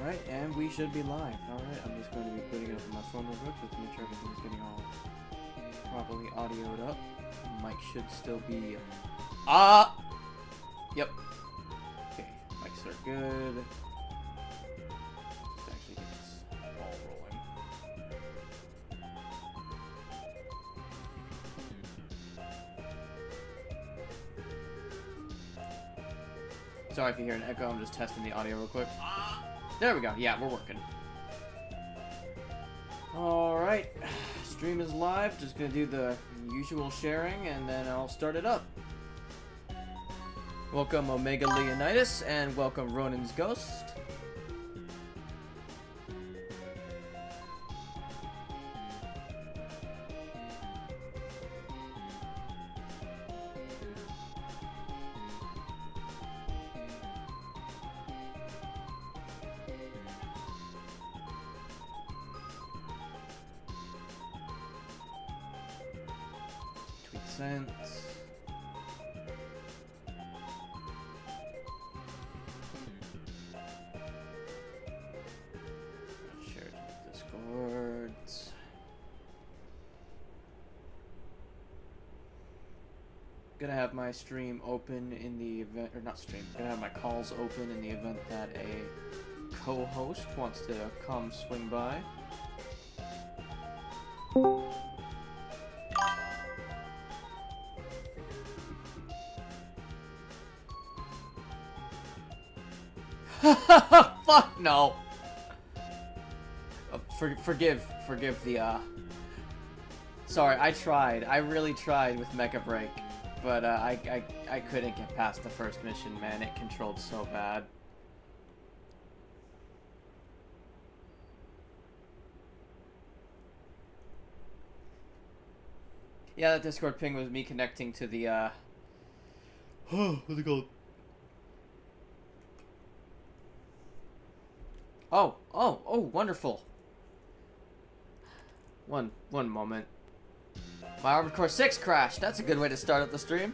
Alright, and we should be live. Alright, I'm just going to be putting it up on my phone real quick just to make sure everything's getting all properly audioed up. Mic should still be... Yep. Okay, mics are good. Just actually get this all rolling. Sorry if you hear an echo, I'm just testing the audio real quick. There we go. Yeah, we're working. Alright. Stream is live. Just gonna do the usual sharing and then I'll start it up. Welcome Omega Leonidas and welcome Ronin's Ghost. Share it to Discord. Gonna have my stream open in the event, or not stream, gonna have my calls open in the event that a co-host wants to come swing by. Fuck no. Forgive the sorry, I tried. I really tried with Mecha Break, but I couldn't get past the first mission, man. It controlled so bad. Yeah, that Discord ping was me connecting to the what's it called? Oh, wonderful. One moment. My Armored Core 6 crashed. That's a good way to start up the stream.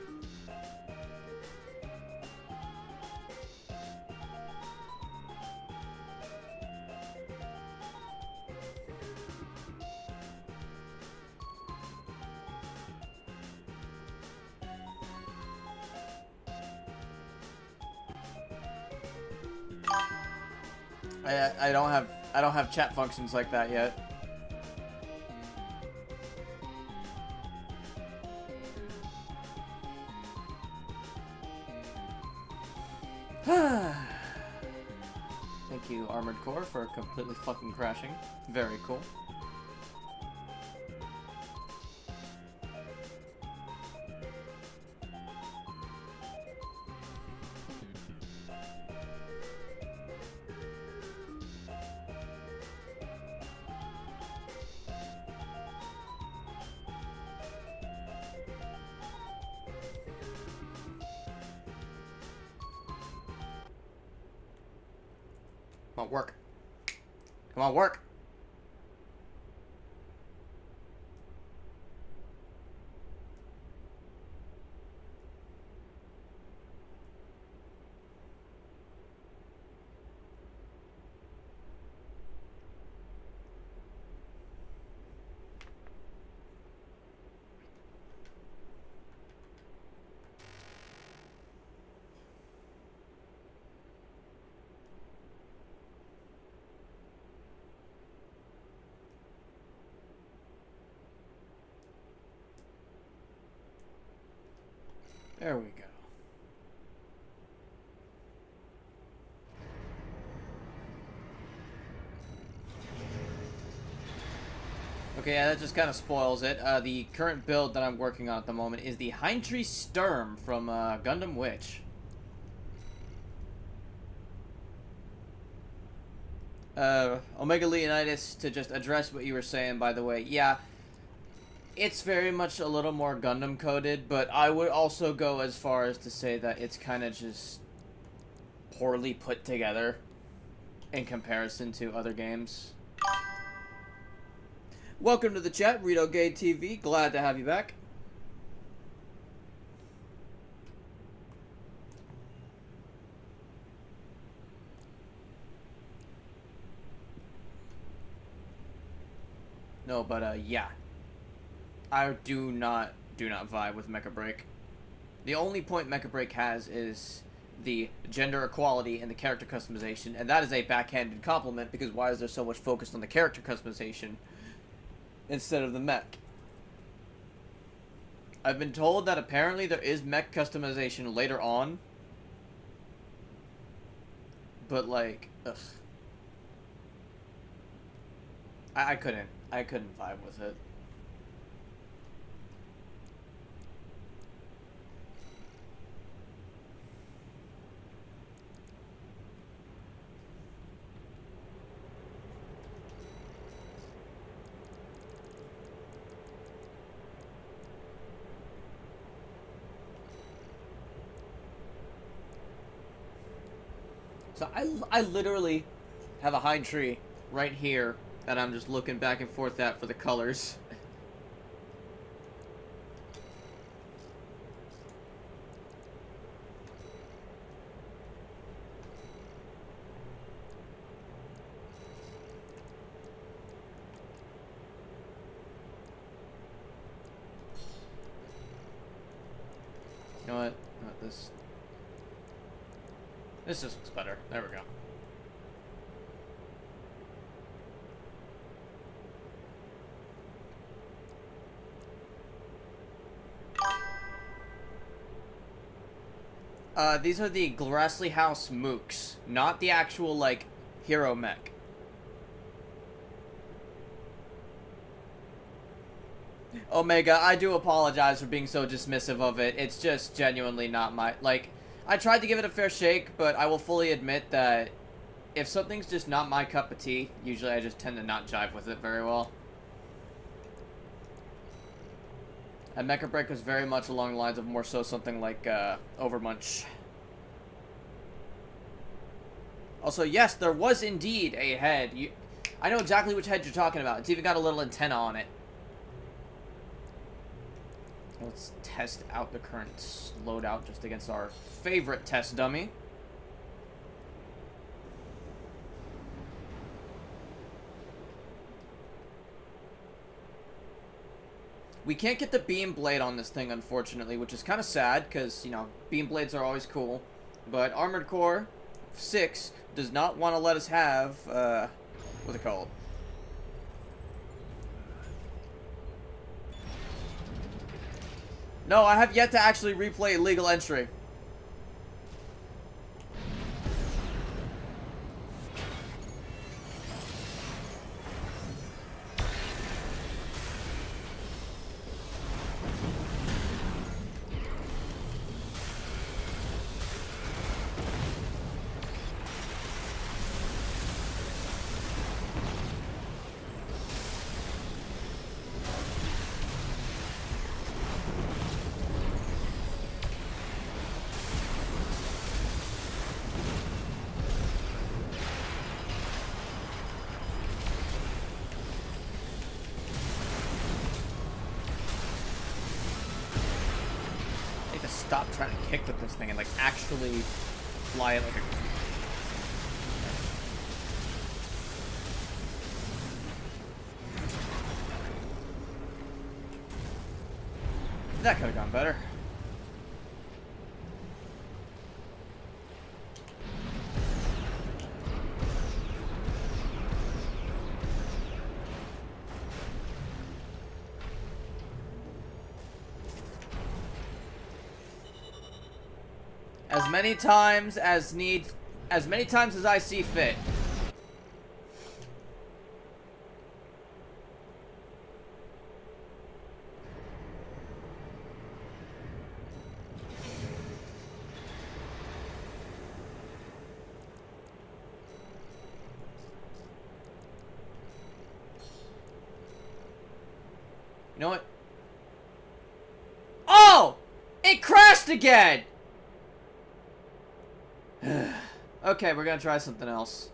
I don't have chat functions like that yet. Thank you, Armored Core, for completely fucking crashing. Very cool. Come on, work. Come on, work. There we go. Okay, yeah, that just kind of spoils it. The current build that I'm working on at the moment is the Hindtree Sturm from Gundam Witch. Omega Leonidas, to just address what you were saying, by the way, yeah, it's very much a little more Gundam coded, but I would also go as far as to say that it's kind of just poorly put together in comparison to other games. Welcome to the chat, Rito Gay TV. Glad to have you back. No, but yeah, I do not vibe with Mecha Break. The only point Mecha Break has is the gender equality and the character customization, and that is a backhanded compliment because why is there so much focus on the character customization instead of the mech? I've been told that apparently there is mech customization later on, but like, ugh. I couldn't vibe with it. So I literally have a hind tree right here that I'm just looking back and forth at for the colors. You know what? This just looks better. There we go. These are the Grassley House Mooks, not the actual, like, hero mech. Omega, I do apologize for being so dismissive of it. It's just genuinely not my... Like, I tried to give it a fair shake, but I will fully admit that if something's just not my cup of tea, usually I just tend to not jive with it very well. And Mecha Break was very much along the lines of more so something like Overmunch. Also, yes, there was indeed a head. I know exactly which head you're talking about. It's even got a little antenna on it. Let's test out the current loadout just against our favorite test dummy. We can't get the beam blade on this thing, unfortunately, which is kind of sad, because, you know, beam blades are always cool. But Armored Core 6 does not want to let us have, what's it called? No, I have yet to actually replay Legal Entry. Stop trying to kick with this thing and like actually fly it like a... That could have gone better. As many times as I see fit. You know what? Oh! It crashed again! Okay, we're gonna try something else.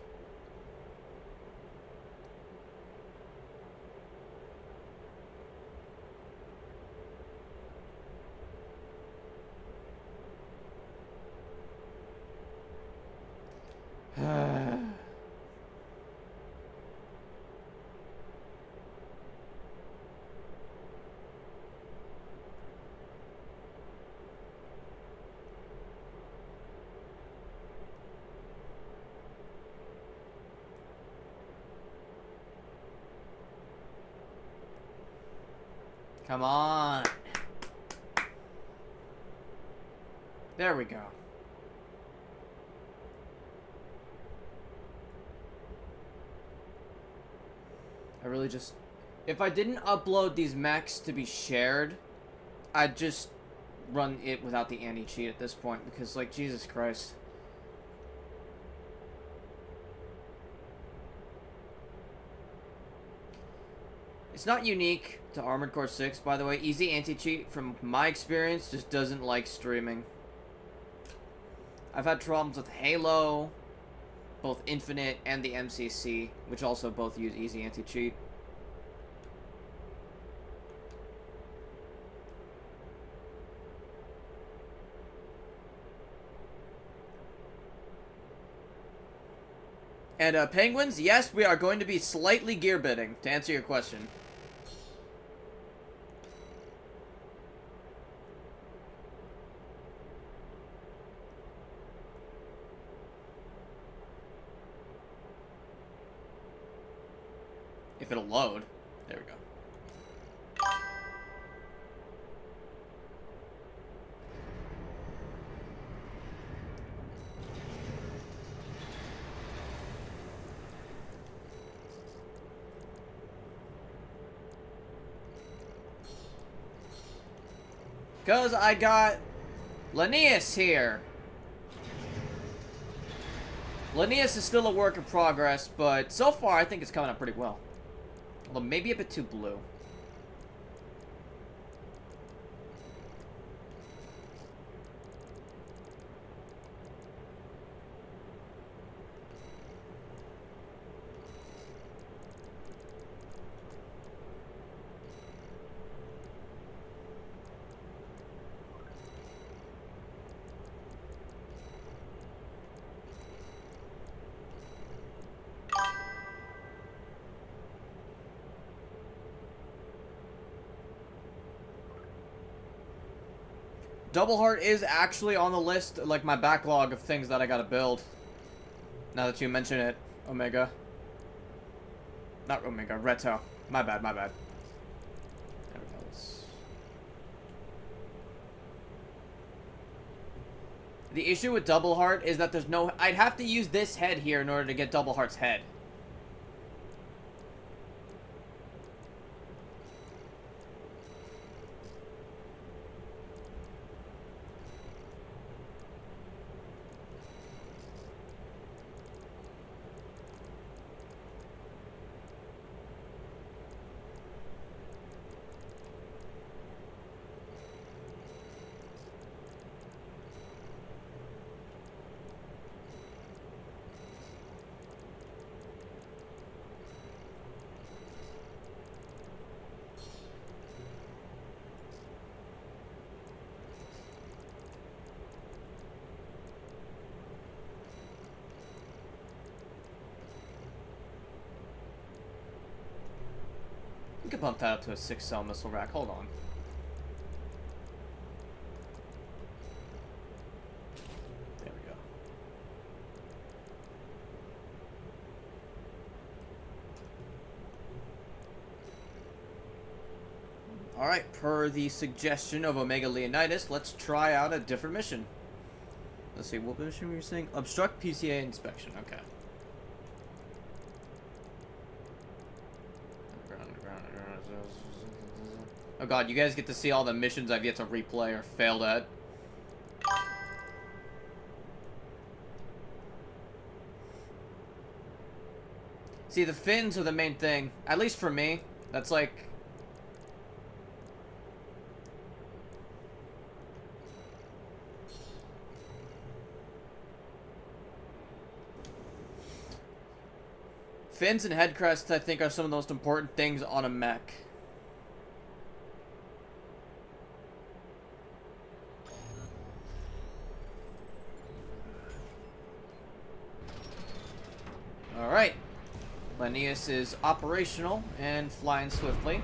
Come on. There we go. I really just... If I didn't upload these mechs to be shared, I'd just run it without the anti-cheat at this point, because, like, Jesus Christ. It's not unique to Armored Core 6, by the way. Easy anti-cheat, from my experience, just doesn't like streaming. I've had problems with Halo, both Infinite and the MCC, which also both use easy anti-cheat. And Penguins, yes, we are going to be slightly gear bidding, to answer your question. If it'll load. There we go. Because I got Linnaeus here. Linnaeus is still a work in progress, but so far I think it's coming up pretty well. Although maybe a bit too blue. Double Heart is actually on the list, like my backlog of things that I gotta build. Now that you mention it, Omega. Not Omega, Reto. My bad, my bad. There we go. The issue with Double Heart is that there's no... I'd have to use this head here in order to get Double Heart's head. We could bump that up to a 6-cell missile rack. Hold on. There we go. Alright, per the suggestion of Omega Leonidas, let's try out a different mission. Let's see, what mission were you saying? Obstruct PCA inspection, okay. Oh god, you guys get to see all the missions I've yet to replay or failed at. See, the fins are the main thing. At least for me. That's like... Fins and head crests, I think, are some of the most important things on a mech. Alright. Linnaeus is operational and flying swiftly.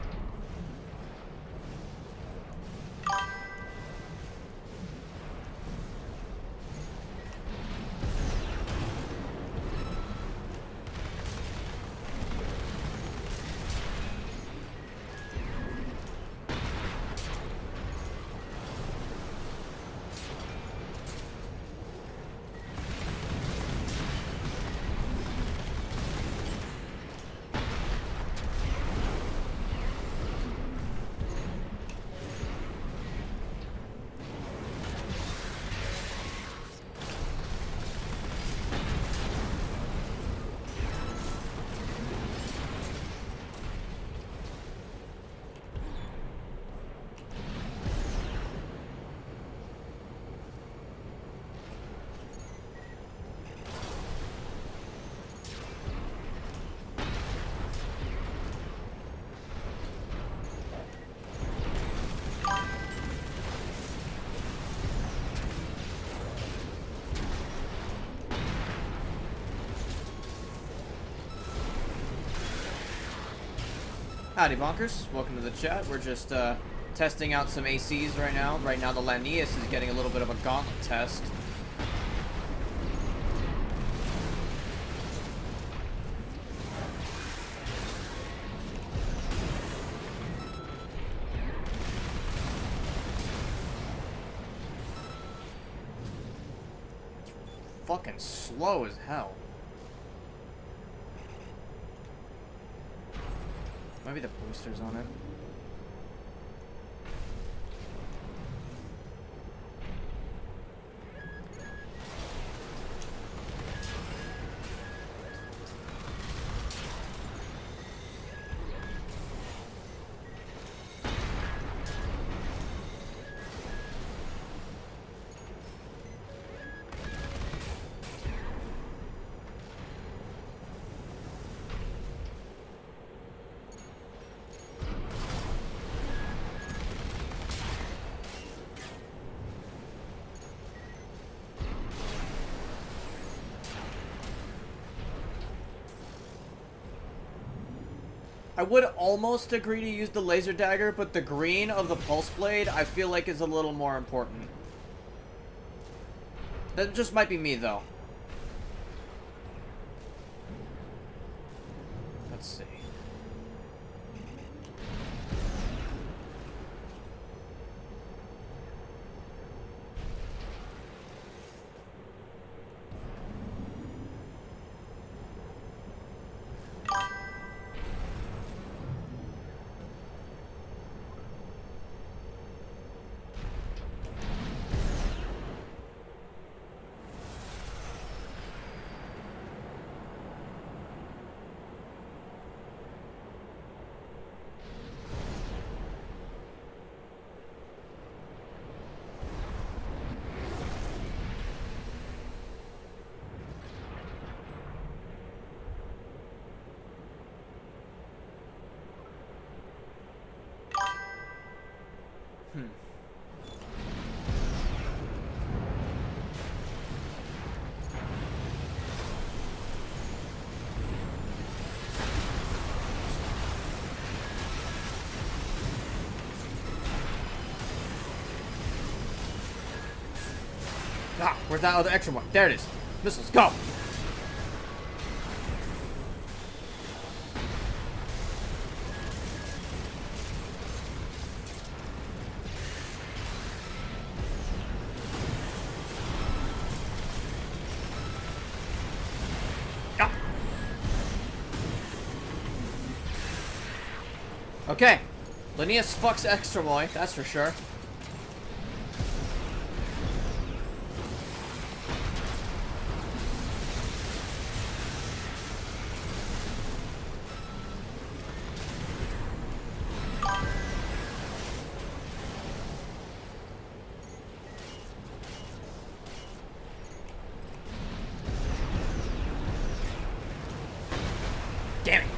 Howdy, bonkers. Welcome to the chat. We're just testing out some ACs right now. Right now, the Linnaeus is getting a little bit of a gauntlet test. It's fucking slow as hell. Maybe the boosters on it. I would almost agree to use the laser dagger, but the green of the pulse blade I feel like is a little more important. That just might be me though. Let's see. Ah, where's that other extra one? There it is. Missiles, go! Ah. Okay. Linnaeus fucks extra boy, that's for sure. Damn it.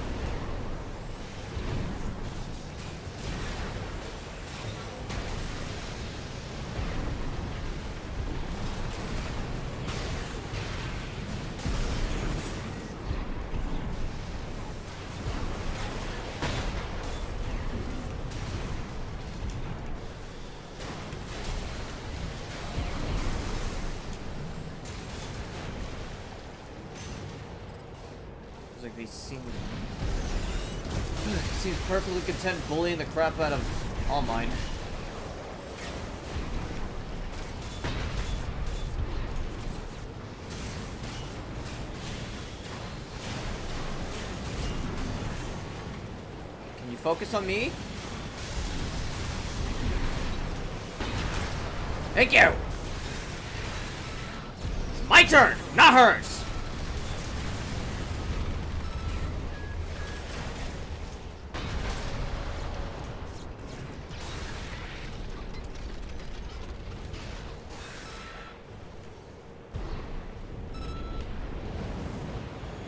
Like they seem seems perfectly content bullying the crap out of all mine. Can you focus on me? Thank you! It's my turn, not hers!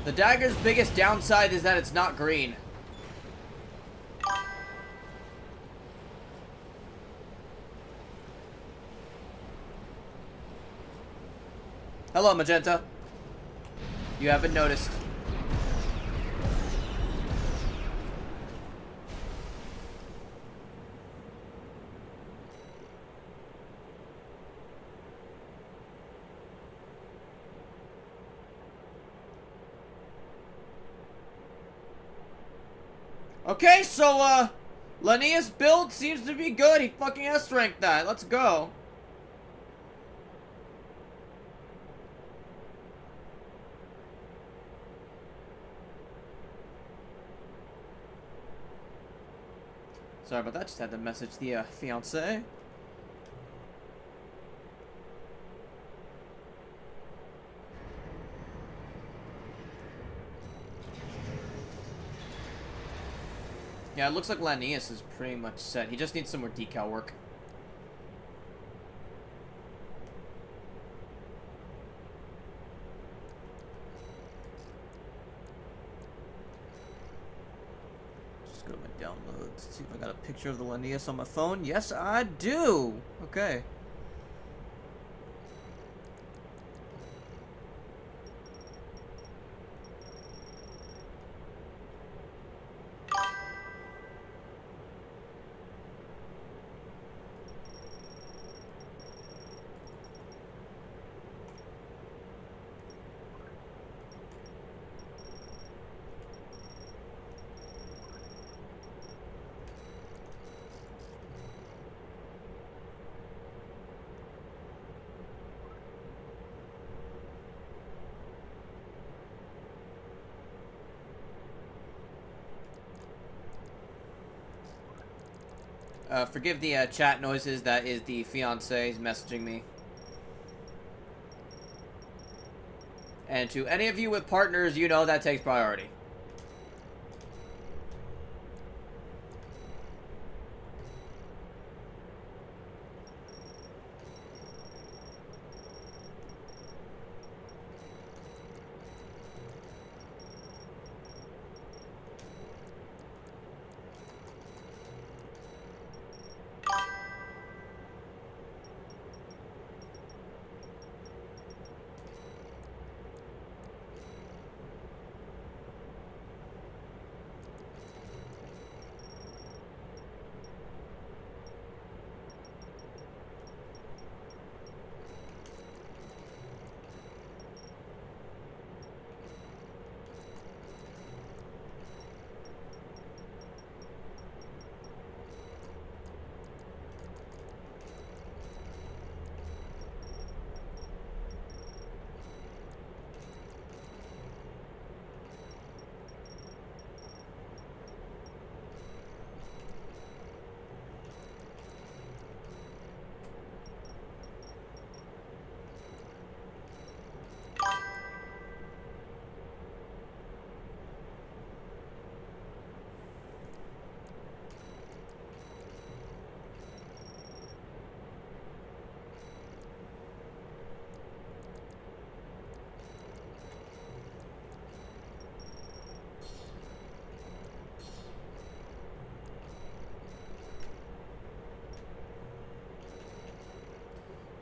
The dagger's biggest downside is that it's not green. Hello, Magenta. You haven't noticed. Okay, so, Linnaeus' build seems to be good. He fucking has strength that. Let's go. Sorry about that. Just had to message the, fiancé. Yeah, it looks like Linnaeus is pretty much set. He just needs some more decal work. Just go to my downloads. See if I got a picture of the Linnaeus on my phone. Yes, I do. Okay. Forgive the chat noises. That is the fiancé messaging me. And to any of you with partners, you know that takes priority.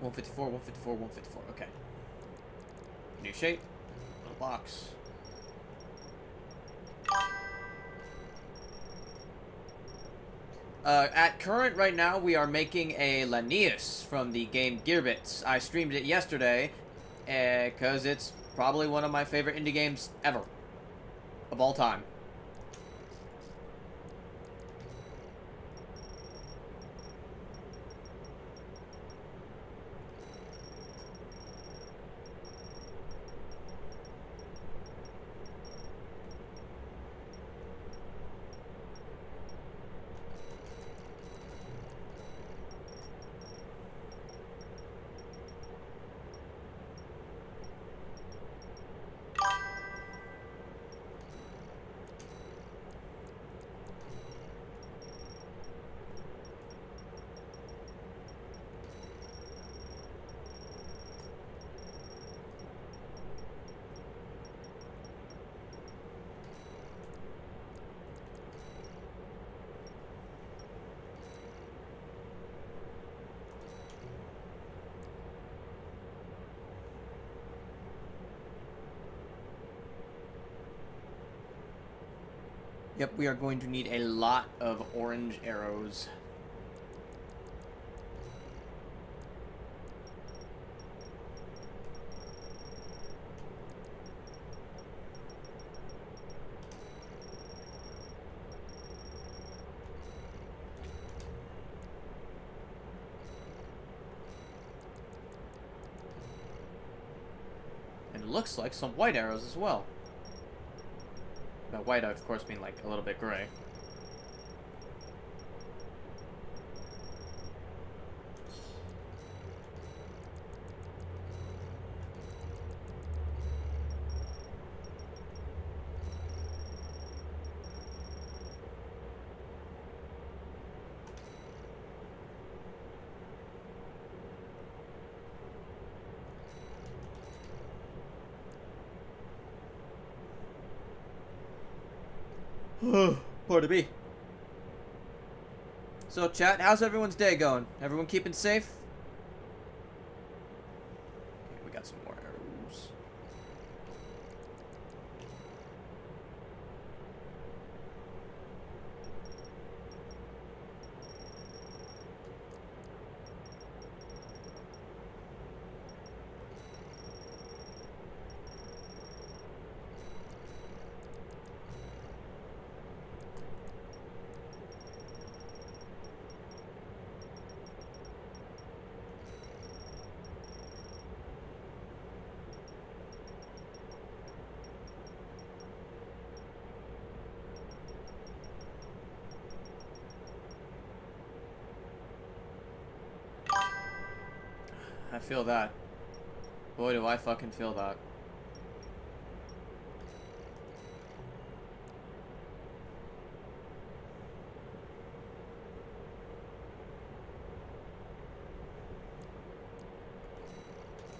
One 154, 154, 154. Okay. New shape. Little box. At current, right now, we are making a Linnaeus from the game Gearbits. I streamed it yesterday, because it's probably one of my favorite indie games ever. Of all time. Yep, we are going to need a lot of orange arrows. looks like some white arrows as well. By white, I of course mean like a little bit gray. Pardon me. So, chat, how's everyone's day going? Everyone keeping safe? Okay, we got some more arrows. I feel that. Boy, do I fucking feel that.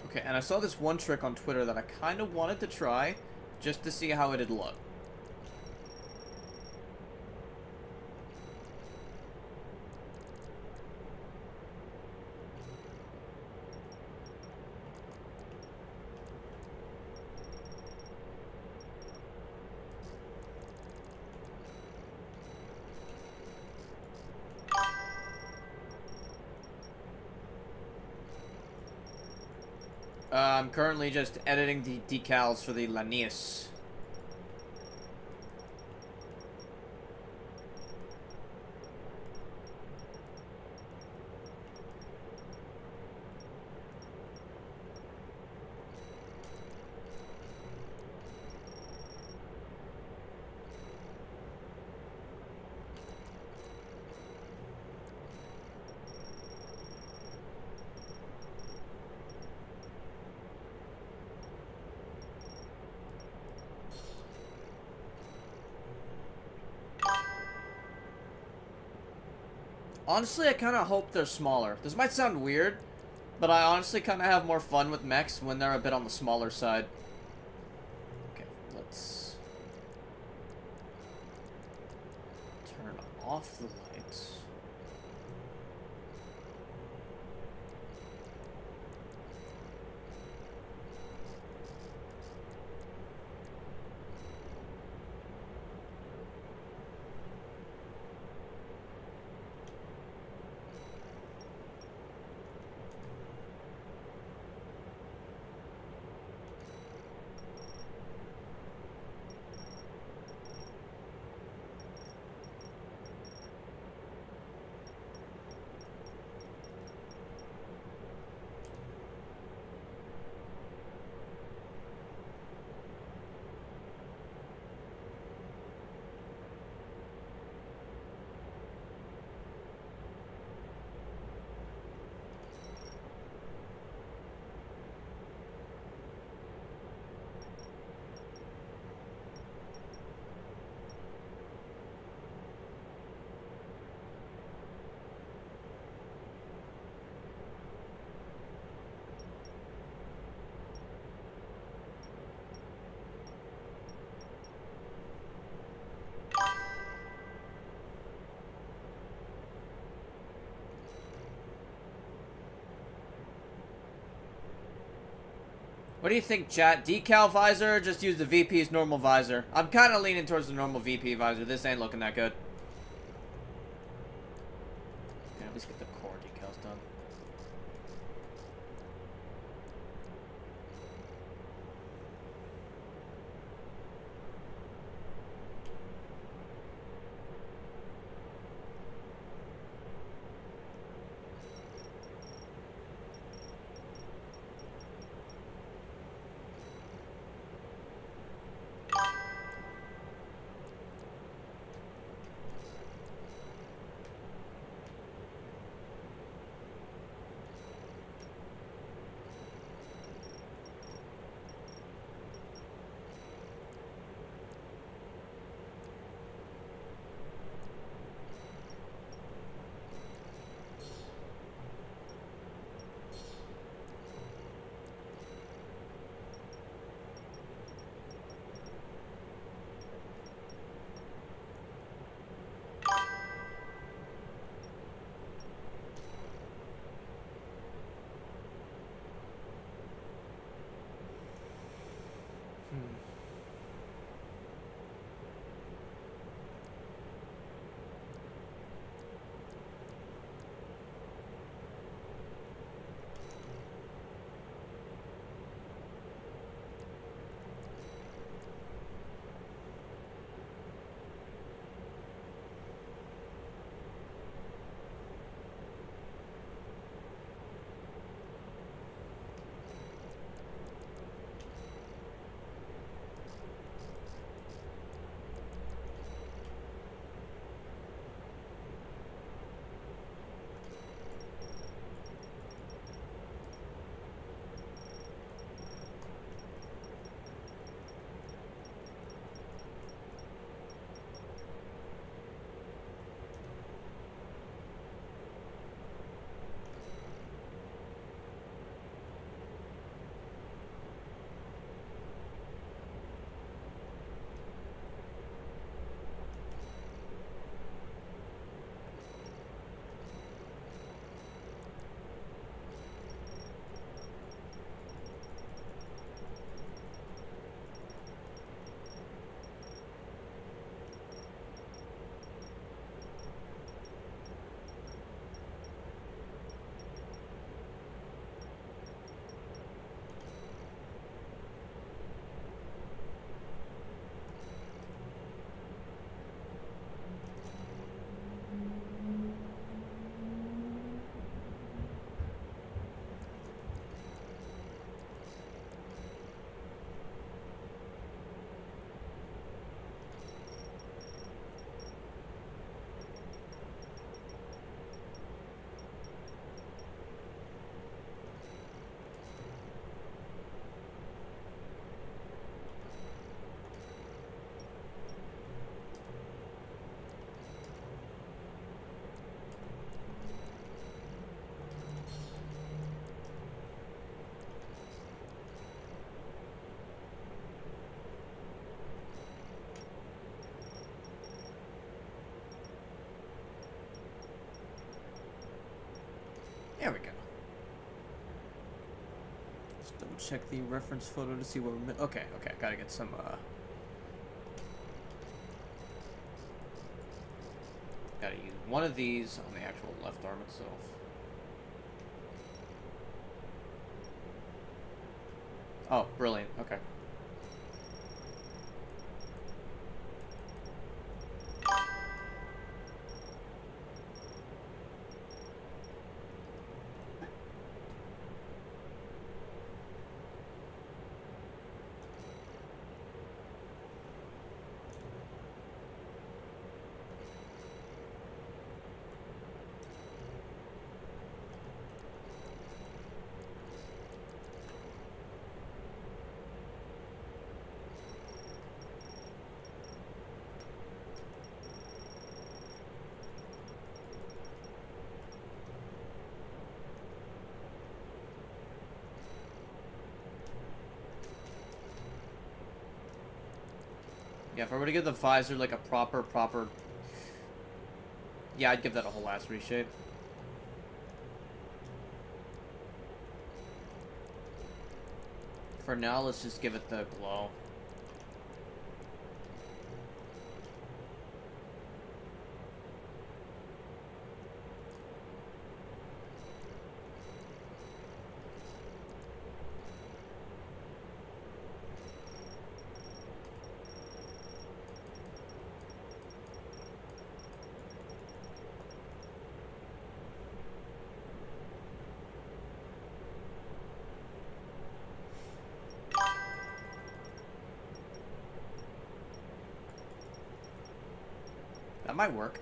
Okay, and I saw this one trick on Twitter that I kind of wanted to try, just to see how it'd look. I'm currently just editing the decals for the Linnaeus. Honestly, I kind of hope they're smaller. This might sound weird, but I honestly kind of have more fun with mechs when they're a bit on the smaller side. Okay, let's turn off the lights. What do you think, chat? Decal visor or just use the VP's normal visor? I'm kind of leaning towards the normal VP visor. This ain't looking that good. Okay, at least get the core decals done. Hmm. There we go. Let's double check the reference photo to see what we're... Okay, gotta get some, Gotta use one of these on the actual left arm itself. Oh, brilliant. Okay. Yeah, if I were to give the visor like a proper... Yeah, I'd give that a whole ass reshape. For now, let's just give it the glow. That might work.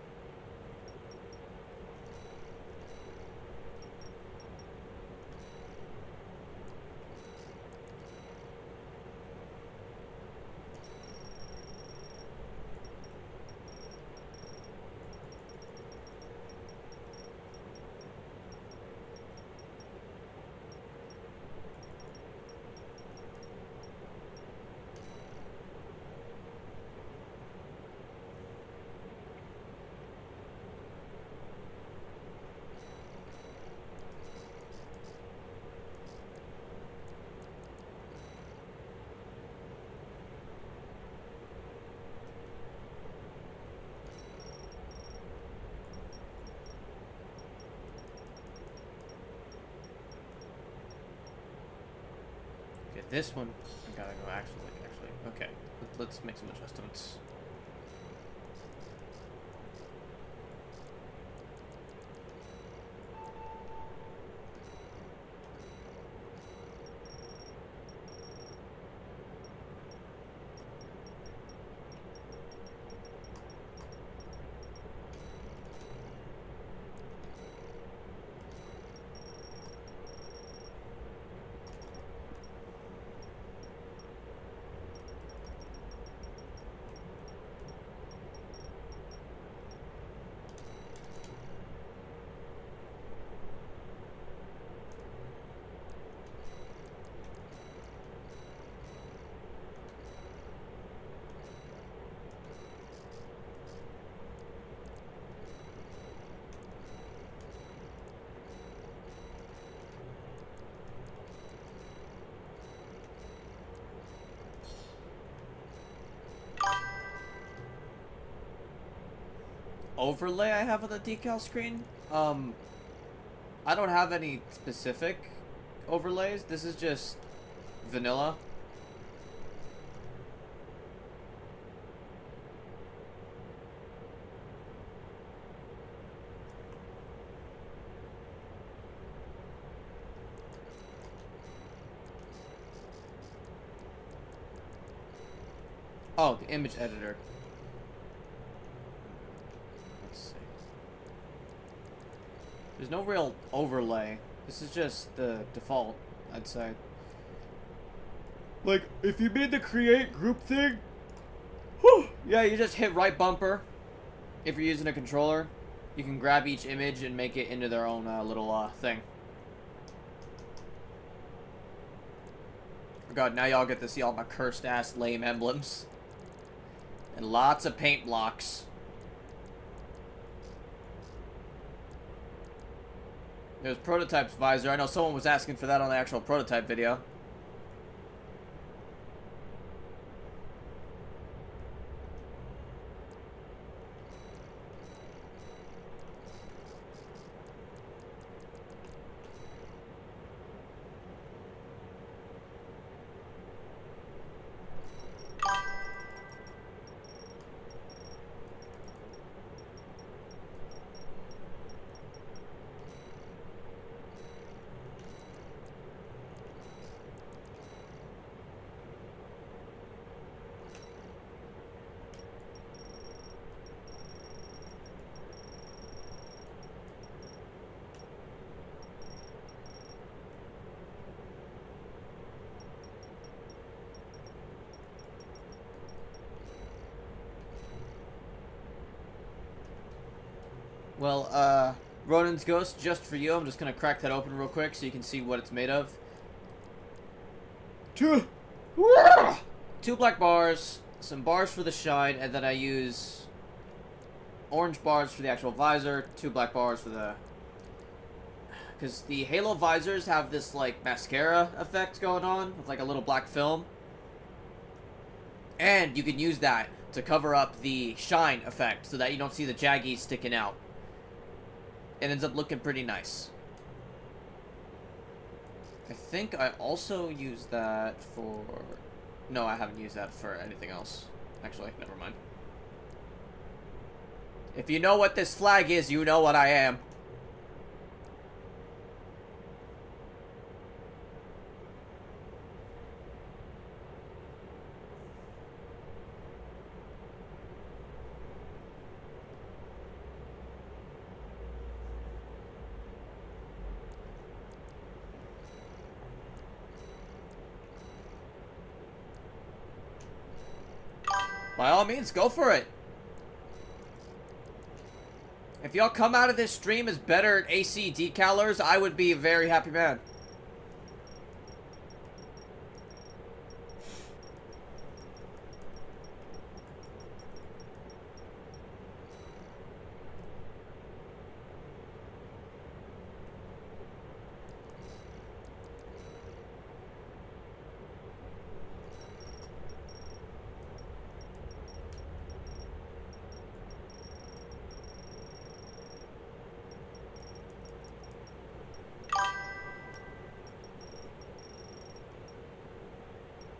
this one, I gotta go actually. Okay, let's make some adjustments. Overlay I have on the decal screen? I don't have any specific overlays. This is just vanilla. Oh, the image editor. There's no real overlay. This is just the default, I'd say. Like, if you made the create group thing, whew, yeah, you just hit right bumper. If you're using a controller, you can grab each image and make it into their own little thing. Oh God, now y'all get to see all my cursed ass lame emblems. And lots of paint blocks. There's prototypes visor. I know someone was asking for that on the actual prototype video. Well, Ronin's Ghost, just for you. I'm just gonna crack that open real quick so you can see what it's made of. Two black bars, some bars for the shine, and then I use orange bars for the actual visor, 2 black bars for the... Because the Halo visors have this, like, mascara effect going on with, like, a little black film. And you can use that to cover up the shine effect so that you don't see the jaggies sticking out. It ends up looking pretty nice. I think I also used that for... No, I haven't used that for anything else. Actually, never mind. If you know what this flag is, you know what I am. By all means, go for it. If y'all come out of this stream as better AC decalers, I would be a very happy man.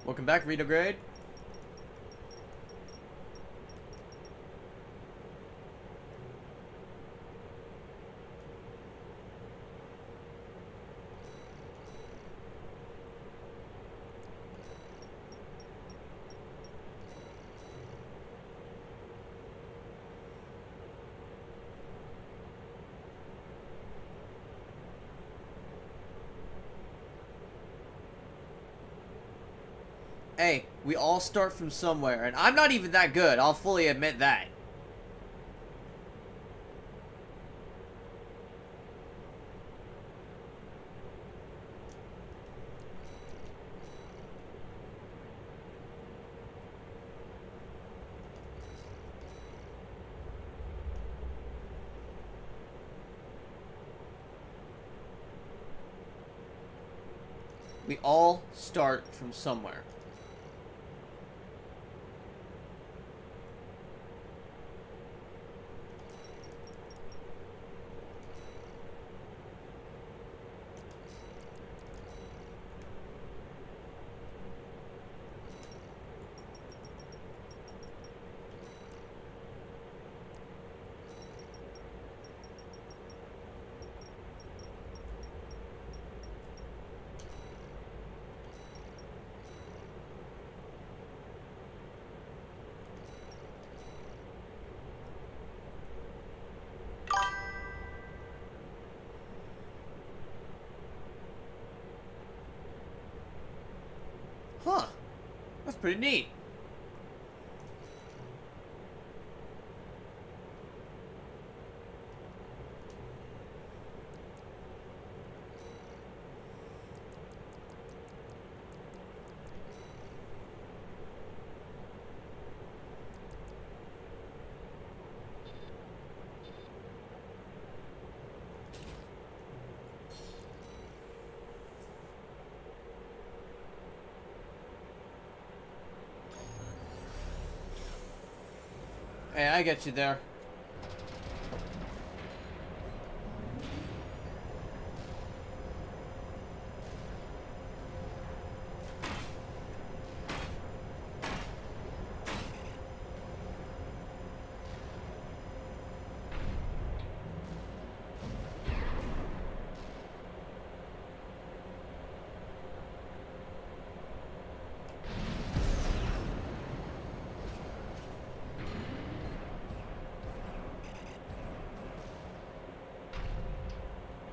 Welcome back, Retrograde. Hey, we all start from somewhere, and I'm not even that good. I'll fully admit that. We all start from somewhere. Huh. That's pretty neat. Hey, I get you there.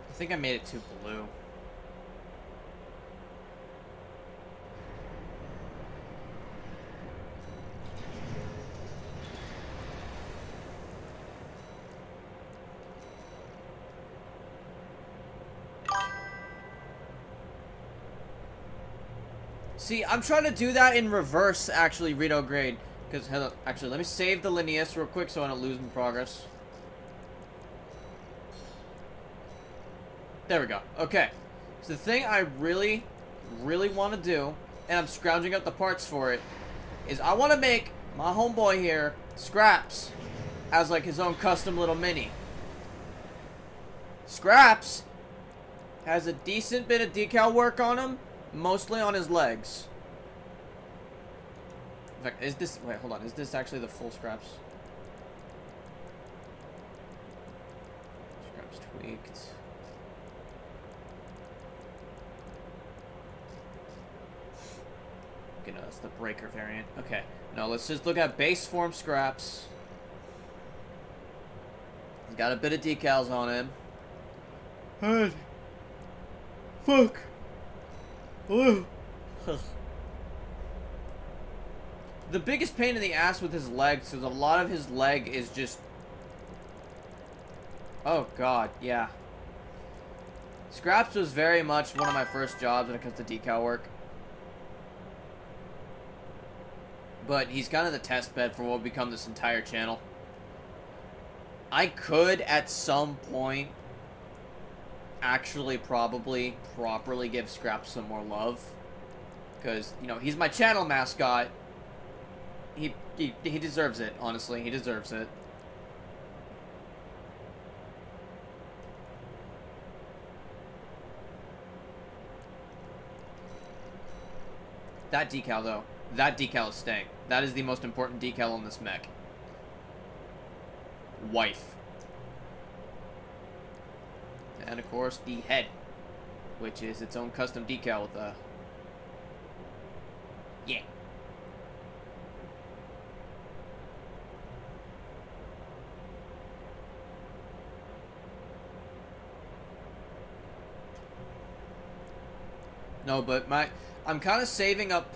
I think I made it too blue. See, I'm trying to do that in reverse, actually, Retrograde. Because, actually, let me save the Linnaeus real quick so I don't lose my progress. There we go. Okay. So the thing I really want to do, and I'm scrounging up the parts for it, is I want to make my homeboy here, Scraps, as like his own custom little mini. Scraps has a decent bit of decal work on him, mostly on his legs. In fact, is this... Wait, hold on. Is this actually the full Scraps? Scraps tweaked. Okay, no, that's the breaker variant. Okay. No, let's just look at base form Scraps. He's got a bit of decals on him. Head. Fuck. Hello. The biggest pain in the ass with his legs is a lot of his leg is just... Oh, God, yeah. Scraps was very much one of my first jobs when it comes to decal work. But he's kind of the test bed for what will become this entire channel. I could, at some point, actually probably properly give Scraps some more love. Because, you know, he's my channel mascot. He deserves it, honestly. He deserves it. That decal, though. That decal is staying. That is the most important decal on this mech. Wife. And, of course, the head, which is its own custom decal with a... Yeah. No, but I'm kind of saving up,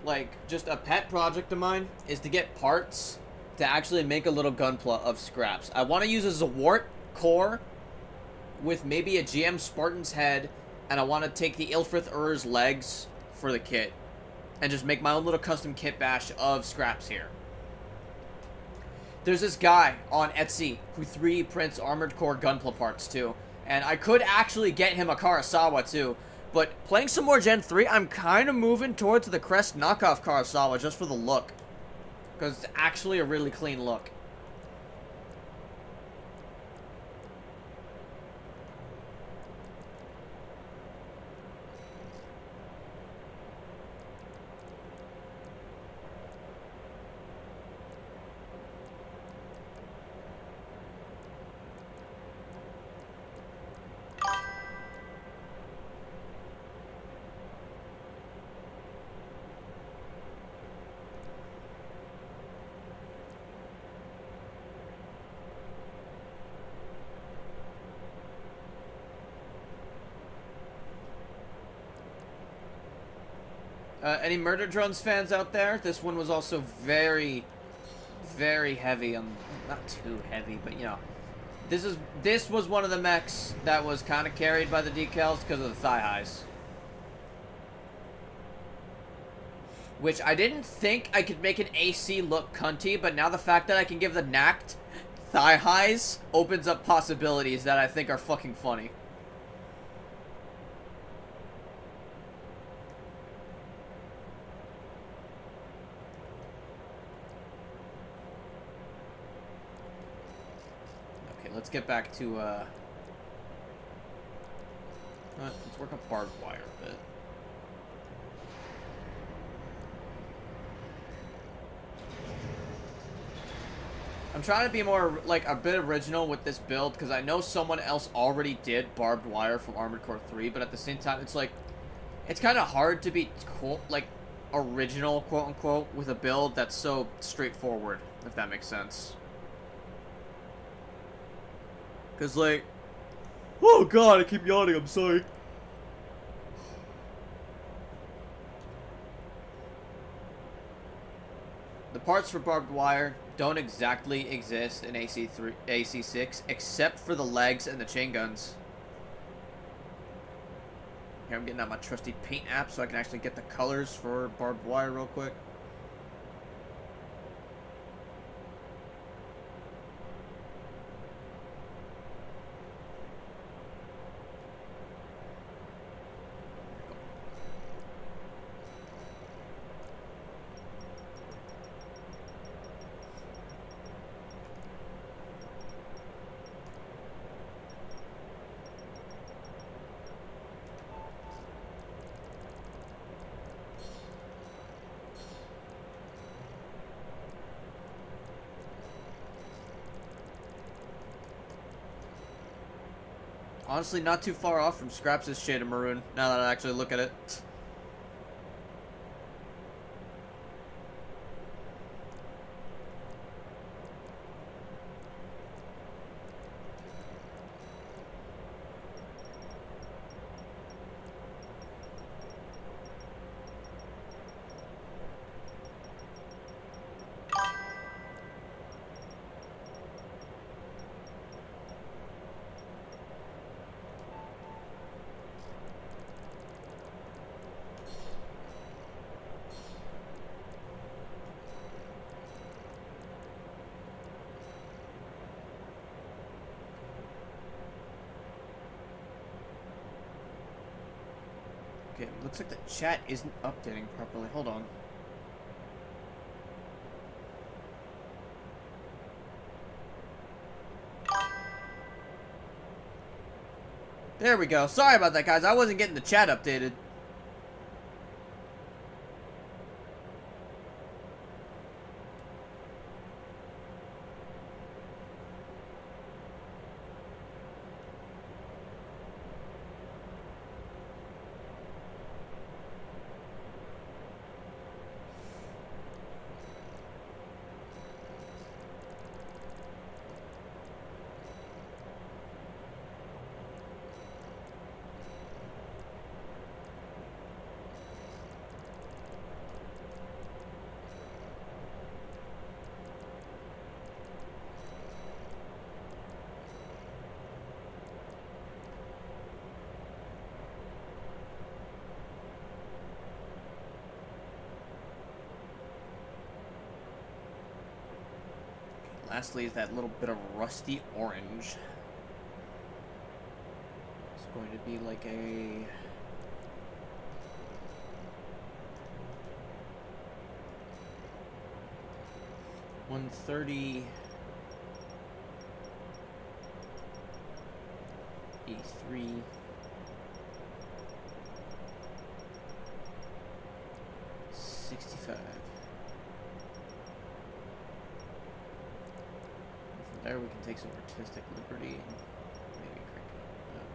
like, just a pet project of mine is to get parts to actually make a little gunpla of scraps. I want to use a Zawart core with maybe a GM Spartan's head, and I want to take the Ilfrith Ur's legs for the kit, and just make my own little custom kit bash of scraps here. There's this guy on Etsy who 3D prints Armored Core Gunpla parts too, and I could actually get him a Karasawa too. But playing some more Gen 3, I'm kind of moving towards the Crest knockoff Karasawa just for the look. Because it's actually a really clean look. Any Murder Drones fans out there? This one was also very, very heavy. Not too heavy, but you know, this was one of the mechs that was kind of carried by the decals because of the thigh highs, which I didn't think I could make an AC look cunty, but now the fact that I can give the knacked thigh highs opens up possibilities that I think are fucking funny. Let's get back to, let's work on barbed wire a bit. I'm trying to be more, like, a bit original with this build, because I know someone else already did barbed wire from Armored Core 3, but at the same time, it's like, it's kind of hard to be, like, original, quote-unquote, with a build that's so straightforward, if that makes sense. Because, like... Oh, God, I keep yawning. I'm sorry. The parts for barbed wire don't exactly exist in AC6, except for the legs and the chain guns. Here, I'm getting out my trusty paint app so I can actually get the colors for barbed wire real quick. Honestly, not too far off from Scraps' shade of maroon, now that I actually look at it. Okay, looks like the chat isn't updating properly. Hold on. There we go. Sorry about that, guys. I wasn't getting the chat updated. lastly is that little bit of rusty orange. It's going to be like a... $130... E3... $65. From there we can take some artistic liberty and maybe crank it up.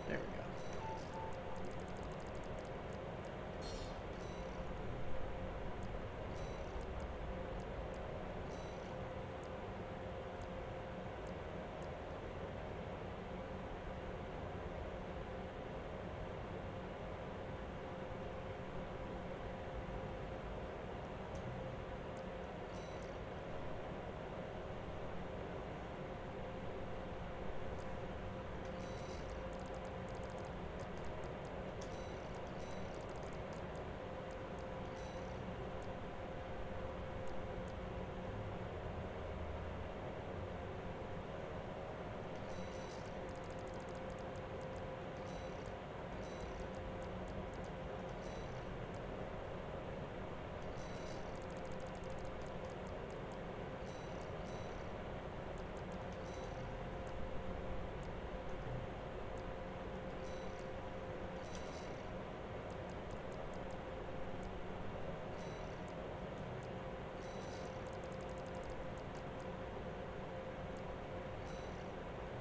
There we go.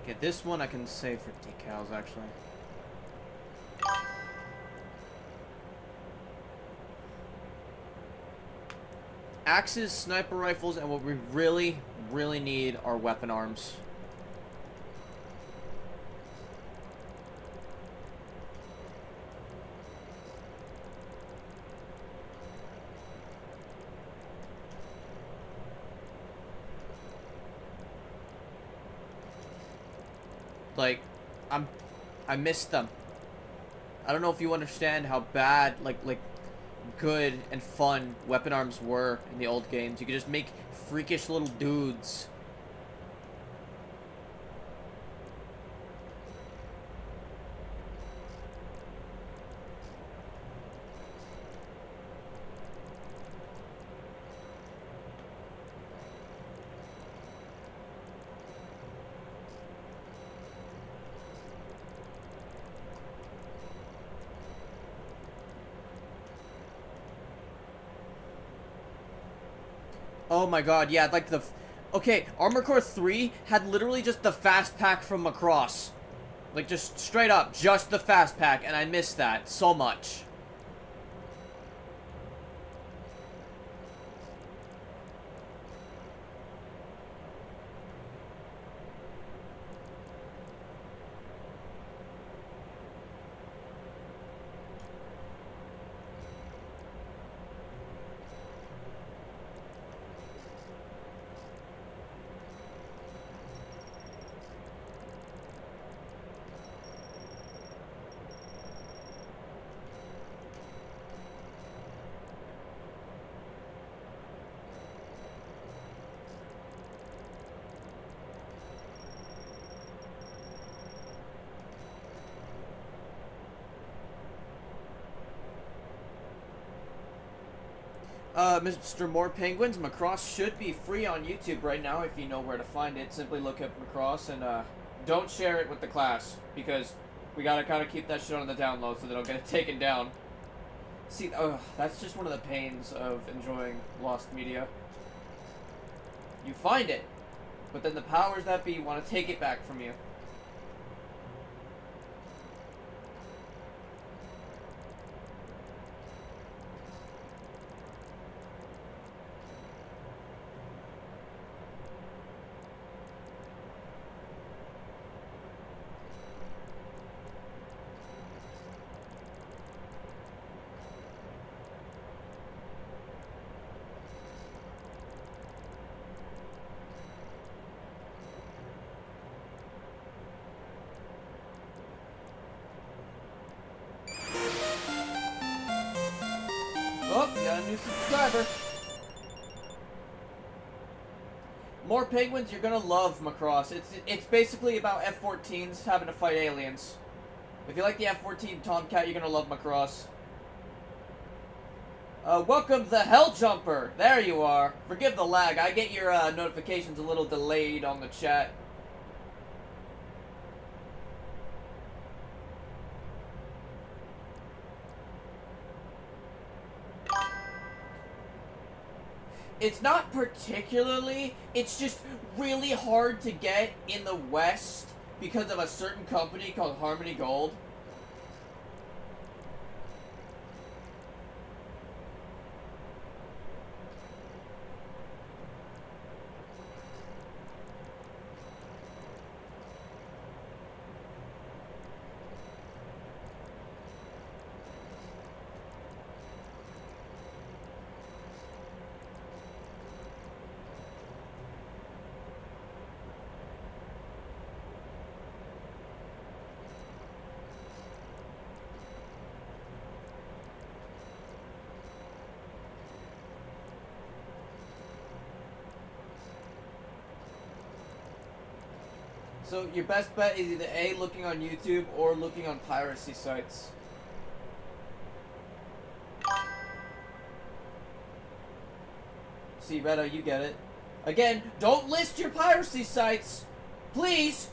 Okay, this one I can save for decals, actually. Axes, sniper rifles, and what we really, really need are weapon arms. Like, I missed them. I don't know if you understand how bad, like good and fun weapon arms were in the old games. You could just make freakish little dudes. Oh my god, yeah, like the... Okay, Armor Core 3 had literally just the fast pack from Macross. Like, just straight up, just the fast pack, and I missed that so much. Mr. More Penguins, Macross should be free on YouTube right now if you know where to find it. Simply look up Macross and don't share it with the class because we gotta kind of keep that shit on the download so they don't get it taken down. See, that's just one of the pains of enjoying lost media. You find it, but then the powers that be want to take it back from you. Oh, we got a new subscriber. More penguins, you're gonna love Macross. It's basically about F-14s having to fight aliens. If you like the F-14 Tomcat, you're gonna love Macross. Welcome the Hell Jumper. There you are. Forgive the lag. I get your notifications a little delayed on the chat. It's not particularly, it's just really hard to get in the West because of a certain company called Harmony Gold. So your best bet is either A, looking on YouTube, or looking on piracy sites. See, Redo, you get it. Again, don't list your piracy sites! Please!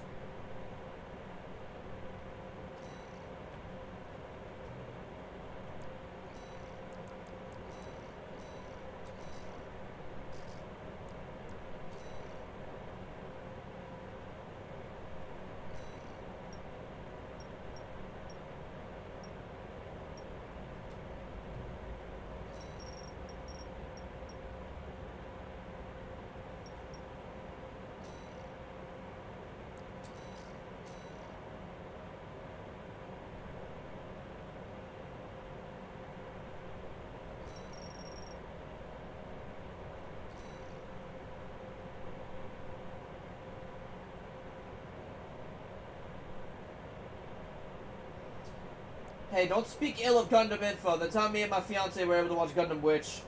Hey, don't speak ill of Gundam Info. The time me and my fiance were able to watch Gundam Witch.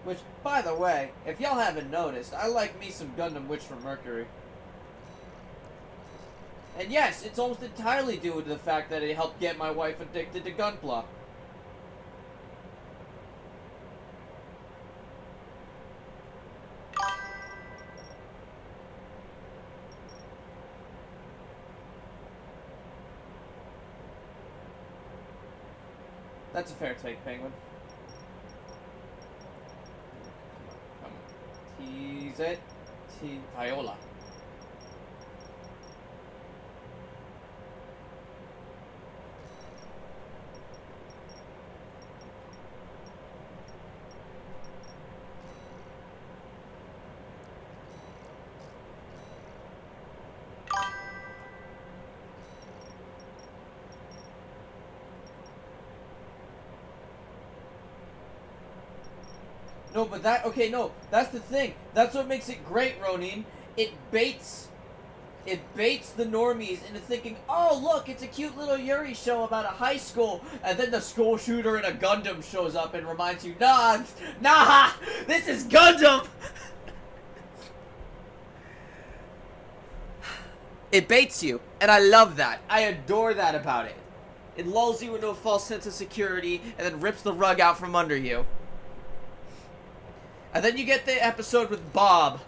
Which, by the way, if y'all haven't noticed, I like me some Gundam Witch from Mercury. And yes, it's almost entirely due to the fact that it helped get my wife addicted to Gunpla. That's a fair take, Penguin. Come on. Tease it. Viola. No, but that, okay, no, that's the thing. That's what makes it great, Ronin. It baits the normies into thinking, oh, look, it's a cute little Yuri show about a high school. And then the school shooter in a Gundam shows up and reminds you, nah, this is Gundam. It baits you, and I love that. I adore that about it. It lulls you into a false sense of security and then rips the rug out from under you. And then you get the episode with Bob.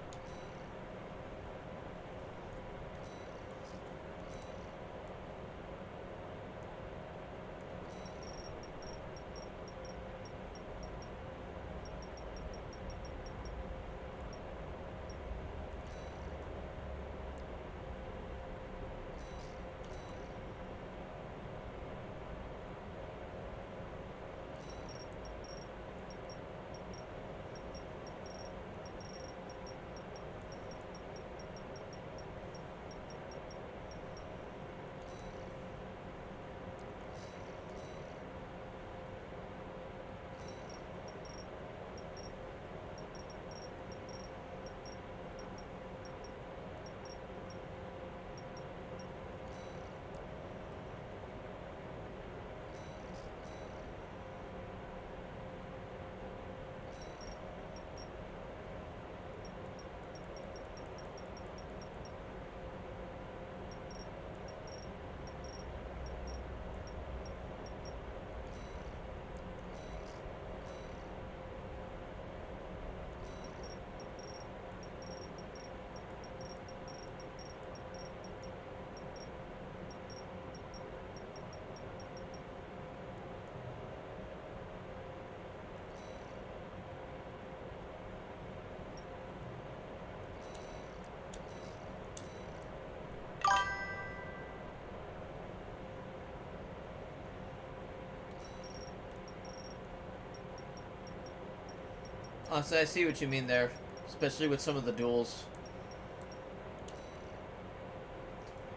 Honestly, I see what you mean there, especially with some of the duels.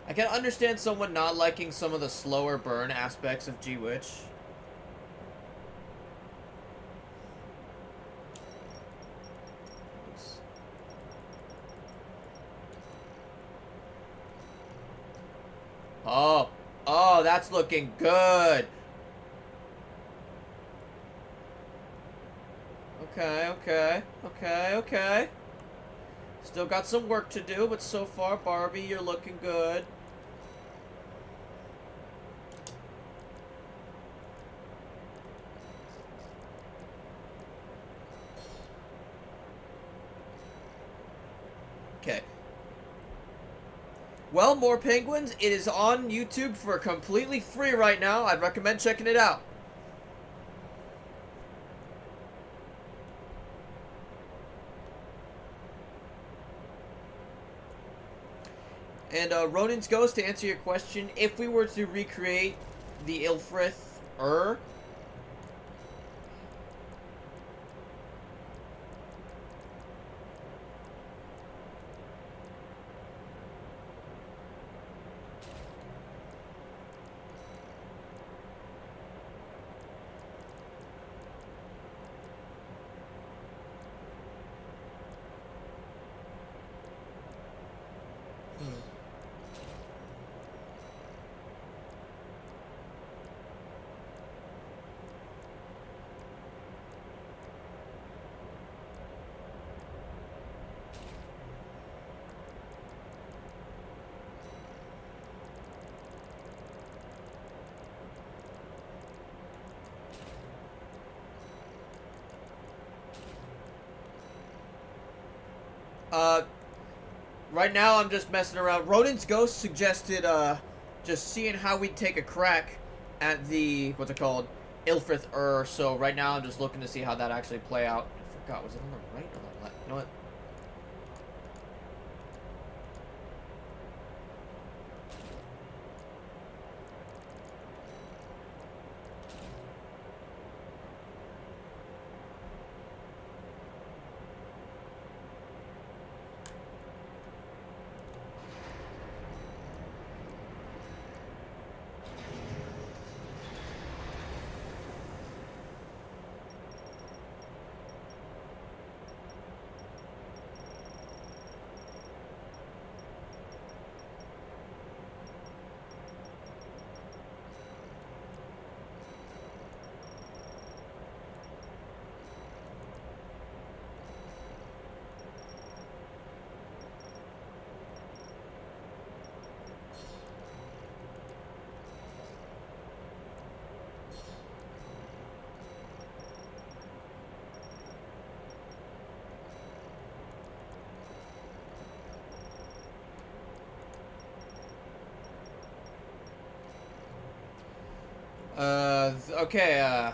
I can understand someone not liking some of the slower burn aspects of G-Witch. Oh, oh, that's looking good. Okay. Still got some work to do, but so far, Barbie, you're looking good. Okay. Well, More Penguins, it is on YouTube for completely free right now. I'd recommend checking it out. And Ronin's Ghost, to answer your question, if we were to recreate the Ilfrith right now I'm just messing around. Ronin's Ghost suggested, just seeing how we'd take a crack at the, what's it called, Ilfrith so right now I'm just looking to see how that actually play out. I forgot, was it on the right or the left? You know what? Okay,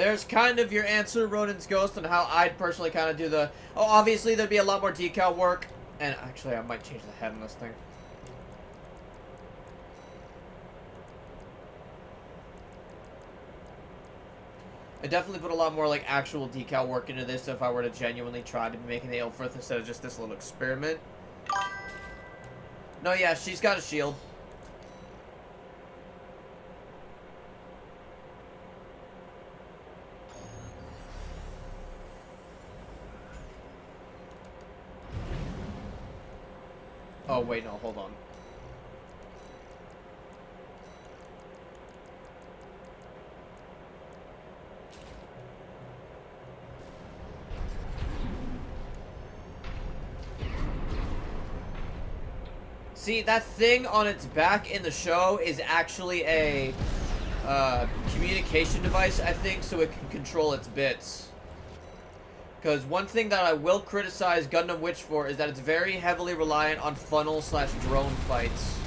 there's kind of your answer, Ronin's Ghost, on how I'd personally kind of do the... Oh, obviously there'd be a lot more decal work. And actually, I might change the head on this thing. I definitely put a lot more, like, actual decal work into this if I were to genuinely try to be making the Ilfrith instead of just this little experiment. No, yeah, she's got a shield. Oh, wait, no, hold on. See, that thing on its back in the show is actually a communication device, I think, so it can control its bits. Because one thing that I will criticize Gundam Witch for is that it's very heavily reliant on funnel/drone fights.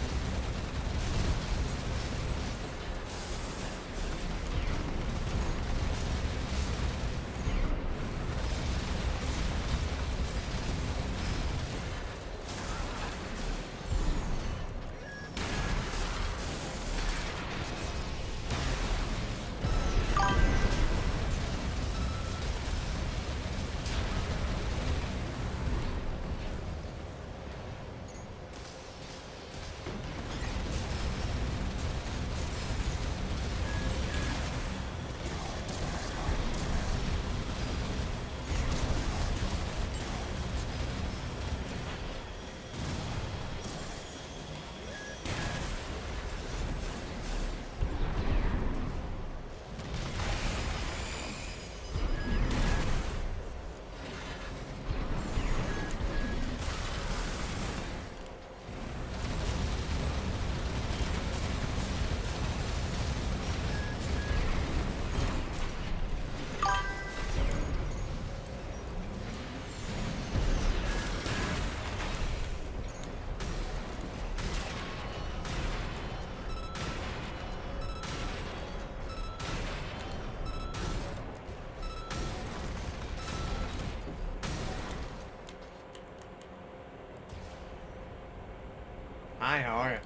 Hi, how are you?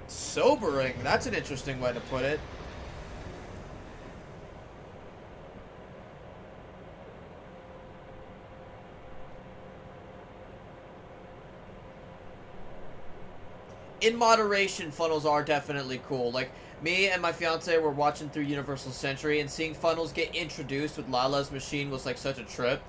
Sobering, that's an interesting way to put it. In moderation, funnels are definitely cool. Like, me and my fiance were watching through Universal Century, and seeing funnels get introduced with Lala's machine was like such a trip.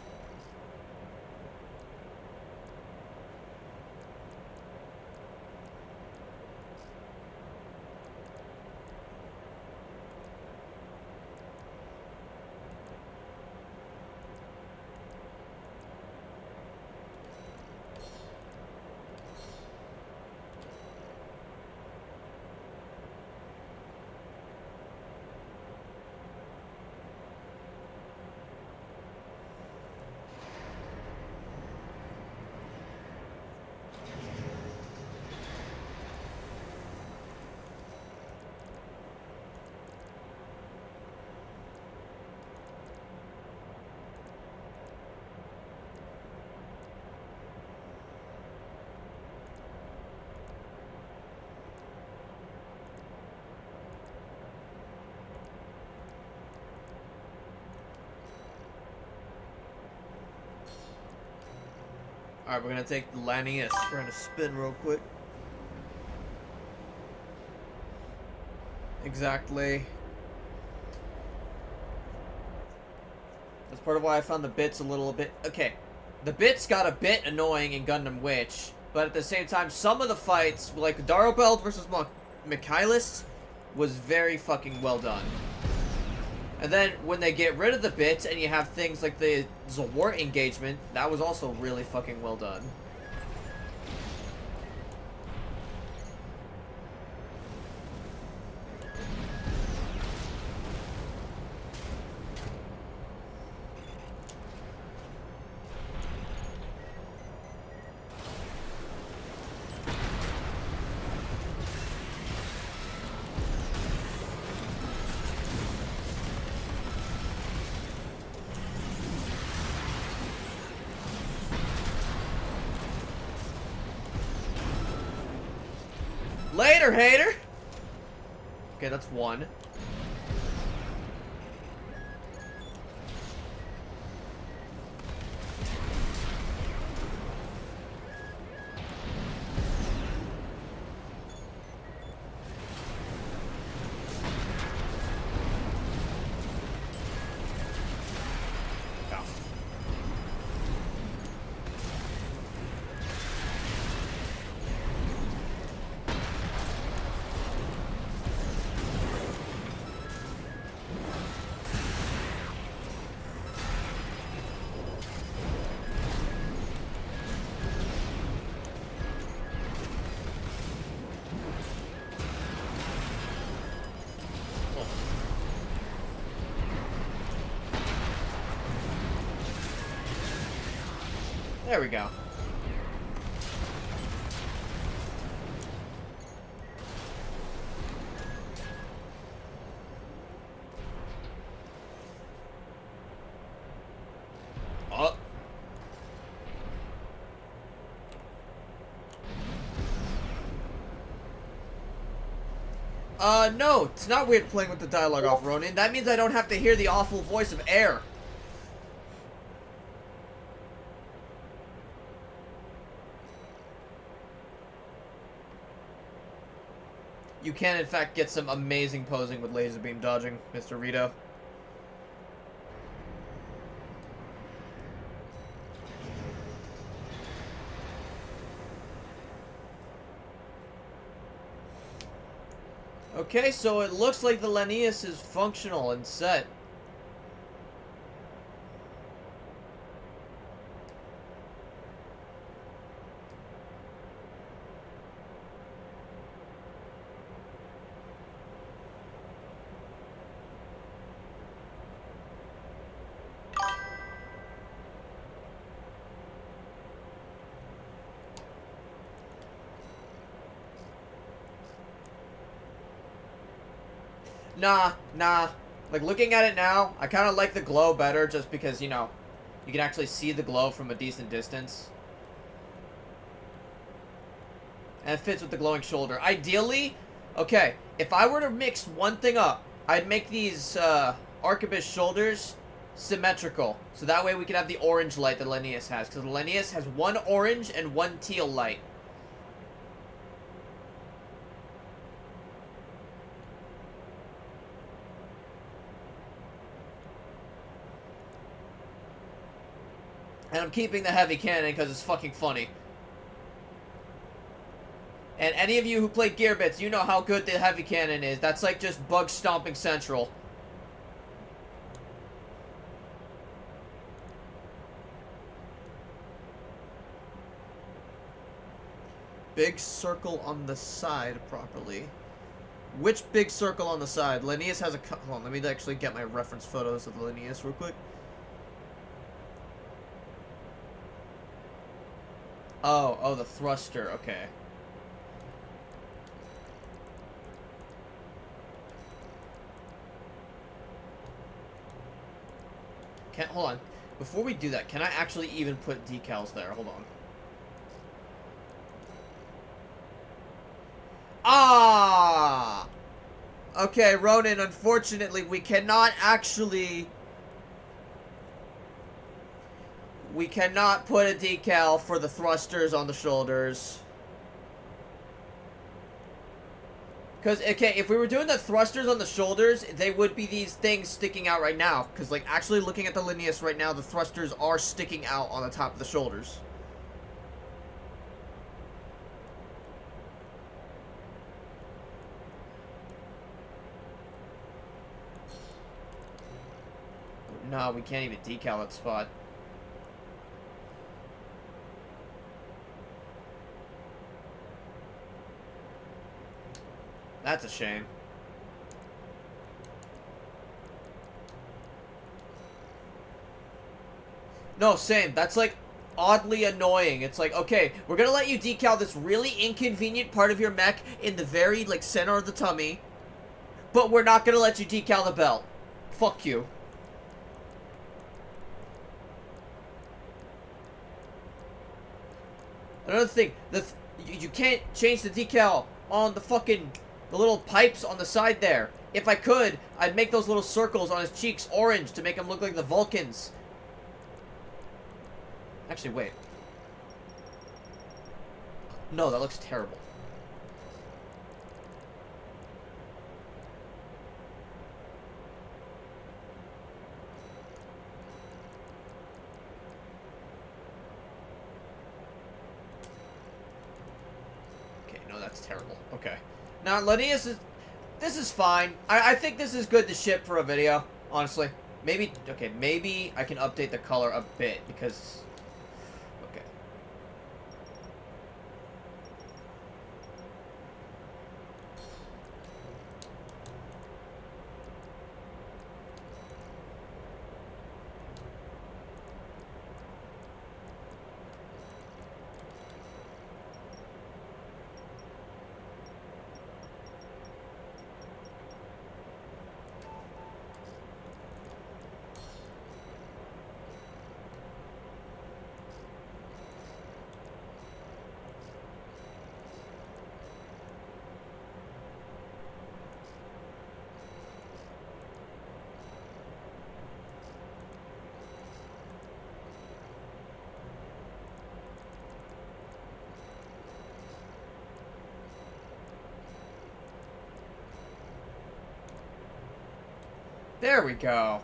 Alright, we're gonna take the Lanius. We're gonna spin real quick. Exactly. That's part of why I found the bits a little bit... Okay, the bits got a bit annoying in Gundam Witch, but at the same time, some of the fights, like Darobelt versus Michaelis, was very fucking well done. And then, when they get rid of the bits and you have things like the Zwart engagement, that was also really fucking well done. Later, hater! Okay, that's one. There we go. Oh. No, it's not weird playing with the dialogue off, Ronin. That means I don't have to hear the awful voice of air. You can, in fact, get some amazing posing with laser beam dodging, Mr. Rito. Okay, so it looks like the Linnaeus is functional and set. Nah. Like, looking at it now, I kind of like the glow better just because, you know, you can actually see the glow from a decent distance. And it fits with the glowing shoulder. Ideally, okay, if I were to mix one thing up, I'd make these Arquebus shoulders symmetrical. So that way we could have the orange light that Linnaeus has. Because Linnaeus has one orange and one teal light. And I'm keeping the heavy cannon because it's fucking funny. And any of you who play Gearbits, you know how good the heavy cannon is. That's like just bug stomping central. Big circle on the side properly. Which big circle on the side? Linnaeus has a... Hold on, let me actually get my reference photos of the Linnaeus real quick. Oh, the thruster, okay. Hold on. Before we do that, can I actually even put decals there? Hold on. Ah! Okay, Ronin, unfortunately, we cannot actually... We cannot put a decal for the thrusters on the shoulders. Because, okay, if we were doing the thrusters on the shoulders, they would be these things sticking out right now. Because, like, actually looking at the Linnaeus right now, the thrusters are sticking out on the top of the shoulders. No, we can't even decal that spot. That's a shame. No, same. That's, like, oddly annoying. It's like, okay, we're gonna let you decal this really inconvenient part of your mech in the very, like, center of the tummy, but we're not gonna let you decal the belt. Fuck you. Another thing, you can't change the decal on the little pipes on the side there. If I could, I'd make those little circles on his cheeks orange to make him look like the Vulcans. Actually, wait. No, that looks terrible. Okay, no, that's terrible. Okay. Now, Linnaeus is... This is fine. I think this is good to ship for a video, honestly. Maybe... Okay, maybe I can update the color a bit, because... Okay. There we go.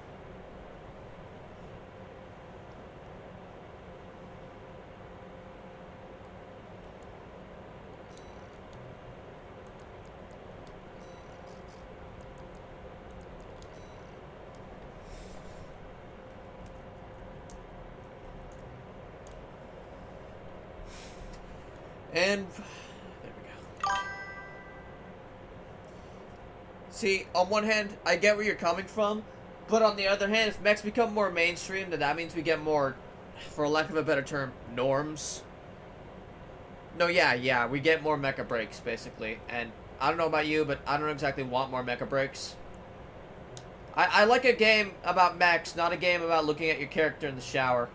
And there we go. See, on one hand, I get where you're coming from, but on the other hand, if mechs become more mainstream, then that means we get more, for lack of a better term, norms. No, yeah, we get more mecha breaks, basically. And I don't know about you, but I don't exactly want more mecha breaks. I like a game about mechs, not a game about looking at your character in the shower.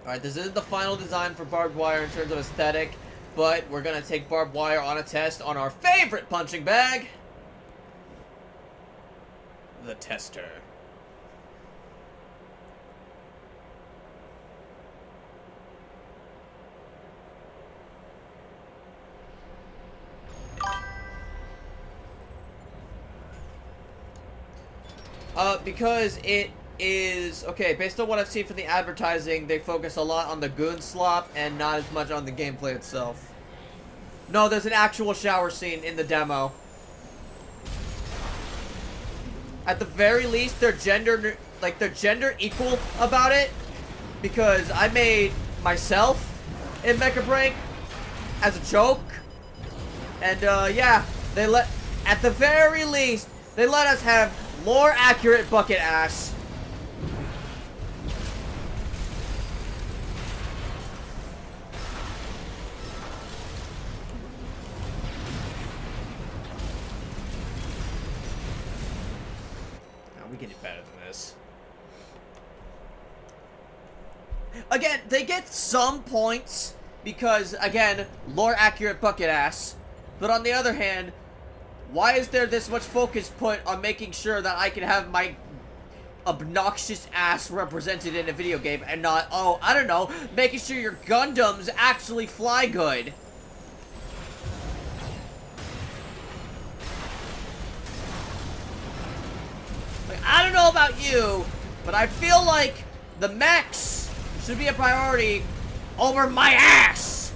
Alright, this isn't the final design for barbed wire in terms of aesthetic, but we're gonna take barbed wire on a test on our favorite punching bag, the tester. Because it is, okay, based on what I've seen from the advertising, they focus a lot on the goon slop and not as much on the gameplay itself. No, there's an actual shower scene in the demo. At the very least, they're gender equal about it, because I made myself in Mecha Break as a joke, and yeah, at the very least, they let us have more accurate bucket ass. We can do better than this. Again, they get some points because, again, lore accurate bucket ass. But on the other hand, why is there this much focus put on making sure that I can have my obnoxious ass represented in a video game and not, oh, I don't know, making sure your Gundams actually fly good? I don't know about you, but I feel like the mechs should be a priority over my ass.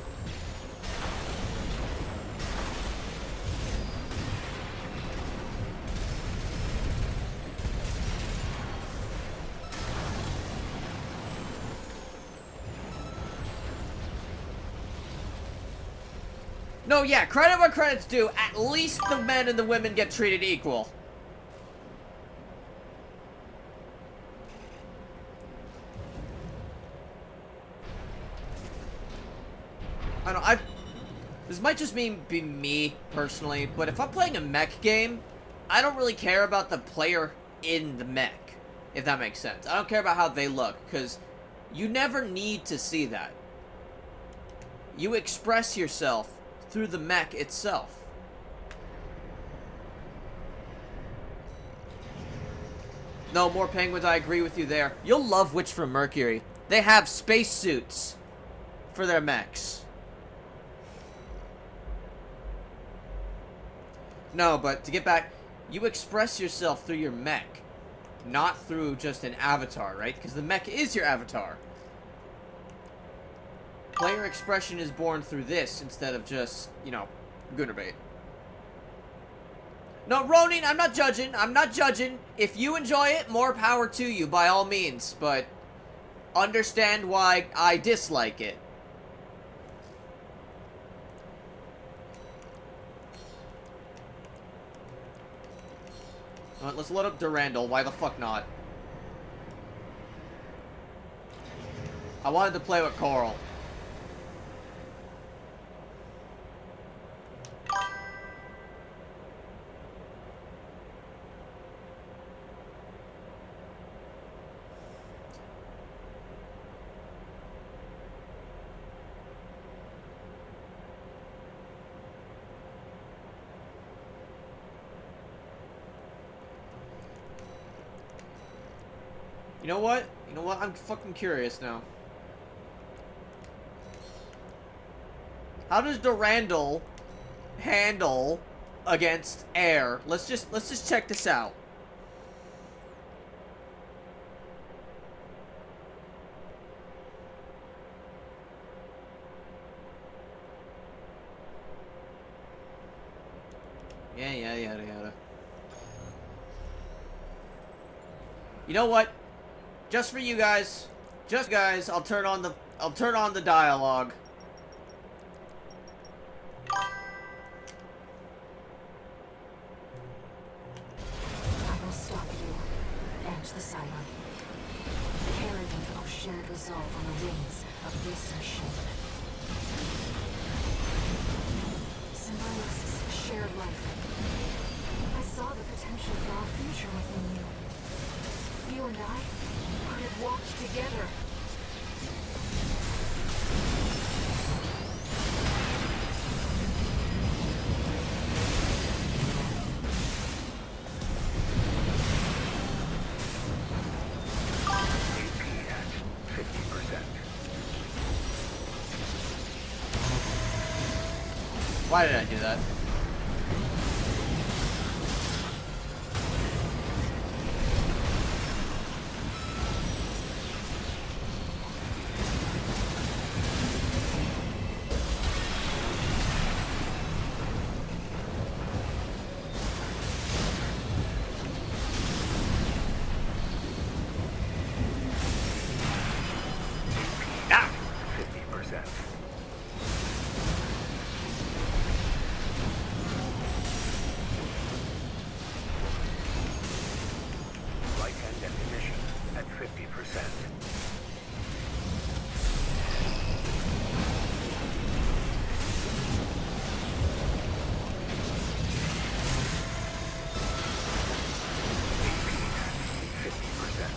No, yeah, credit where credit's due. At least the men and the women get treated equal. I don't know, this might just be me, personally, but if I'm playing a mech game, I don't really care about the player in the mech, if that makes sense. I don't care about how they look, because you never need to see that. You express yourself through the mech itself. No, more penguins, I agree with you there. You'll love Witch from Mercury. They have spacesuits for their mechs. No, but to get back, you express yourself through your mech, not through just an avatar, right? Because the mech is your avatar. Player expression is born through this instead of just, you know, Goonerbait. No, Ronin, I'm not judging. I'm not judging. If you enjoy it, more power to you, by all means. But understand why I dislike it. Alright, let's load up Durandal. Why the fuck not? I wanted to play with Coral. You know what? You know what? I'm fucking curious now. How does Durandal handle against air? Let's just check this out. Yeah, yada yada. You know what? Just for you guys, I'll turn on the dialogue. I will stop you and the Cylon. Carrying our shared resolve on the wings of this machine. Symbiosis, shared life. I saw the potential for our future within you. You and I could have walked together. AP at 50%. Why did I do that? Ah! 50%. Right-hand ammunition at 50%. AP at 50%.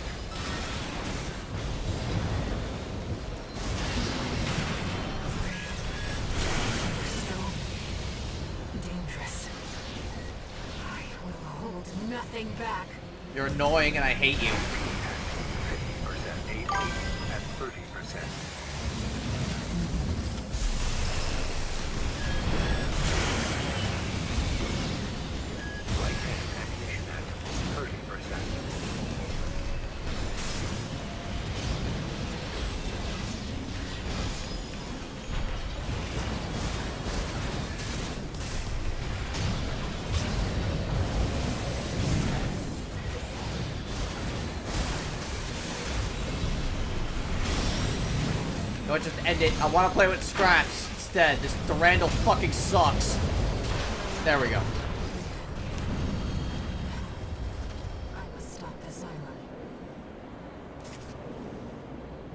So dangerous. I will hold nothing back. You're annoying and I hate you. 50% AP at 30%. Right-hand ammunition at 30%. No, just end it. I want to play with scraps instead. This Durandal fucking sucks. There we go. I must stop this island.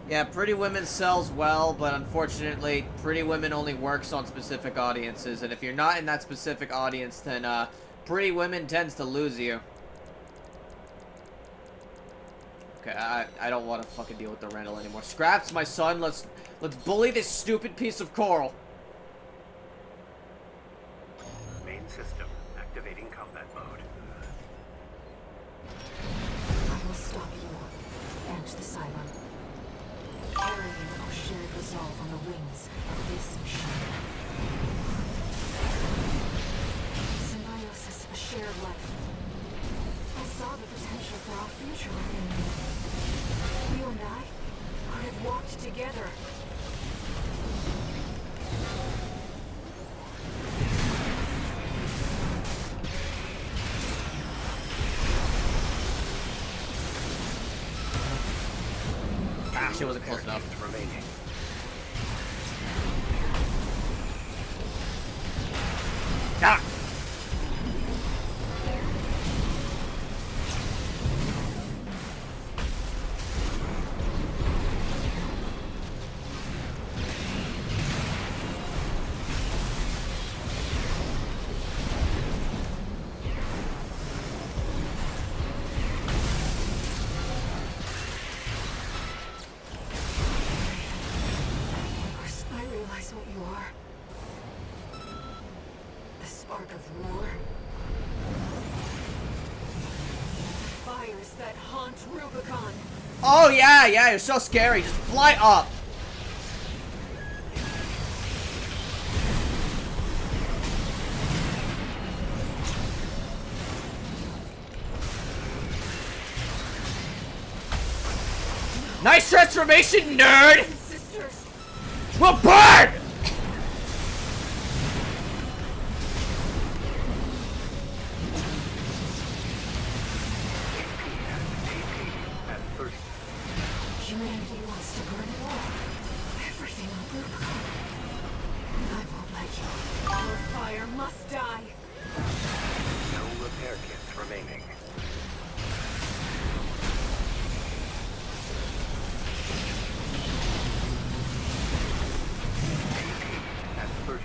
Yeah, Pretty Women sells well, but unfortunately, Pretty Women only works on specific audiences, and if you're not in that specific audience, then Pretty Women tends to lose you. Okay, I don't want to fucking deal with the Durandal anymore. Scraps, my son, let's bully this stupid piece of coral. Main system activating combat mode. I will stop you and the Cylon. Carrying our shared resolve on the wings of this machine. Symbiosis, a shared life. I saw the potential for our future within you. You and I could have walked together. She wasn't close enough. Remaining. Ah! I realize what you are. The spark of war. Fires that haunt Rubicon. Oh, yeah, you're so scary. Just fly up. Nice transformation, nerd! Sisters. We'll burn! At 30. Humanity wants to burn it all. Everything on Bluebirb. I won't let you. Your fire must die. No repair kits remaining. At 30%.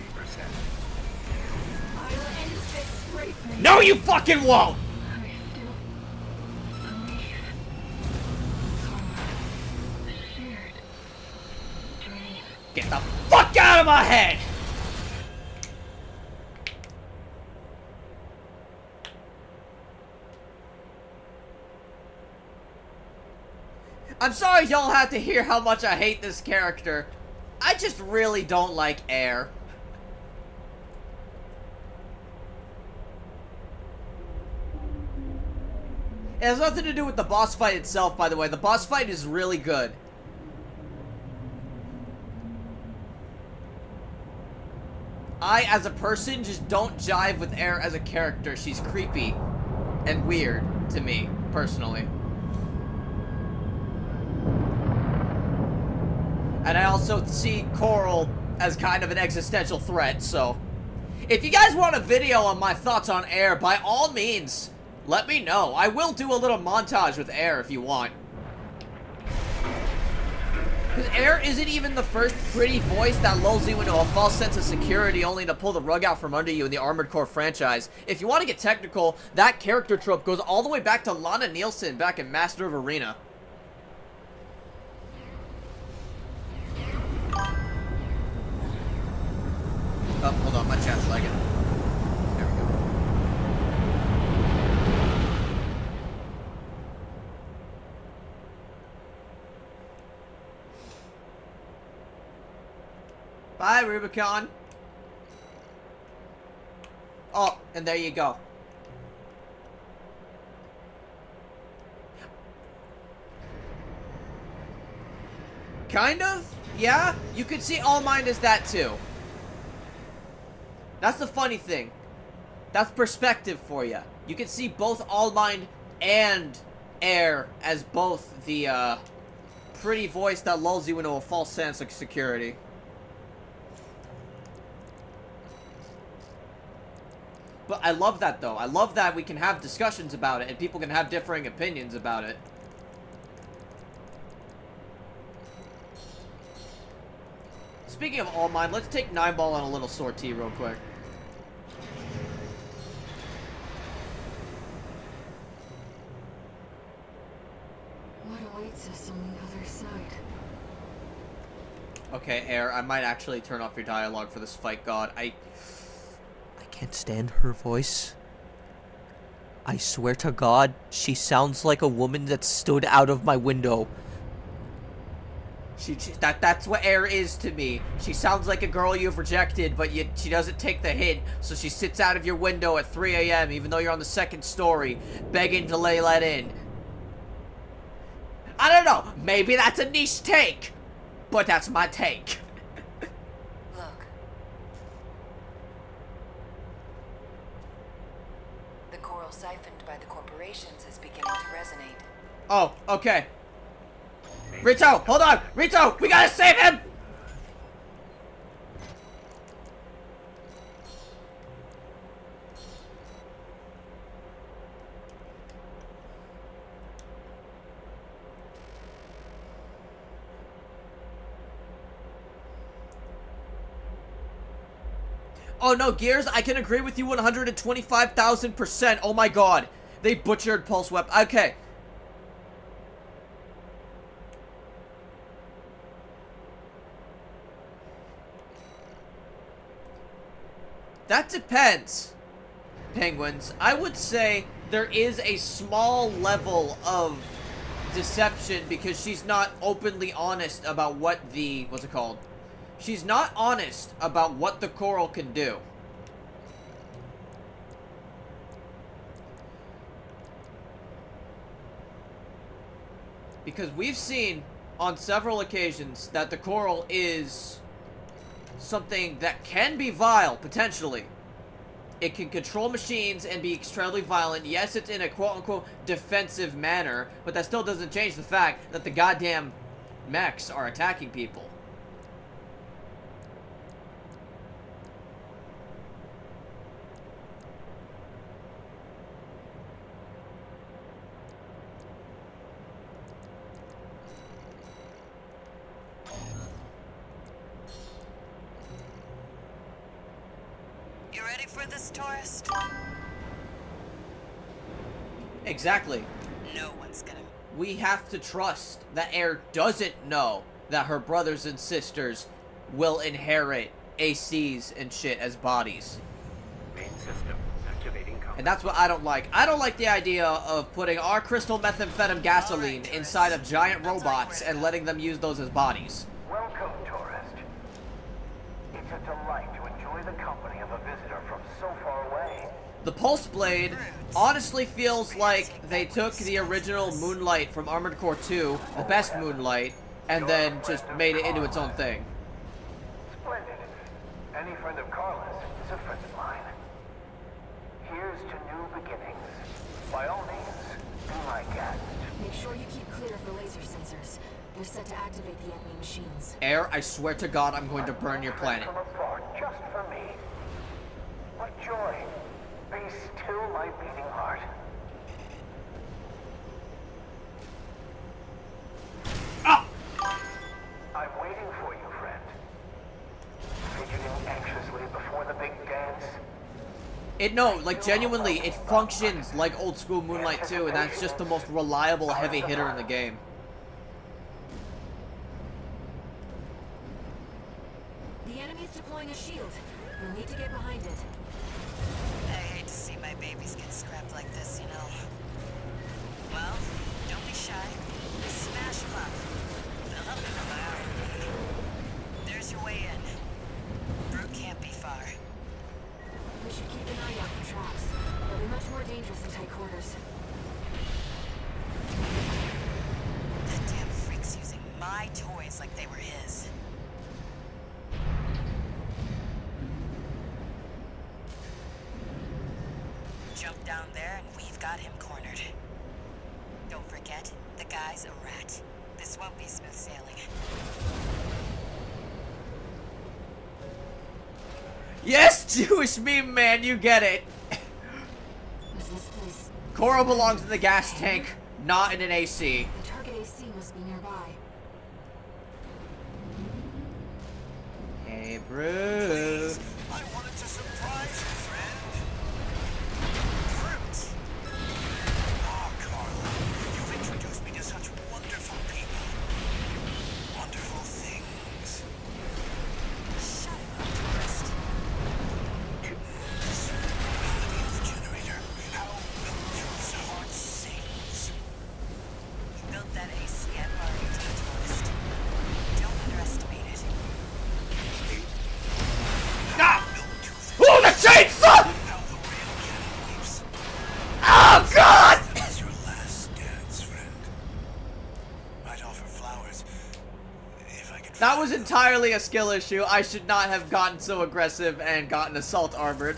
I'll end this scraping. No, you fucking won't! I still believe. Karma. Shared. Dream. Get the fuck out of my head! I'm sorry y'all had to hear how much I hate this character. I just really don't like Air. It has nothing to do with the boss fight itself, by the way. The boss fight is really good. I, as a person, just don't jive with Air as a character. She's creepy and weird to me, personally. And I also see Coral as kind of an existential threat, so... If you guys want a video on my thoughts on Air, by all means, let me know. I will do a little montage with Air if you want. Because Air isn't even the first pretty voice that lulls you into a false sense of security only to pull the rug out from under you in the Armored Core franchise. If you want to get technical, that character trope goes all the way back to Lana Nielsen back in Master of Arena. Oh, hold on, my chat's lagging. There we go. Bye, Rubicon. Oh, and there you go. Kind of? Yeah? You could see All Mind as that too. That's the funny thing. That's perspective for you. You can see both All Mind and Air as both the pretty voice that lulls you into a false sense of security. But I love that, though. I love that we can have discussions about it and people can have differing opinions about it. Speaking of All Mind, let's take 9-Ball on a little sortie real quick. What awaits us on the other side? Okay, Air, I might actually turn off your dialogue for this fight, God. I can't stand her voice. I swear to God, she sounds like a woman that stood out of my window. That's what Air is to me. She sounds like a girl you've rejected, but she doesn't take the hint, so she sits out of your window at 3 a.m. even though you're on the second story, begging to let in. I don't know, maybe that's a niche take, but that's my take. Look. The coral siphoned by the corporations is beginning to resonate. Oh, okay. Rito, hold on! Rito, we gotta save him! Oh no, Gears, I can agree with you 125,000%. Oh my god. They butchered Pulse Weapon. Okay. That depends, Penguins. I would say there is a small level of deception because she's not openly honest about what the... What's it called? She's not honest about what the coral can do. Because we've seen on several occasions that the coral is something that can be vile, potentially. It can control machines and be extremely violent. Yes, it's in a quote-unquote defensive manner, but that still doesn't change the fact that the goddamn mechs are attacking people. You ready for this, tourist? Exactly. No one's gonna... We have to trust that Air doesn't know that her brothers and sisters will inherit ACs and shit as bodies. Main system activating combat. And that's what I don't like. I don't like the idea of putting our crystal methamphetamine gasoline inside of giant robots and letting them use those as bodies. Welcome, tourist. It's a delight to enjoy the company of a visitor from so far away. The Pulse Blade honestly feels like they took the original Moonlight from Armored Core 2, the best Moonlight, and then just made it into its own thing. Splendid. Any friend of Carla's is a friend of mine. Here's to new beginnings. By all means, be my guest. Make sure you keep clear of the laser sensors. They're set to activate the enemy machines. Air, I swear to God, I'm going to burn your planet. From afar, just for me. What joy. Be still my beating heart. Ah! I'm waiting for you, friend. Fidgeting anxiously before the big dance. No, like, genuinely, it functions like old school Moonlight 2, and that's just the most reliable heavy hitter in the game. The enemy's deploying a shield. You'll need to get behind it. I hate to see my babies get scrapped like this, you know. Well, don't be shy. Smash them up. They'll help you come out. There's your way in. Brute can't be far. We should keep an eye out for traps. They'll be much more dangerous in tight quarters. That damn freak's using my toys like they were his. Jump down there and we've got him cornered. Don't forget, the guy's a rat. This won't be smooth sailing. Yes, Jewish meme man, you get it. Is this place? Coral belongs in the gas tank, not in an AC. The target AC must be nearby. Hey, Bruce. I wanted to surprise you, friend. Fruit! Ah, Carla, you've introduced me to such wonderful people. Wonderful things. Shut him up, tourist. This melody of the generator. How Milton's heart sings. He built that AC at RAD, tourist. Don't underestimate it. Ah! Oh, the chainsaw! How the rail cannon leaps. Oh, God! This is your last dance, friend. I'd offer flowers if I could. That was entirely a skill issue. I should not have gotten so aggressive and gotten assault armored.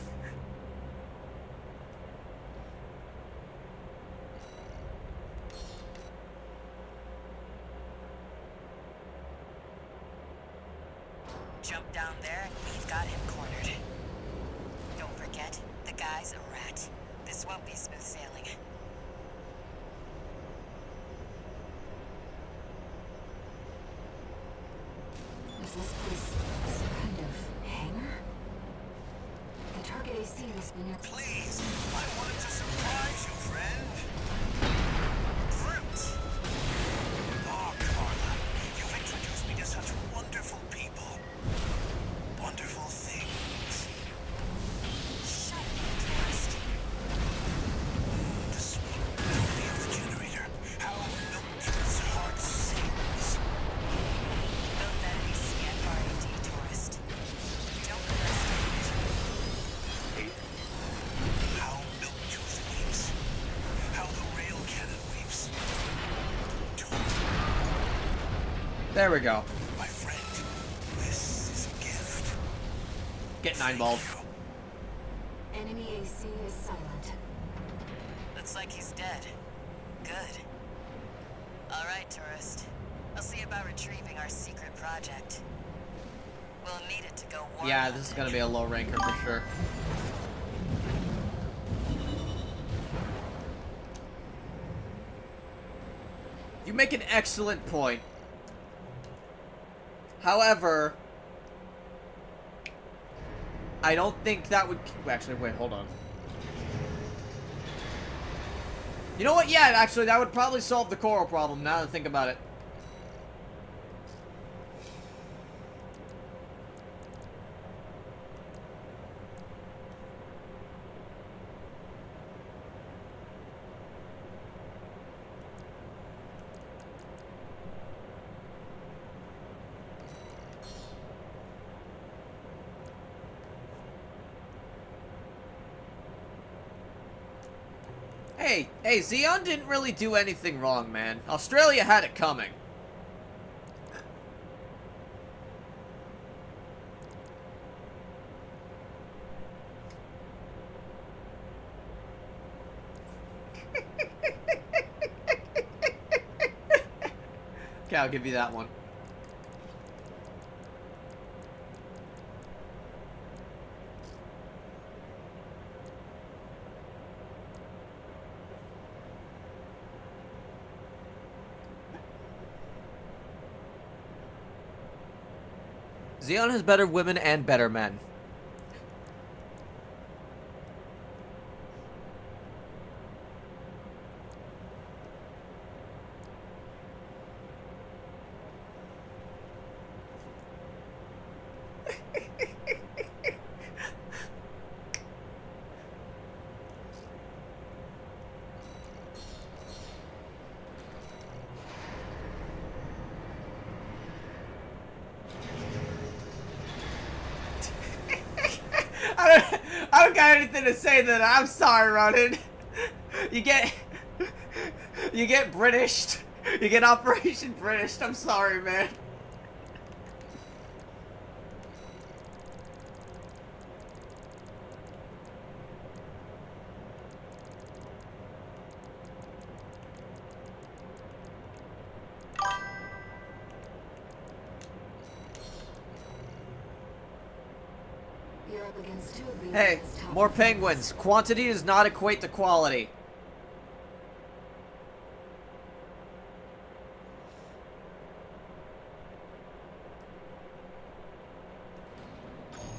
Jump down there and we've got him cornered. Don't forget, the guy's a rat. This won't be smooth sailing. Is this place some kind of hangar? The target AC must be near. Please, I wanted to surprise you, friend. Fruit! Ah, Carla, you've introduced me to such wonderful people. Wonderful things. Shut up, tourist. The sweet melody of the generator. How Milton's There we go. My friend, this is a gift. Get 9 balls. Enemy AC is silent. Looks like he's dead. Good. All right, tourist. I'll see about retrieving our secret project. We'll need it to go warm. Yeah, this is gonna be a low ranker for sure. You make an excellent point. However, I don't think that would... Actually, wait, hold on. You know what? Yeah, actually, that would probably solve the coral problem, now that I think about it. Hey, Xeon didn't really do anything wrong, man. Australia had it coming. Okay, I'll give you that one. Xeon has better women and better men. I don't got anything to say to that. I'm sorry, Ronan. You get Britished. You get Operation British. I'm sorry, man. You're up against two of the Hey, enemy's top more defenders. penguins. Quantity does not equate to quality.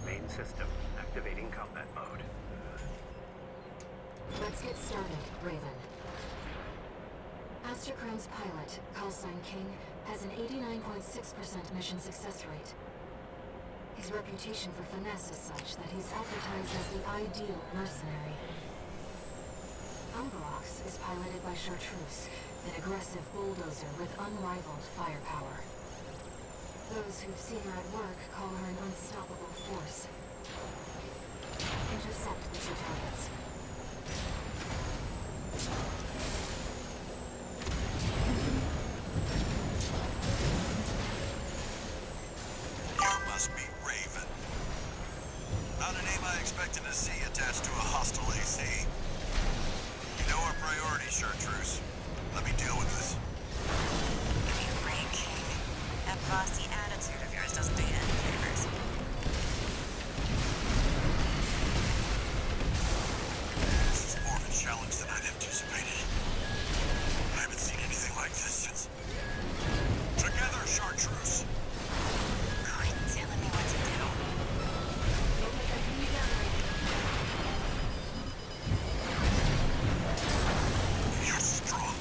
Main system activating combat mode. Let's get started, Raven. Astrocrown's pilot, callsign King, has an 89.6% mission success rate. His reputation for finesse is such that he's advertised as the ideal mercenary. Umbrox is piloted by Chartreuse, an aggressive bulldozer with unrivaled firepower. Those who've seen her at work call her an unstoppable force. Intercept the two targets. You must be Raven. Not a name I expected to see attached to a hostile AC. You know our priority, Chartreuse. Let me deal with this. Give me a break, King. That bossy attitude of yours doesn't do you any favors. This is more of a challenge than I'd anticipated. I haven't seen anything like this since... Together, Chartreuse! Quit telling me what to do. You're strong.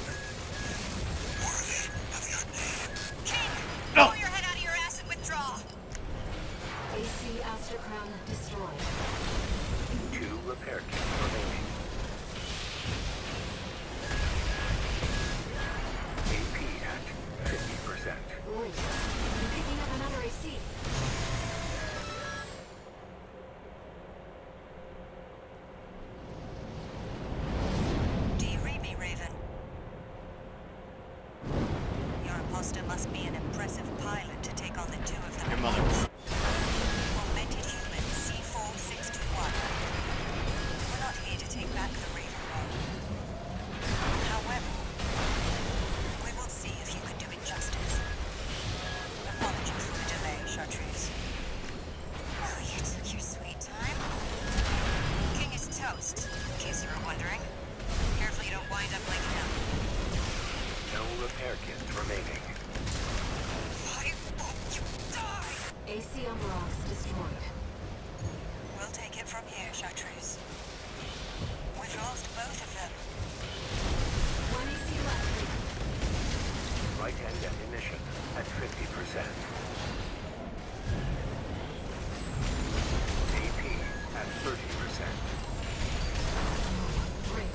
Worthy of your name. King! No. Pull your head out of your ass and withdraw! AC Astrocrown destroyed. 2 repair kits remaining. AP at 50%. Great. I'm picking up another AC. Do you read me, Raven? Your imposter must be an impressive pilot. In case you were wondering. Careful you don't wind up like him. No repair kits remaining. Why won't you die? AC on rocks destroyed. We'll take it from here, Chartreuse. We've lost both of them. 1 AC left. Right end ammunition at 50%. AP at 30%. Great.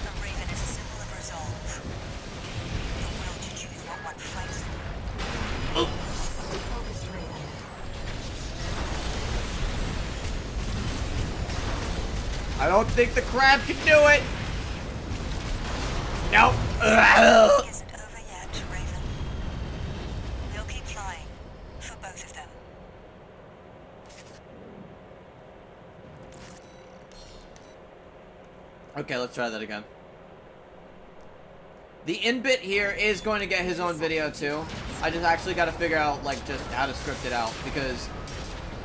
The Raven is a symbol of resolve. The will to choose what one fights for. Stay focused, Raven. I don't think the crab can do it. Nope. It isn't over yet, Raven. We'll keep flying. For both of them. Okay, let's try that again. The in-bit here is going to get his own video too. I just actually got to figure out like just how to script it out, because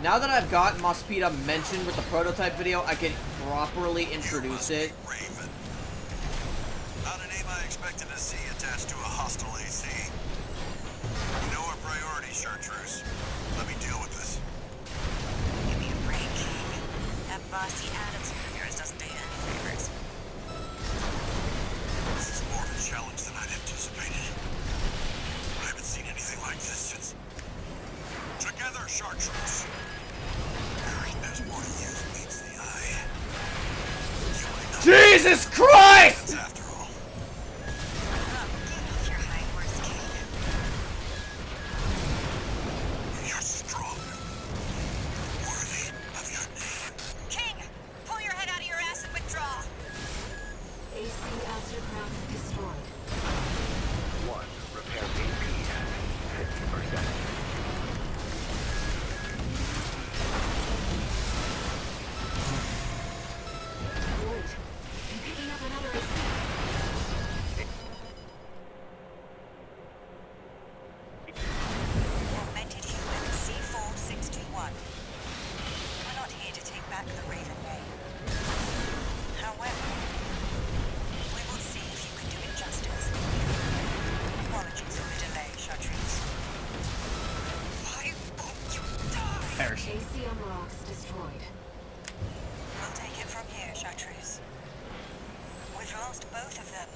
now that I've got Mospita mentioned with the prototype video, I can properly introduce it. Raven. Not a name I expected to see attached to a hostile AC. You know our priority, Chartreuse. Let me deal with this. Give me a break, King. That bossy attitude of yours doesn't do you any favors. This is more of a challenge than I'd anticipated. I haven't seen anything like this since... Together, Chartreuse! There's more to you than meets the eye. You might not... Jesus Christ! After all, Get off your high horse, King. you're strong. Worthy of your name. King! Pull your head out of your ass and withdraw! AC Astrocraft destroyed. 1 repair AP at 50%. Wait. I'm picking up another AC. Augmented human C4621. We're not here to take back the Raven name. However, we will see if you can do it justice. Apologies for the delay, Chartreuse. Why won't you die? Perish. AC on rocks destroyed. We'll take it from here, Chartreuse. We've lost both of them.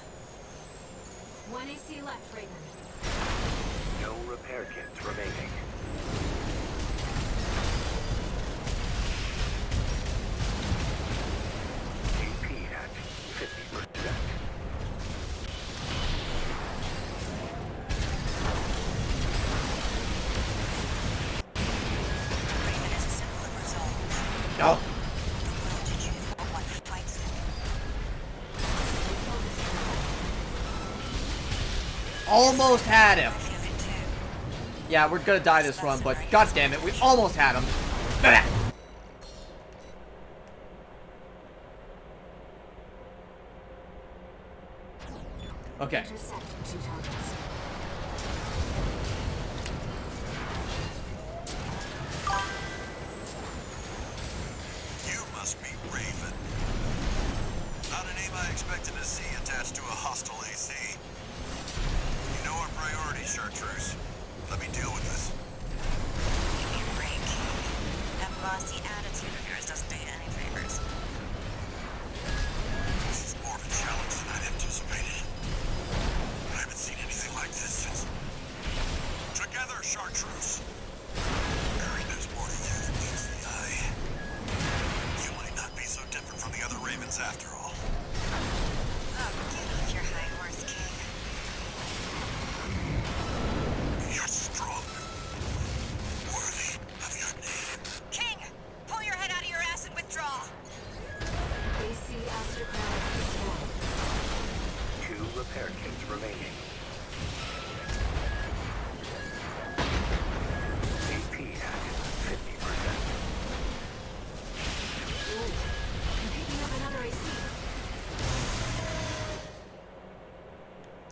1 AC left, Raven. No repair kits remaining. AP at 50%. Raven is a symbol of resolve. No. The will to choose what one fights for. Stay focused, Raven. Almost had him. I feel it too. Yeah, we're gonna die this run, but god damn it, we almost had him. Blah. Okay. Intercept 2 targets. You must be Raven. Not a name I expected to see attached to a hostile AC. You know our priority, Chartreuse. Let me deal with this. Give me a break, King. That bossy attitude of yours doesn't do you any favors. This is more of a challenge than I'd anticipated. I haven't seen anything like this since... Together, Chartreuse! There's more to you than meets the eye. You might not be so different from the other Ravens after all. Oh, get off your high horse, King. You're strong. Worthy of your name. King! Pull your head out of your ass and withdraw! AC Astrocraft destroyed. 2 repair kits remaining. AP at 50%. Wait. I'm picking up another AC.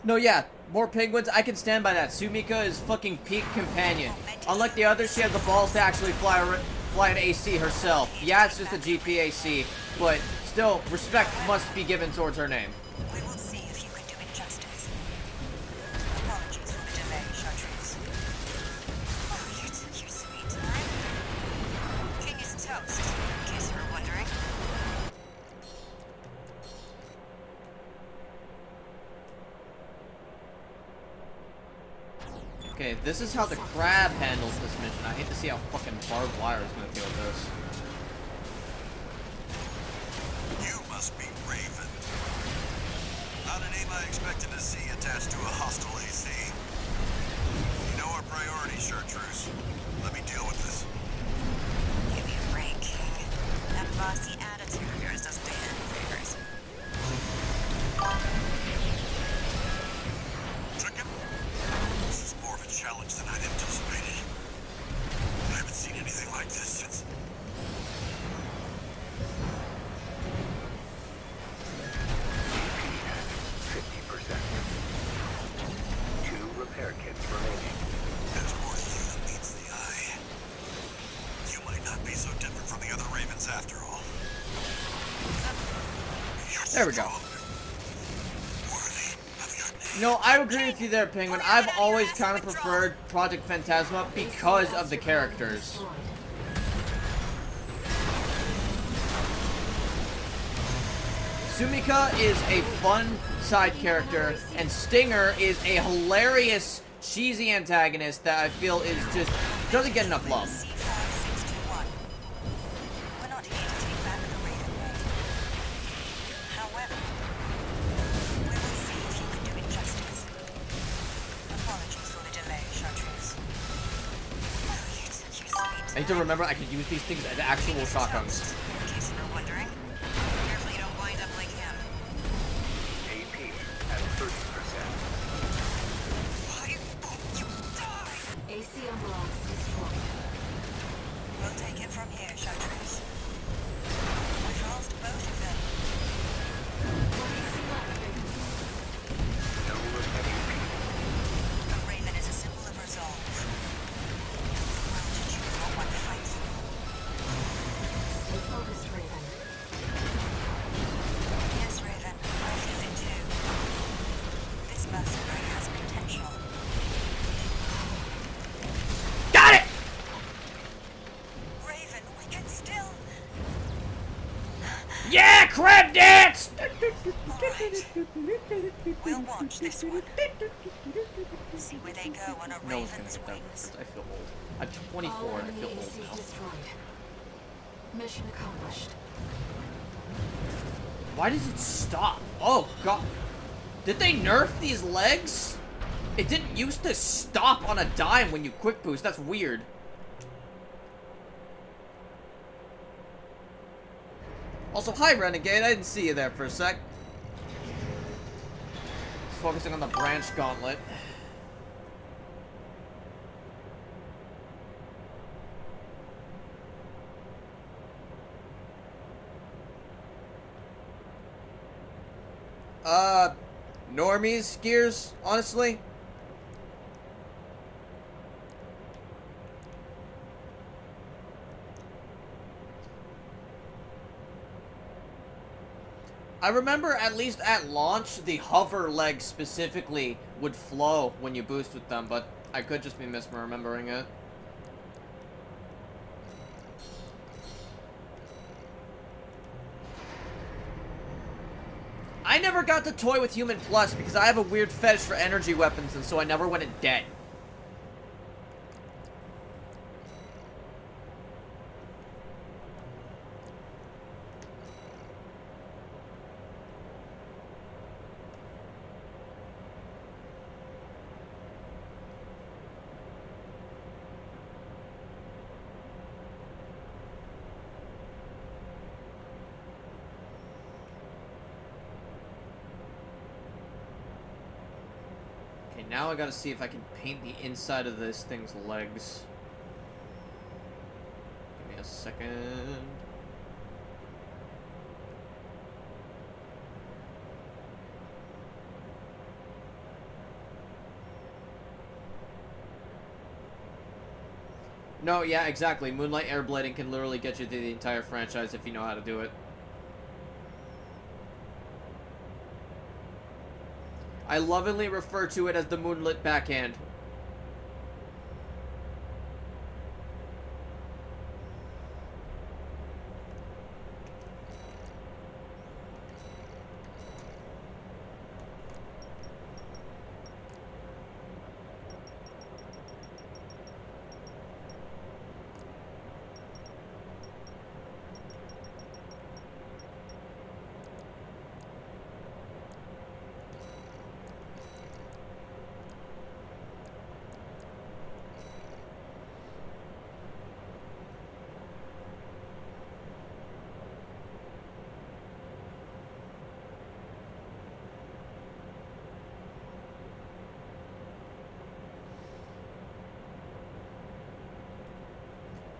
No, yeah, more penguins. I can stand by that. Sumika is fucking peak companion. Unlike the others, she has the balls to actually fly flying AC herself. Yeah, it's just a GPAC, but still, respect must be given towards her name. We will see if you can do it justice. Apologies for the delay, Chartreuse. Oh, you took your sweet time. King is toast, in case you were wondering. Okay, this is how the crab handles this mission. I hate to see how fucking barbed wire is gonna deal with this. You must be Raven. Not a name I expected to see attached to a hostile AC. You know our priority, Chartreuse. Let me deal with this. Give me a break, King. That bossy attitude of yours doesn't do any favors. Chicken? This is more of a challenge than I'd anticipated. I haven't seen anything like this since... Repair kits remaining. There's more to you than meets the eye. You might not be so different from the other Ravens after all. You're There we go. strong. Worthy of your name. No, I agree with you there, Penguin. I've always kind of preferred Project Phantasma because of the characters. Destroyed. Sumika is a fun side character, and Stinger is a hilarious, cheesy antagonist that I feel is just doesn't get enough love. C5621. We're not here to take back the Raven way. However, we will see if you can do it justice. Apologies for the delay, Chartreuse. Oh, you took your sweet I need to remember I could use these things as actual shotguns. In case you were wondering. Careful you don't wind up like him. AP at 30%. Why won't you die? AC unlocks destroyed. We'll take it from here, Chartreuse. We've lost both of them. One AC left, Raven. No repairing people. A Raven is a symbol of resolve. Well, to choose what one fights for. Stay focused, Raven. Yes, Raven, I feel it too. This mercenary has potential. Got it! Raven, we can still... Yeah, crab dance! Alright. We'll watch this one. See where they go on a No one's gonna Raven's get that wings. reference. I feel old. I'm 24 All and I enemy feel old ACs now. destroyed. Mission accomplished. Why does it stop? Oh, God. Did they nerf these legs? It didn't used to stop on a dime when you quick boost. That's weird. Also, hi, Renegade. I didn't see you there for a sec. Just focusing on the branch gauntlet. Normies, Gears, honestly. I remember, at least at launch, the hover leg specifically would flow when you boost with them, but I could just be misremembering it. I never got to toy with Human Plus because I have a weird fetish for energy weapons, and so I never went in debt. Okay, now I gotta see if I can paint the inside of this thing's legs. Give me a second. No, yeah, exactly. Moonlight airblading can literally get you through the entire franchise if you know how to do it. I lovingly refer to it as the moonlit backhand.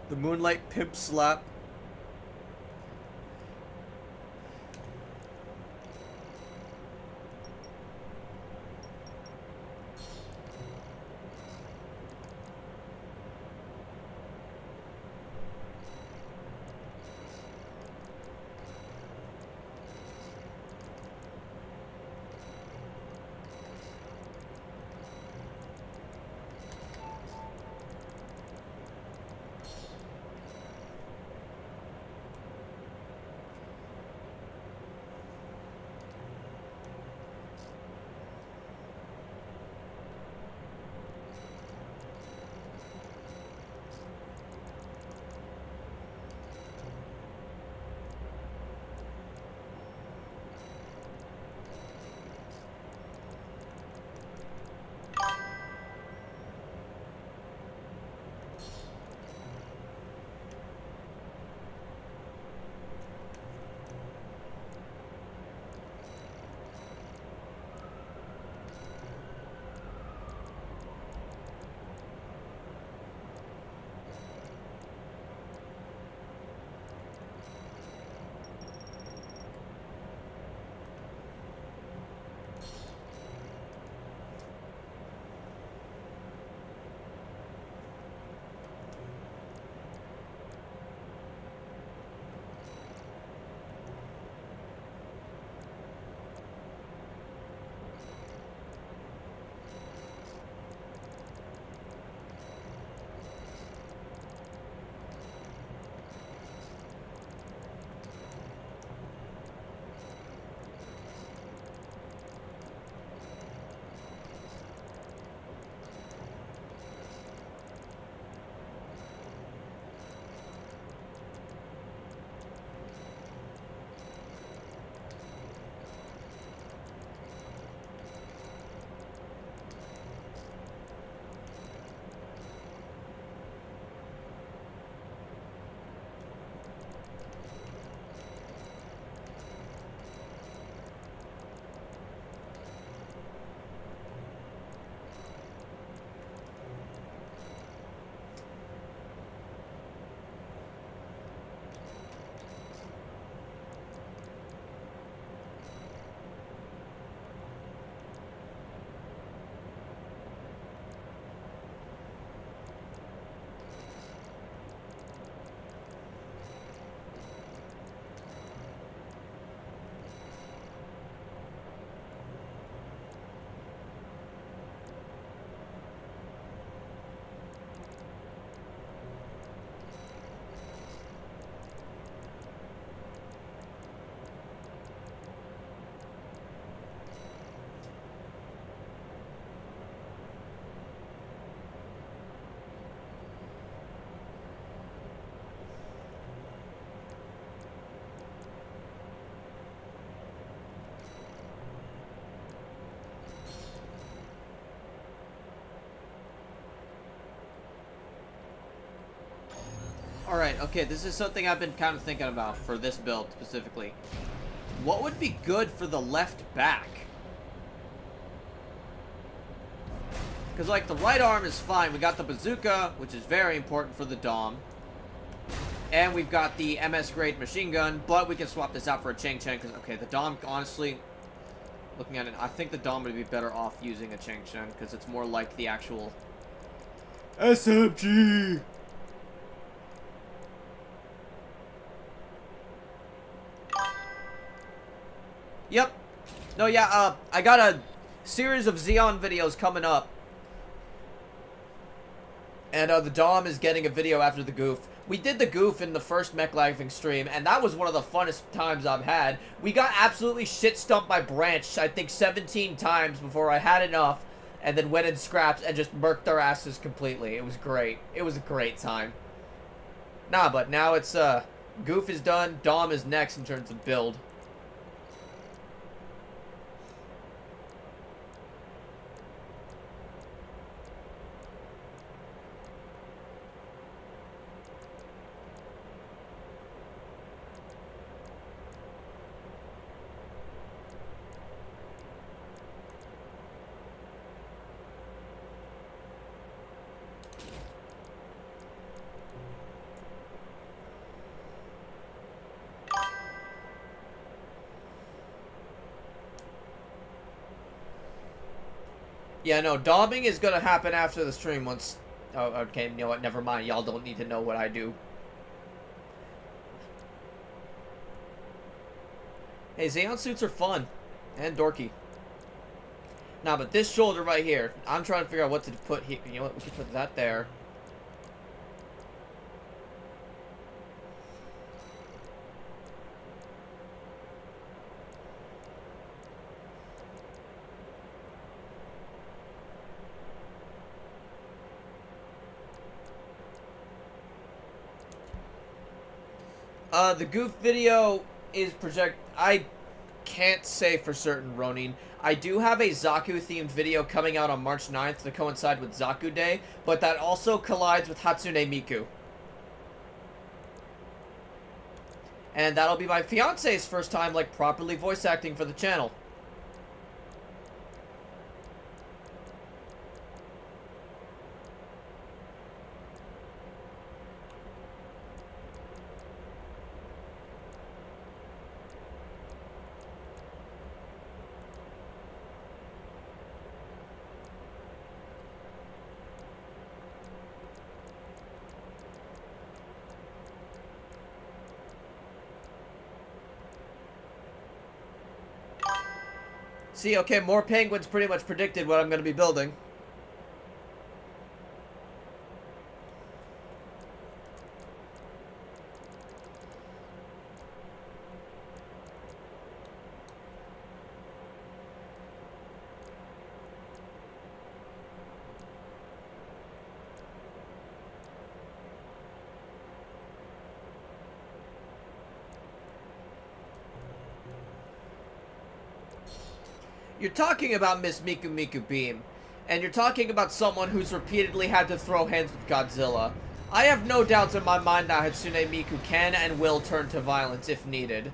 The moonlight pimp slap. Alright, okay, this is something I've been kind of thinking about for this build specifically. What would be good for the left back? Because, like, the right arm is fine. We got the bazooka, which is very important for the Dom. And we've got the MS grade machine gun, but we can swap this out for a Chang Chen, because, okay, the Dom, honestly, looking at it, I think the Dom would be better off using a Chang Chen, because it's more like the actual SMG. Yep. No, yeah, I got a series of Xeon videos coming up. And, the Dom is getting a video after the goof. We did the goof in the first Mechlabbing stream, and that was one of the funnest times I've had. We got absolutely shit-stumped by Branch, I think 17 times before I had enough, and then went in scraps and just murked their asses completely. It was great. It was a great time. Nah, but now it's, goof is done, Dom is next in terms of build. Yeah, no, doming is gonna happen after the stream once... Oh, okay, you know what, never mind. Y'all don't need to know what I do. Hey, Xeon suits are fun. And dorky. Nah, but this shoulder right here, I'm trying to figure out what to put here. You know what, we can put that there. The goof video is I can't say for certain, Ronin. I do have a Zaku-themed video coming out on March 9th to coincide with Zaku Day, but that also collides with Hatsune Miku. And that'll be my fiance's first time, like, properly voice acting for the channel. See, okay, more penguins pretty much predicted what I'm going to be building. You're talking about Miss Miku Miku Beam, and you're talking about someone who's repeatedly had to throw hands with Godzilla. I have no doubts in my mind that Hatsune Miku can and will turn to violence if needed.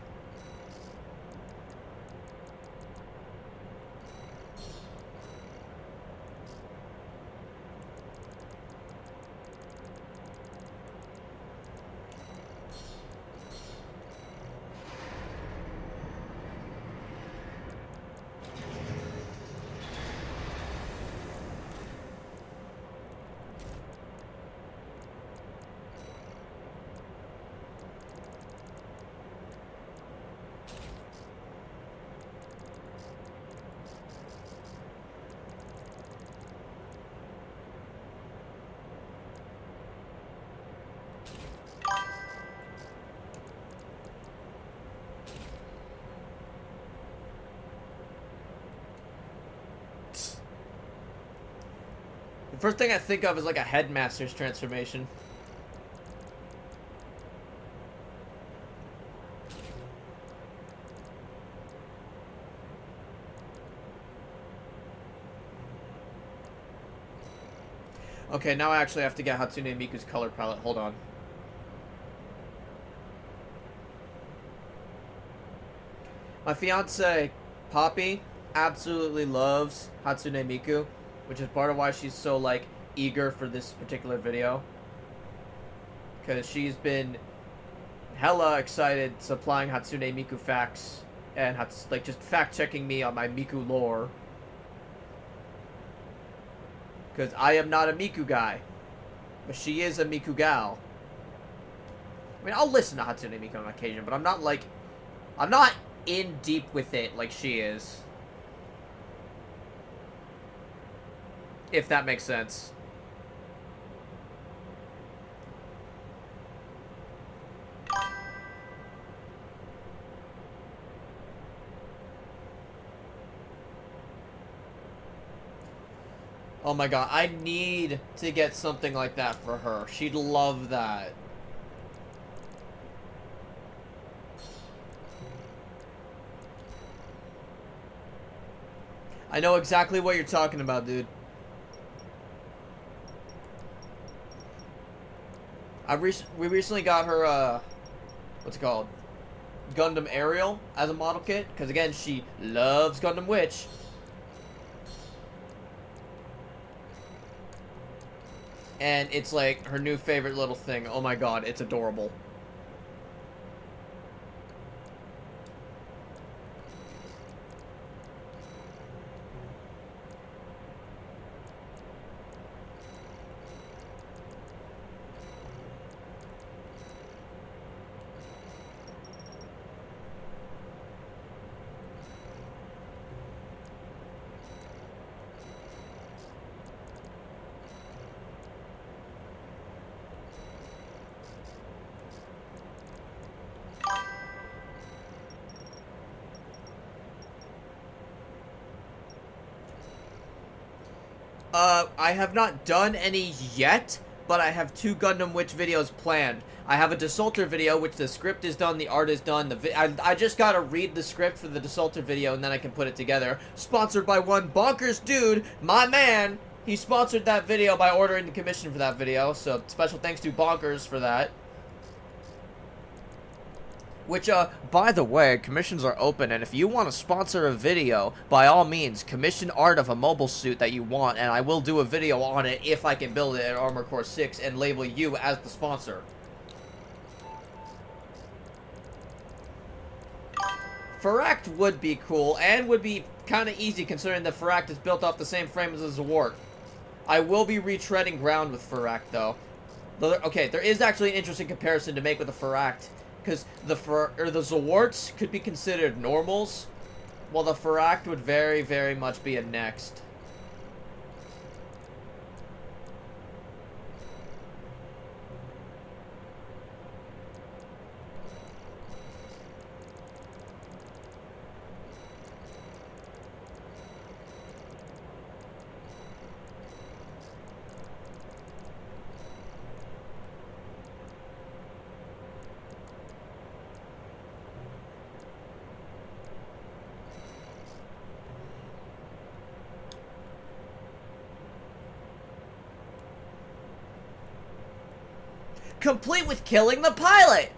The first thing I think of is like a headmaster's transformation. Okay, now I actually have to get Hatsune Miku's color palette. Hold on. My fiance, Poppy, absolutely loves Hatsune Miku, which is part of why she's so, like, eager for this particular video. Because she's been hella excited supplying Hatsune Miku facts and, like, just fact-checking me on my Miku lore. Because I am not a Miku guy, but she is a Miku gal. I mean, I'll listen to Hatsune Miku on occasion, but I'm not, like, I'm not in deep with it like she is. If that makes sense. Oh my god, I need to get something like that for her. She'd love that. I know exactly what you're talking about, dude. We recently got her, what's it called? Gundam Ariel as a model kit, because again, she loves Gundam Witch. And it's like her new favorite little thing. Oh my god, it's adorable. I have not done any yet, but I have 2 Gundam Witch videos planned. I have a Desulter video, which the script is done, the art is done. I just gotta read the script for the Desulter video, and then I can put it together. Sponsored by one Bonkers Dude, my man. He sponsored that video by ordering the commission for that video, so special thanks to Bonkers for that. Which, by the way, commissions are open, and if you want to sponsor a video, by all means, commission art of a mobile suit that you want, and I will do a video on it if I can build it at Armored Core 6 and label you as the sponsor. Faract would be cool, and would be kind of easy considering that Faract is built off the same frame as a Zawart. I will be retreading ground with Faract, though. Okay, there is actually an interesting comparison to make with the Faract. Because the Zawarts could be considered normals, while the Faract would very, very much be a next. Complete with killing the pilot!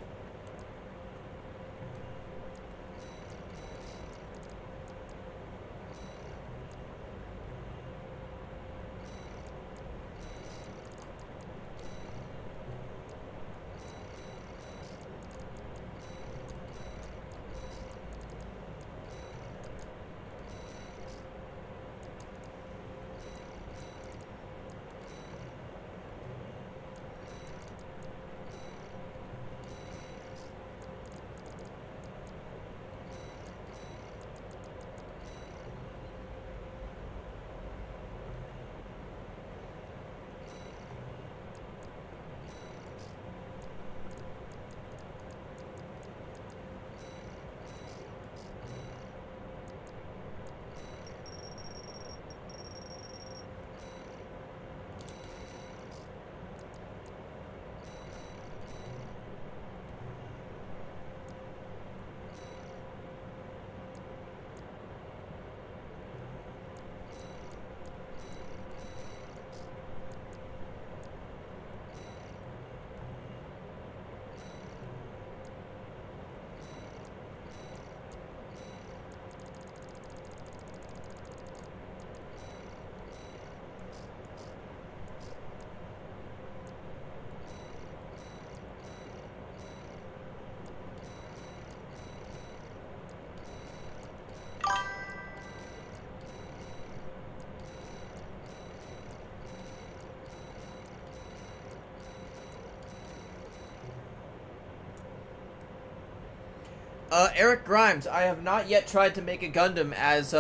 Eric Grimes, I have not yet tried to make a Gundam, as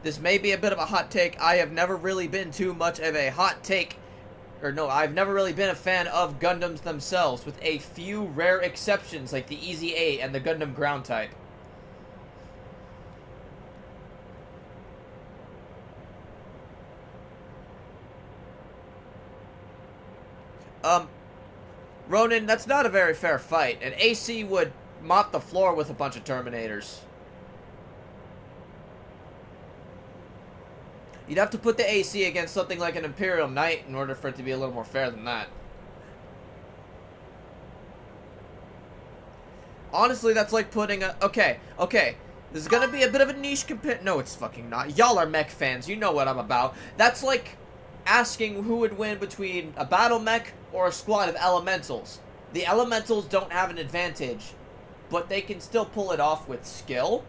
this may be a bit of a hot take. I have never really been too much of a hot take, or no, I've never really been a fan of Gundams themselves, with a few rare exceptions like the Easy 8 and the Gundam Ground type. Ronan, that's not a very fair fight. An AC would mop the floor with a bunch of Terminators. You'd have to put the AC against something like an Imperial Knight in order for it to be a little more fair than that. Honestly, that's like putting a... Okay. This is gonna be a bit of a niche No, it's fucking not. Y'all are mech fans. You know what I'm about. That's like asking who would win between a battle mech or a squad of elementals. The elementals don't have an advantage, but they can still pull it off with skill.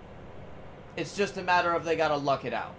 It's just a matter of they gotta luck it out.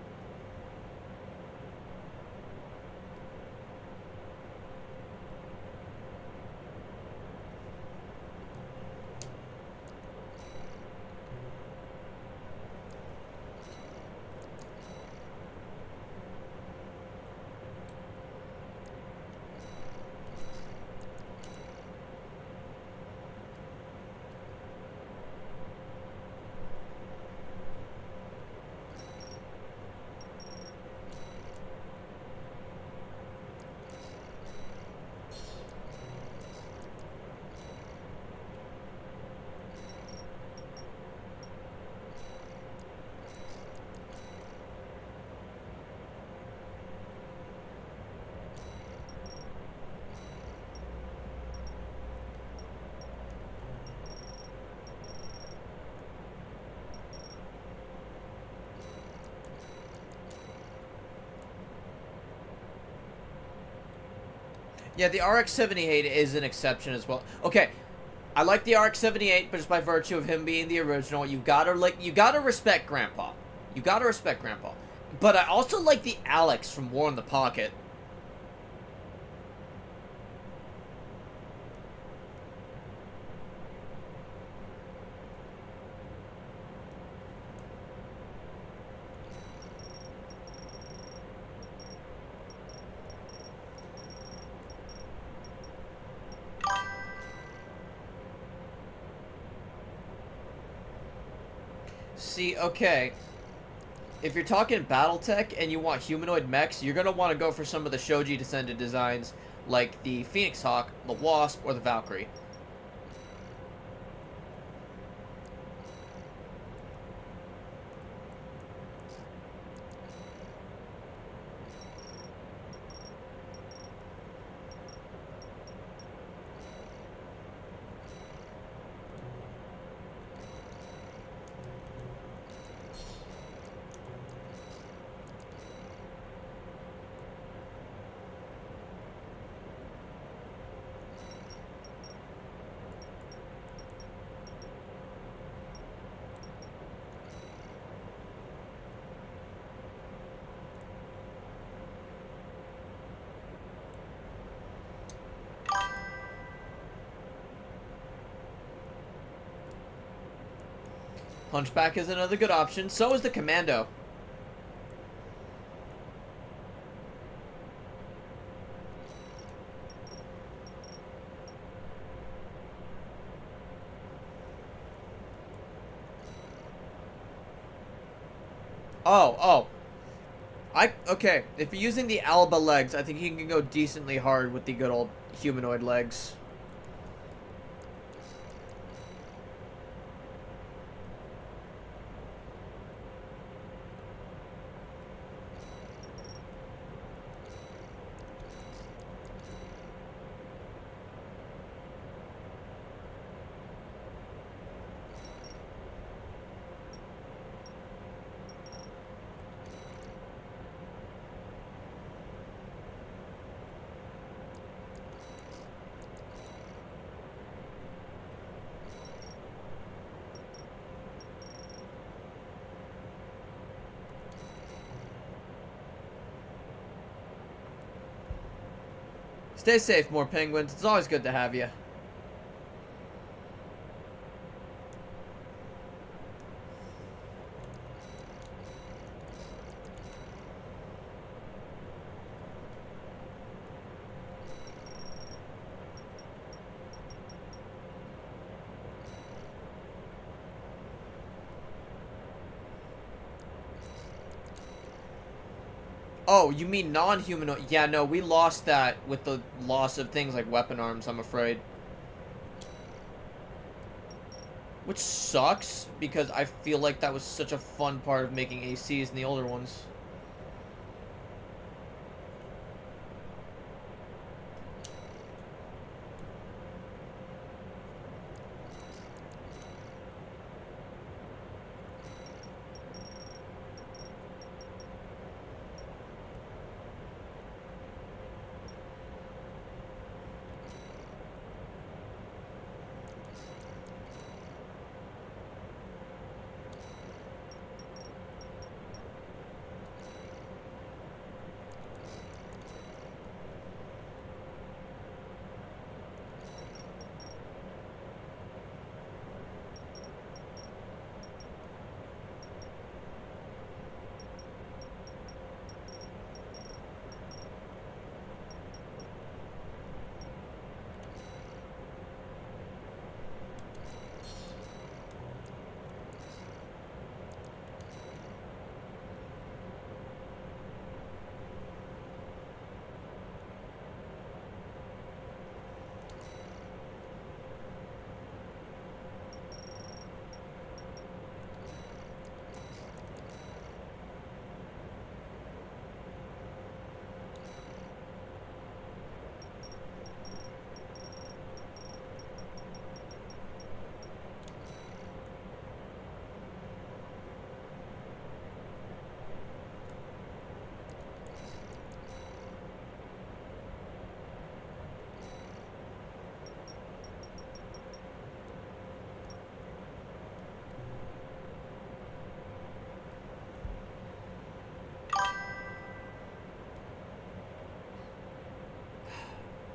Yeah, the RX-78 is an exception as well. Okay, I like the RX-78, but just by virtue of him being the original, you gotta respect Grandpa. You gotta respect Grandpa. But I also like the Alex from War in the Pocket. See, okay, if you're talking Battletech and you want humanoid mechs, you're going to want to go for some of the Shoji Descendant designs, like the Phoenix Hawk, the Wasp, or the Valkyrie. Hunchback is another good option. So is the Commando. Okay, if you're using the Alba legs, I think you can go decently hard with the good old humanoid legs. Stay safe, more penguins. It's always good to have you. Oh, you mean non-humanoid? Yeah, no, we lost that with the loss of things like weapon arms, I'm afraid. Which sucks, because I feel like that was such a fun part of making ACs in the older ones.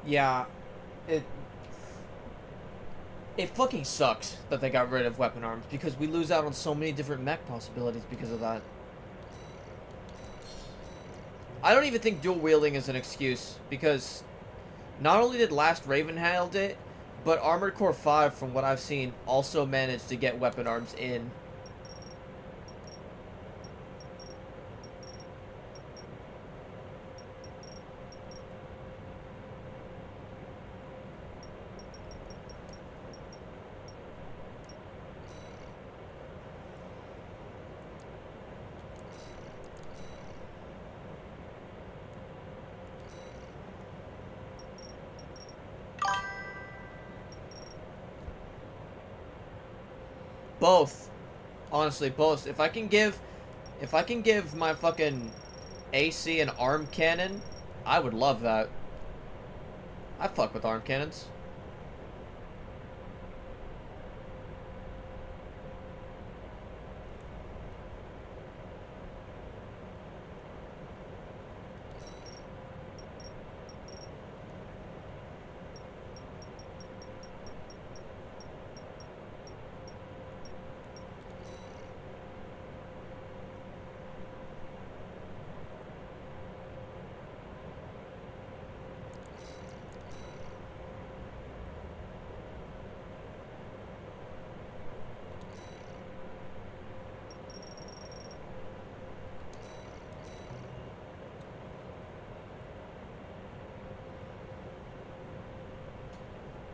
Yeah, it fucking sucks that they got rid of weapon arms, because we lose out on so many different mech possibilities because of that. I don't even think dual wielding is an excuse, because not only did Last Ravenhild it, but Armored Core 5, from what I've seen, also managed to get weapon arms in. Both. Honestly, both. If I can give my fucking AC an arm cannon, I would love that. I fuck with arm cannons.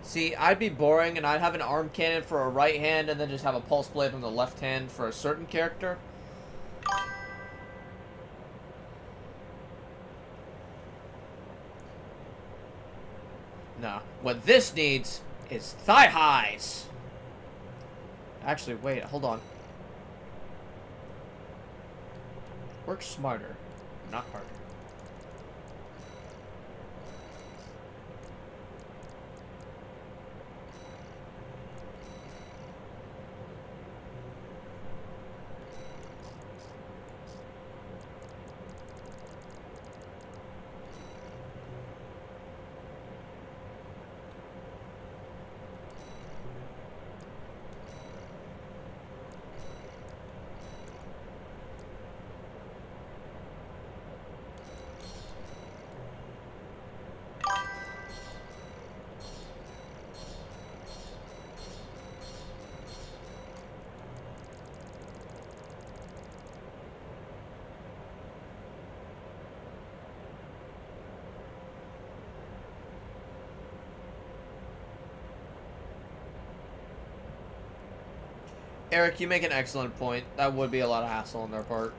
See, I'd be boring and I'd have an arm cannon for a right hand and then just have a pulse blade on the left hand for a certain character. No. What this needs is thigh highs. Actually, wait, hold on. Work smarter, not harder. Eric, you make an excellent point. That would be a lot of hassle on their part.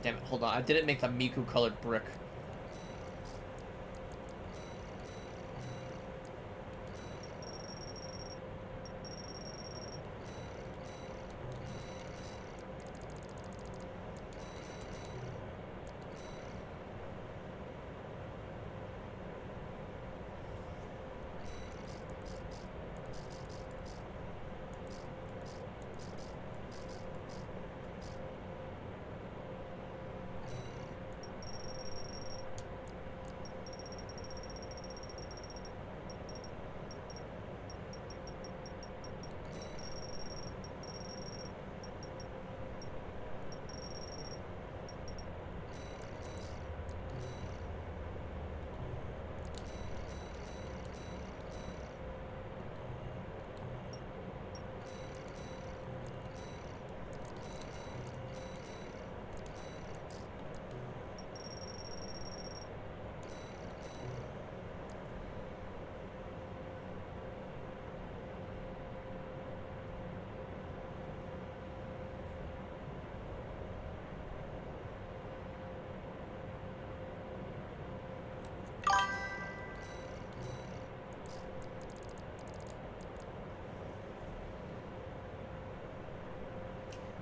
Damn it, hold on. I didn't make the Miku colored brick.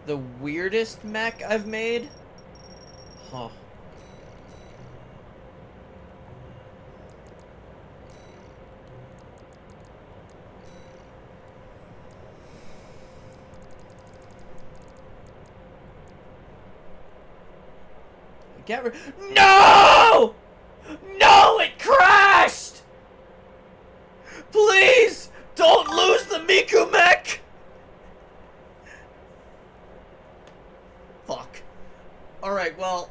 The weirdest mech I've made? Huh. No! No, it crashed! Please, don't lose the Miku mech! Fuck. Alright, well,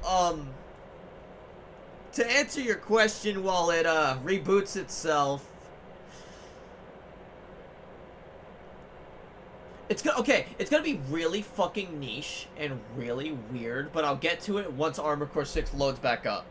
to answer your question while it, reboots itself, it's gonna be really fucking niche and really weird, but I'll get to it once Armored Core 6 loads back up.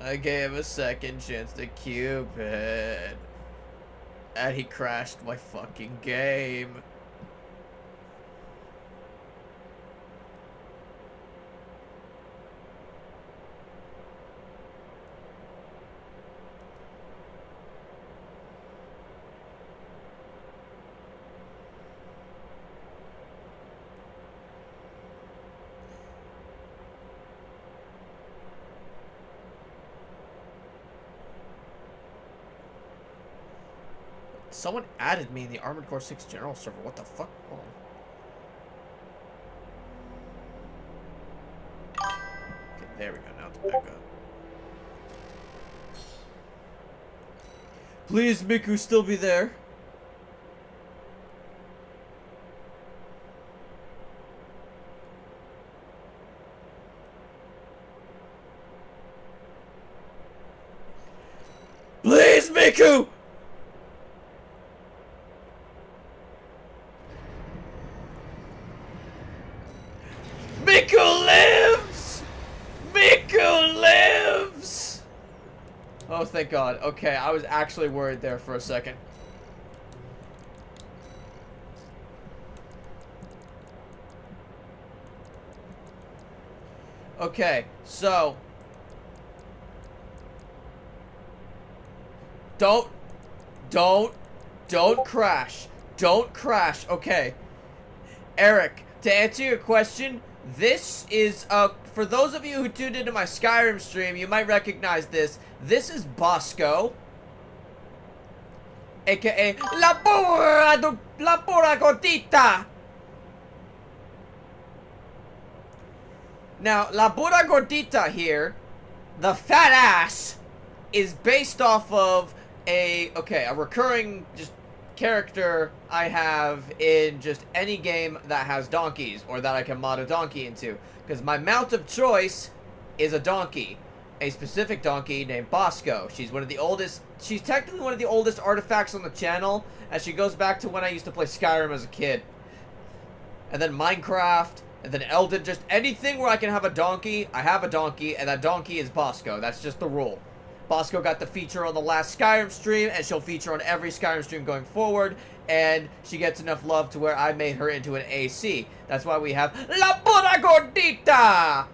I gave a second chance to Cupid, and he crashed my fucking game. Someone added me in the Armored Core 6 General server. What the fuck? Hold on. Okay, there we go. Now it's back up. Please, Miku, still be there. Please, Miku! Miku lives! Miku lives! Oh, thank God. Okay, I was actually worried there for a second. Okay, so... Don't crash. Don't crash. Okay. Eric, to answer your question... This is, for those of you who tuned into my Skyrim stream, you might recognize this. This is Bosco, aka La Pura Gordita. Now, La Pura Gordita here, the fat ass, is based off of a recurring just character I have in just any game that has donkeys, or that I can mod a donkey into. Because my mount of choice is a donkey. A specific donkey named Bosco. She's one of the oldest, she's technically one of the oldest artifacts on the channel, as she goes back to when I used to play Skyrim as a kid. And then Minecraft, and then Elden, just anything where I can have a donkey, I have a donkey, and that donkey is Bosco. That's just the rule. Bosco got the feature on the last Skyrim stream, and she'll feature on every Skyrim stream going forward, and she gets enough love to where I made her into an AC. That's why we have La Pura Gordita!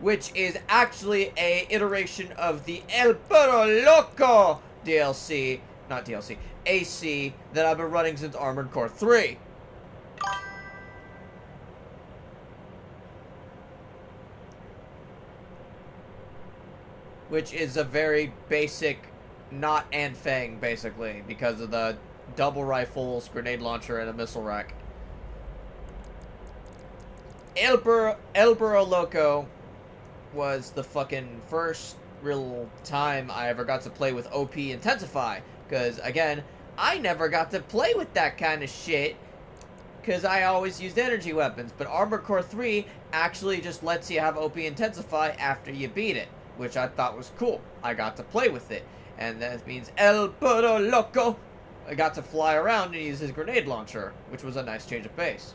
Which is actually a iteration of the El Puro Loco DLC, not DLC, AC, that I've been running since Armored Core 3. Which is a very basic, not and Fang, basically, because of the double rifles, grenade launcher, and a missile rack. El Burro Loco was the fucking first real time I ever got to play with OP Intensify. Because, again, I never got to play with that kind of shit, because I always used energy weapons. But Armored Core 3 actually just lets you have OP Intensify after you beat it, which I thought was cool. I got to play with it. And that means El Puro Loco. I got to fly around and use his grenade launcher, which was a nice change of pace.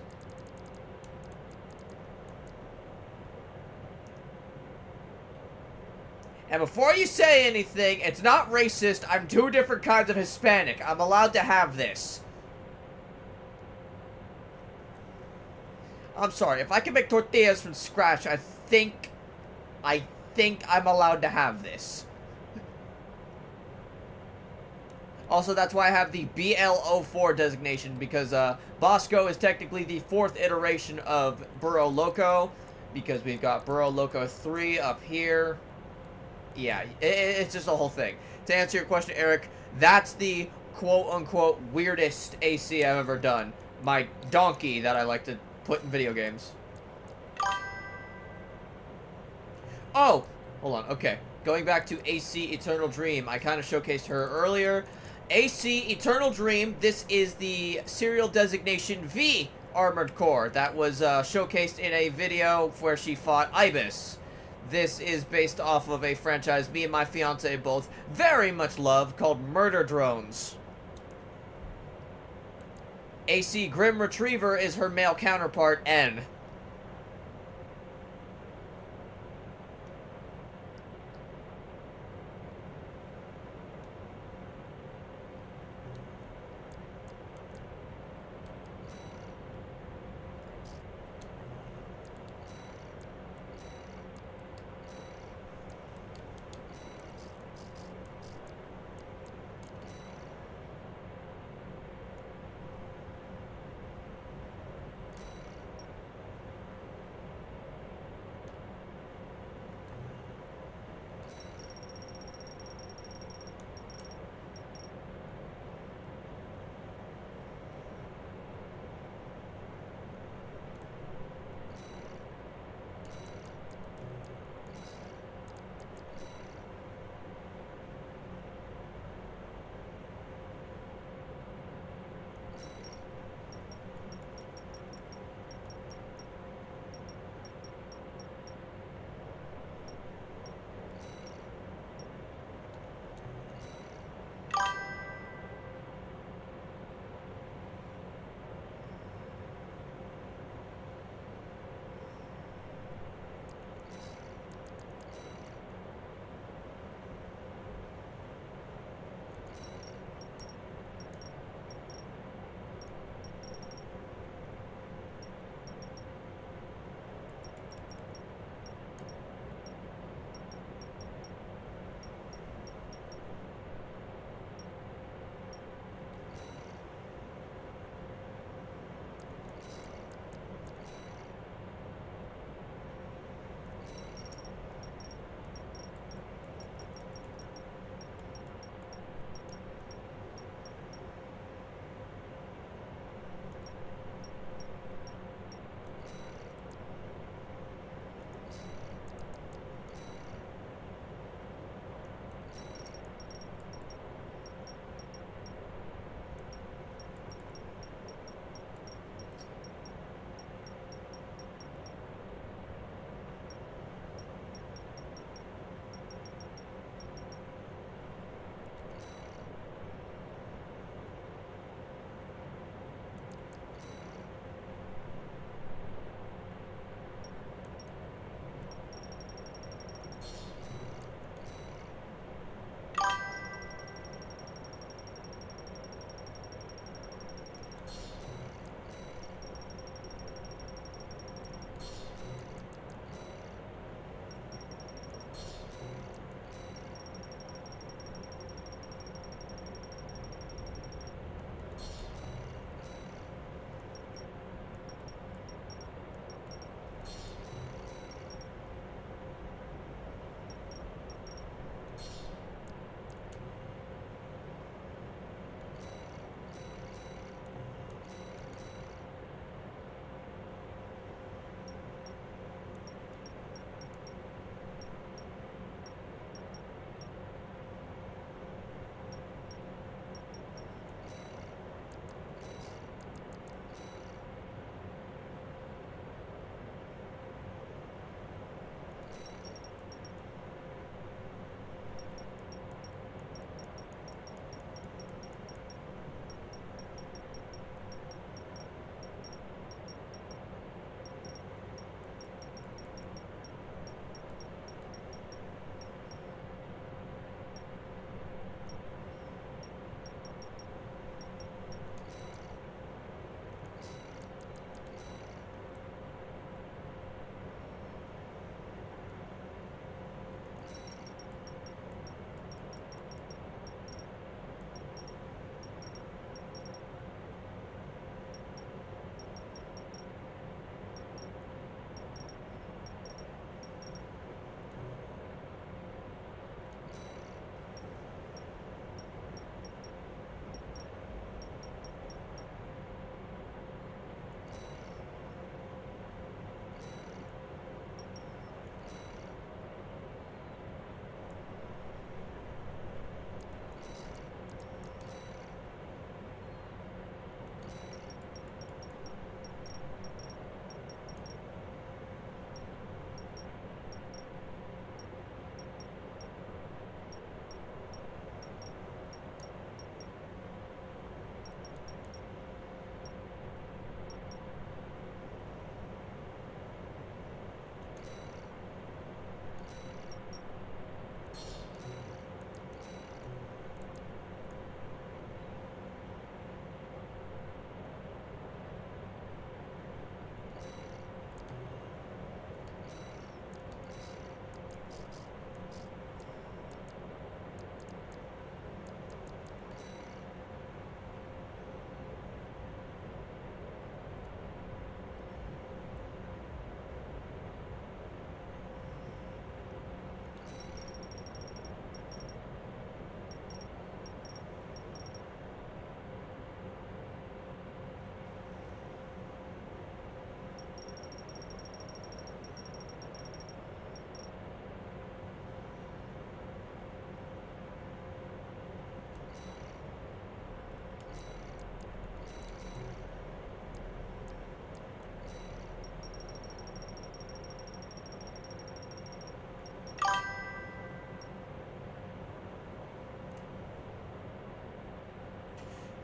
And before you say anything, it's not racist. I'm two different kinds of Hispanic. I'm allowed to have this. I'm sorry. If I can make tortillas from scratch, I think I'm allowed to have this. Also, that's why I have the BL04 designation, because Bosco is technically the 4th iteration of Burro Loco, because we've got Burro Loco 3 up here. Yeah, it's just a whole thing. To answer your question, Eric, that's the quote-unquote weirdest AC I've ever done. My donkey that I like to put in video games. Oh, hold on, okay. Going back to AC Eternal Dream, I kind of showcased her earlier. AC Eternal Dream, this is the serial designation V Armored Core that was showcased in a video where she fought Ibis. This is based off of a franchise me and my fiance both very much love called Murder Drones. AC Grim Retriever is her male counterpart, N.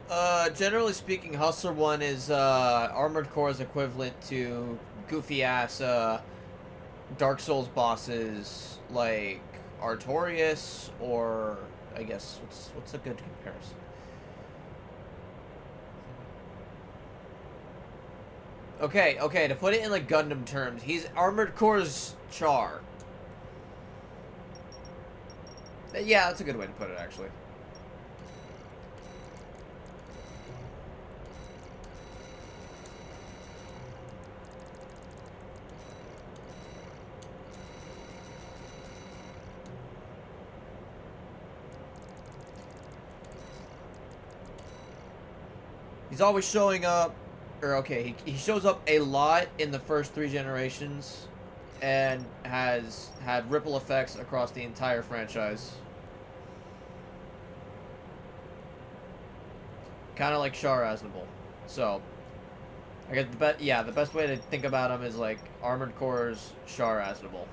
Generally speaking, Hustler 1 is, Armored Core's equivalent to goofy-ass, Dark Souls bosses like Artorias, or, I guess, what's a good comparison? Okay, to put it in, like, Gundam terms, he's Armored Core's Char. Yeah, that's a good way to put it, actually. He's always showing up, or okay, he shows up a lot in the first 3 generations, and has had ripple effects across the entire franchise. Kind of like Char Aznable. So, I guess the best way to think about him is like Armored Core's Char Aznable.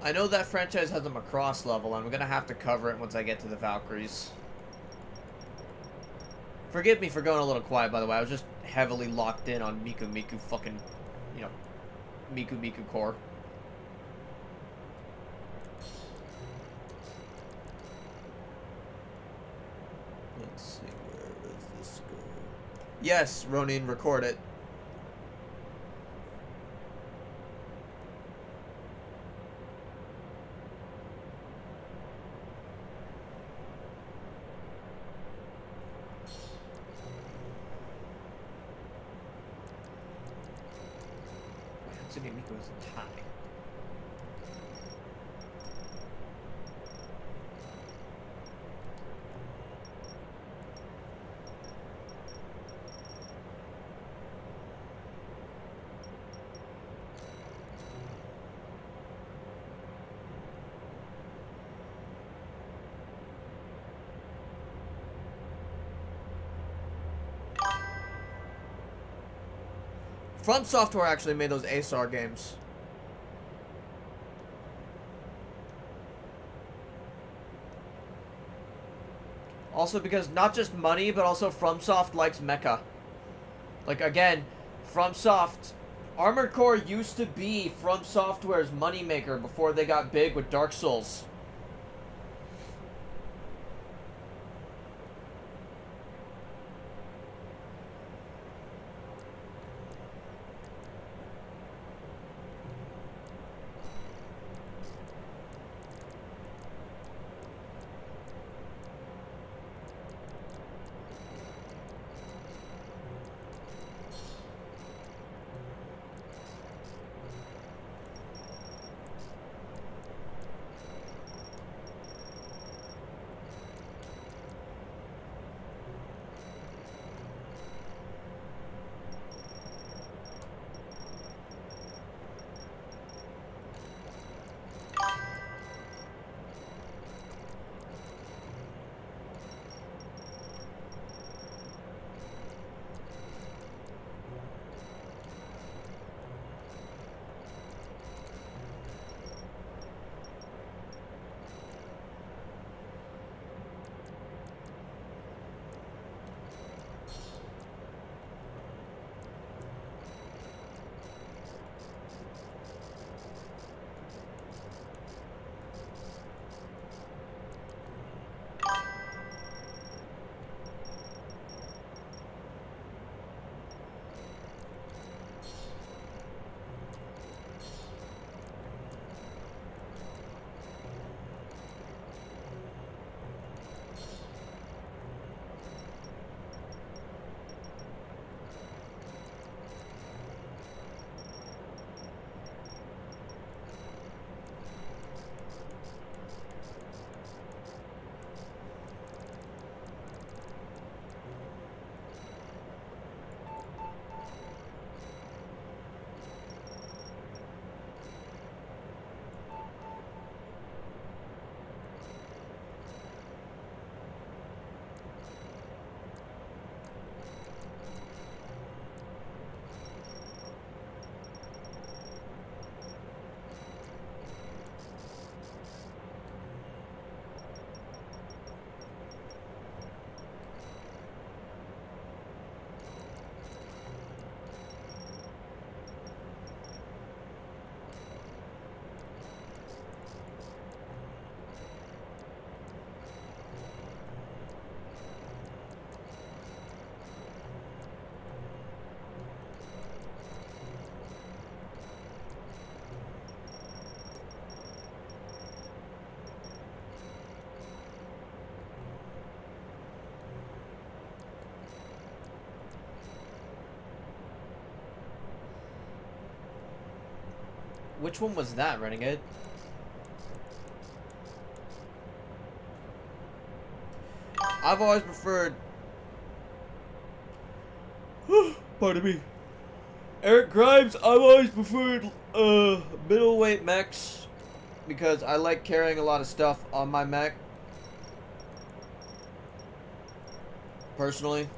I know that franchise has a Macross level. I'm gonna have to cover it once I get to the Valkyries. Forgive me for going a little quiet, by the way. I was just heavily locked in on Miku Miku fucking, you know, Miku Miku core. Let's see, where does this go? Yes, Ronin, record it. Hatsune Miku is a tie. From Software actually made those ASAR games. Also because not just money, but also FromSoft likes mecha. Like again, FromSoft, Armored Core used to be From Software's moneymaker before they got big with Dark Souls. Which one was that, Renegade? I've always preferred... Pardon me. Eric Grimes, I've always preferred middleweight mechs because I like carrying a lot of stuff on my mech. Personally.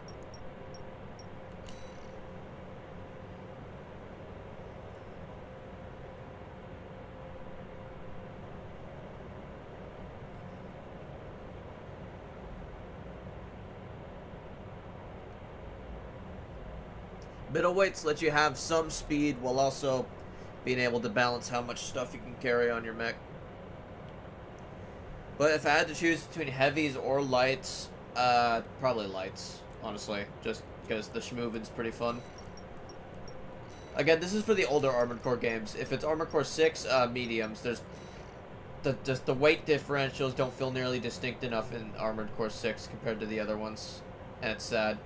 Middleweights let you have some speed while also being able to balance how much stuff you can carry on your mech. But if I had to choose between heavies or lights, probably lights, honestly. Just because the schmooving's pretty fun. Again, this is for the older Armored Core games. If it's Armored Core 6, mediums. There's just the weight differentials don't feel nearly distinct enough in Armored Core 6 compared to the other ones. And it's sad.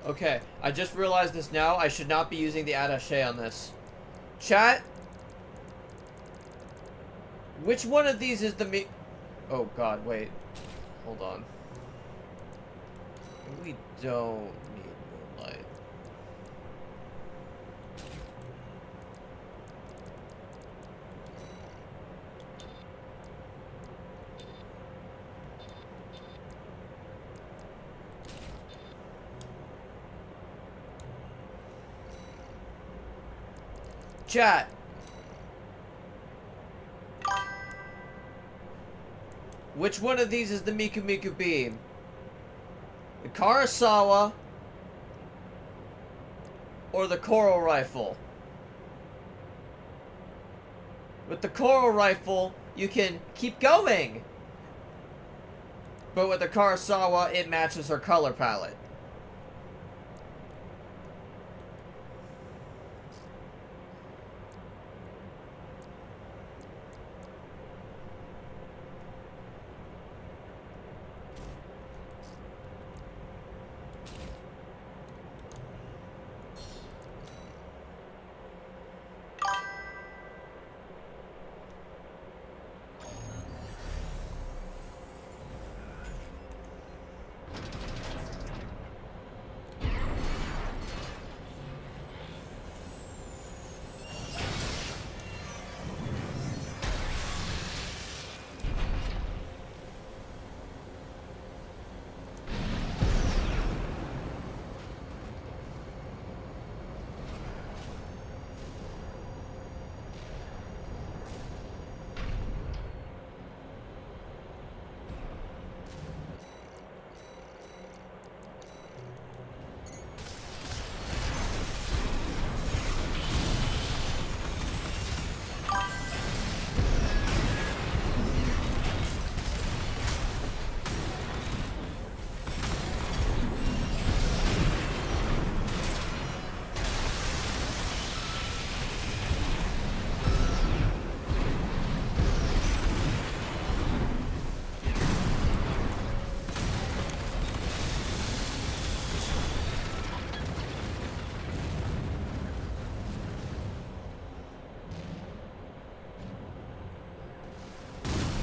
Okay, I just realized this now. I should not be using the attaché on this. Chat, which one of these is the me... Oh god, wait. Hold on. We don't need moonlight. Chat. Which one of these is the Miku Miku beam? The Karasawa or the Coral Rifle? With the Coral Rifle, you can keep going. But with the Karasawa, it matches her color palette.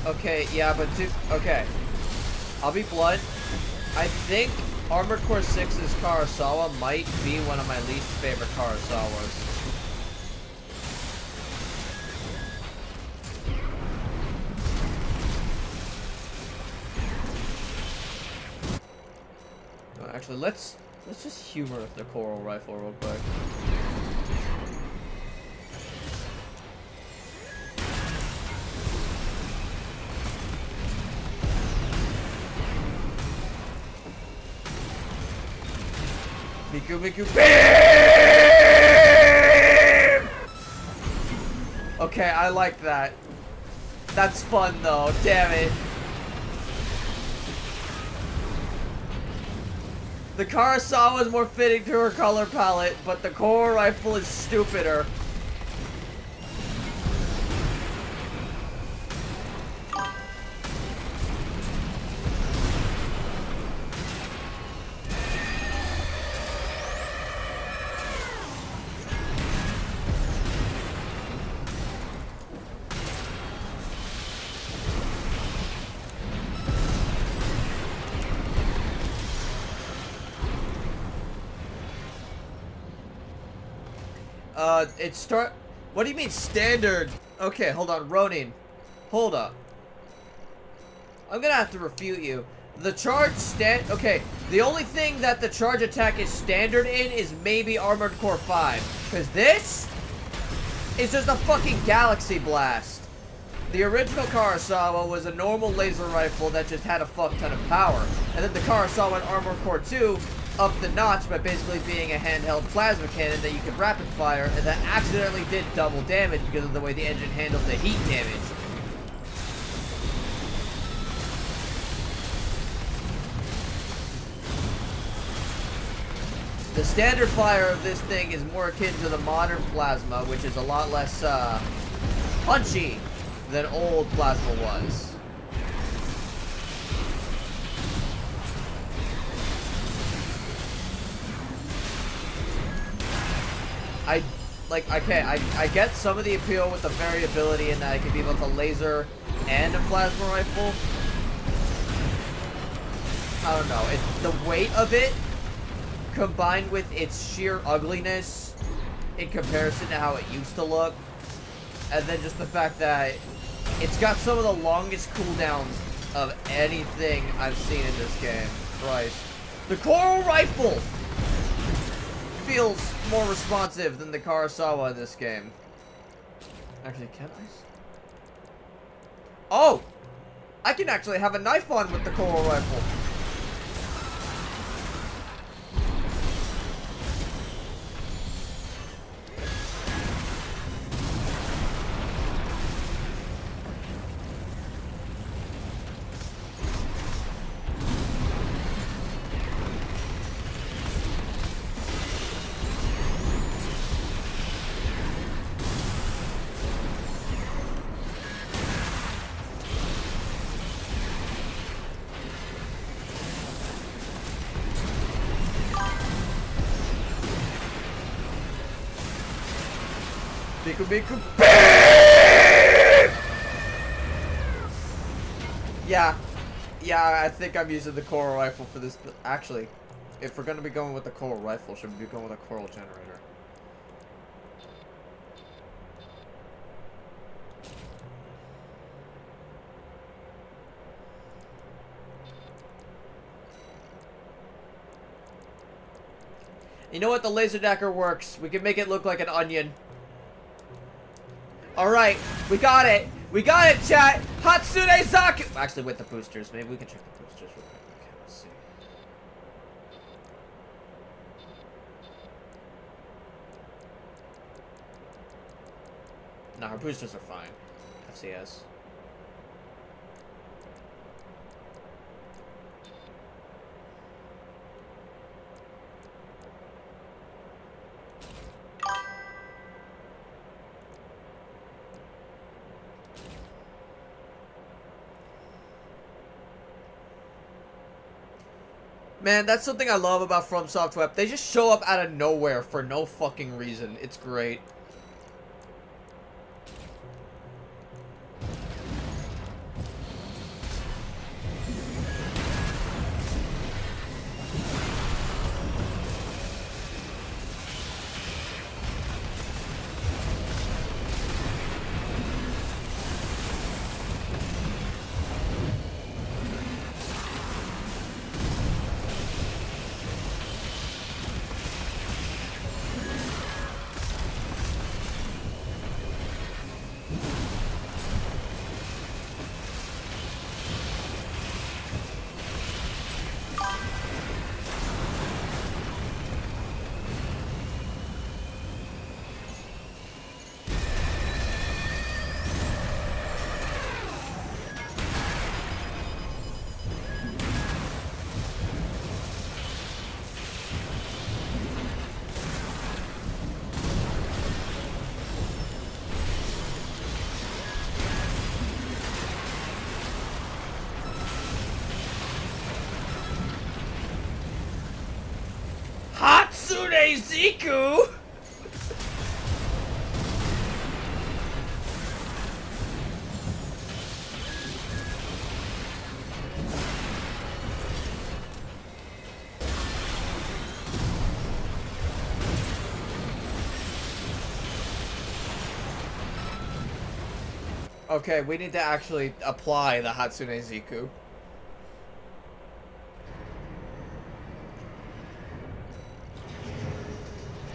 Okay, yeah, but okay. I'll be blunt. I think Armored Core 6's Karasawa might be one of my least favorite Karasawas. No, actually, let's just humor the Coral Rifle real quick. Miku Miku BAM! Okay, I like that. That's fun though, damn it. The Karasawa is more fitting to her color palette, but the Coral Rifle is stupider. It start... What do you mean standard? Okay, hold on, Ronin. Hold up. I'm gonna have to refute you. The charge okay, the only thing that the charge attack is standard in is maybe Armored Core 5. Because this is just a fucking galaxy blast. The original Kurosawa was a normal laser rifle that just had a fuck ton of power. And then the Kurosawa in Armored Core 2 upped the notch by basically being a handheld plasma cannon that you could rapid fire, and that accidentally did double damage because of the way the engine handled the heat damage. The standard fire of this thing is more akin to the modern plasma, which is a lot less punchy than old plasma was. I get some of the appeal with the variability in that it can be both a laser and a plasma rifle. I don't know. The weight of it, combined with its sheer ugliness in comparison to how it used to look, and then just the fact that it's got some of the longest cooldowns of anything I've seen in this game. Christ. The Coral Rifle feels more responsive than the Kurosawa in this game. Actually, can I? Oh! I can actually have a knife on with the Coral Rifle. Yeah, I think I'm using the Coral Rifle for this. Actually, if we're gonna be going with the Coral Rifle, should we be going with a Coral Generator? You know what? The laser dagger works. We can make it look like an onion. Alright, we got it. We got it, chat. Hatsune Zaku. Actually, with the boosters. Maybe we can check the boosters real quick. Okay, let's see. No, our boosters are fine. FCS. Man, that's something I love about From Software. They just show up out of nowhere for no fucking reason. It's great. Hatsune Ziku! Okay, we need to actually apply the Hatsune Ziku.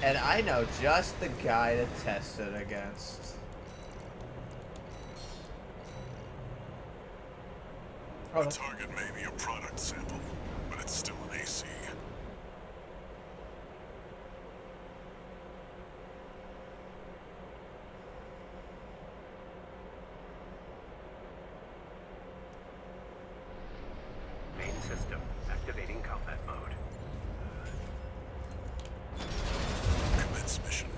And I know just the guy to test it against. The target may be a product sample, but it's still an AC. Main system activating combat mode. Commence mission.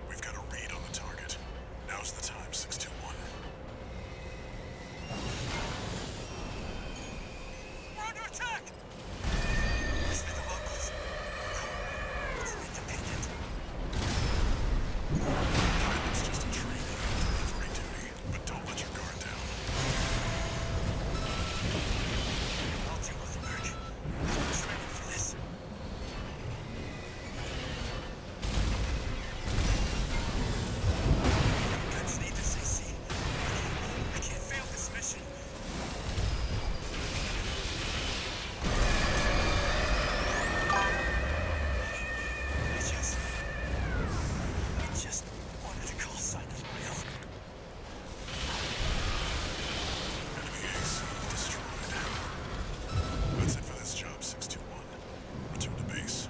We've got a read on the target. Now's the time, 621. We're under attack! Listen to the vocals. No, it's an independent. It's just a training delivery duty, but don't let your guard down. I'll deal with Merc. I'm training for this. Guns need this AC. I can't fail this mission. I just wanted to call sign of my own. Enemy AC destroyed. That's it for this job, 621. Return to base.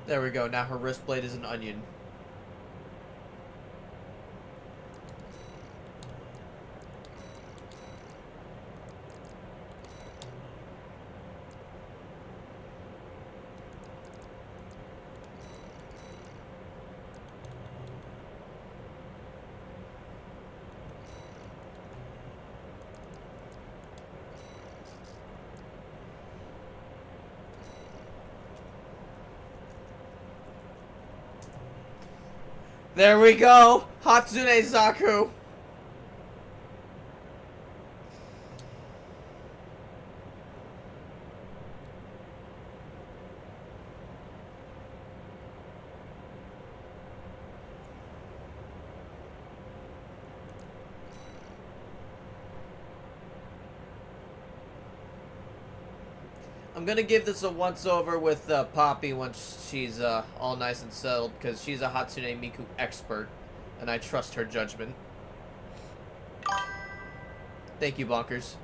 There we go. Now her wrist blade is an onion. There we go! Hatsune Zaku! I'm gonna give this a once-over with Poppy once she's all nice and settled, because she's a Hatsune Miku expert, and I trust her judgment. Thank you, Bonkers.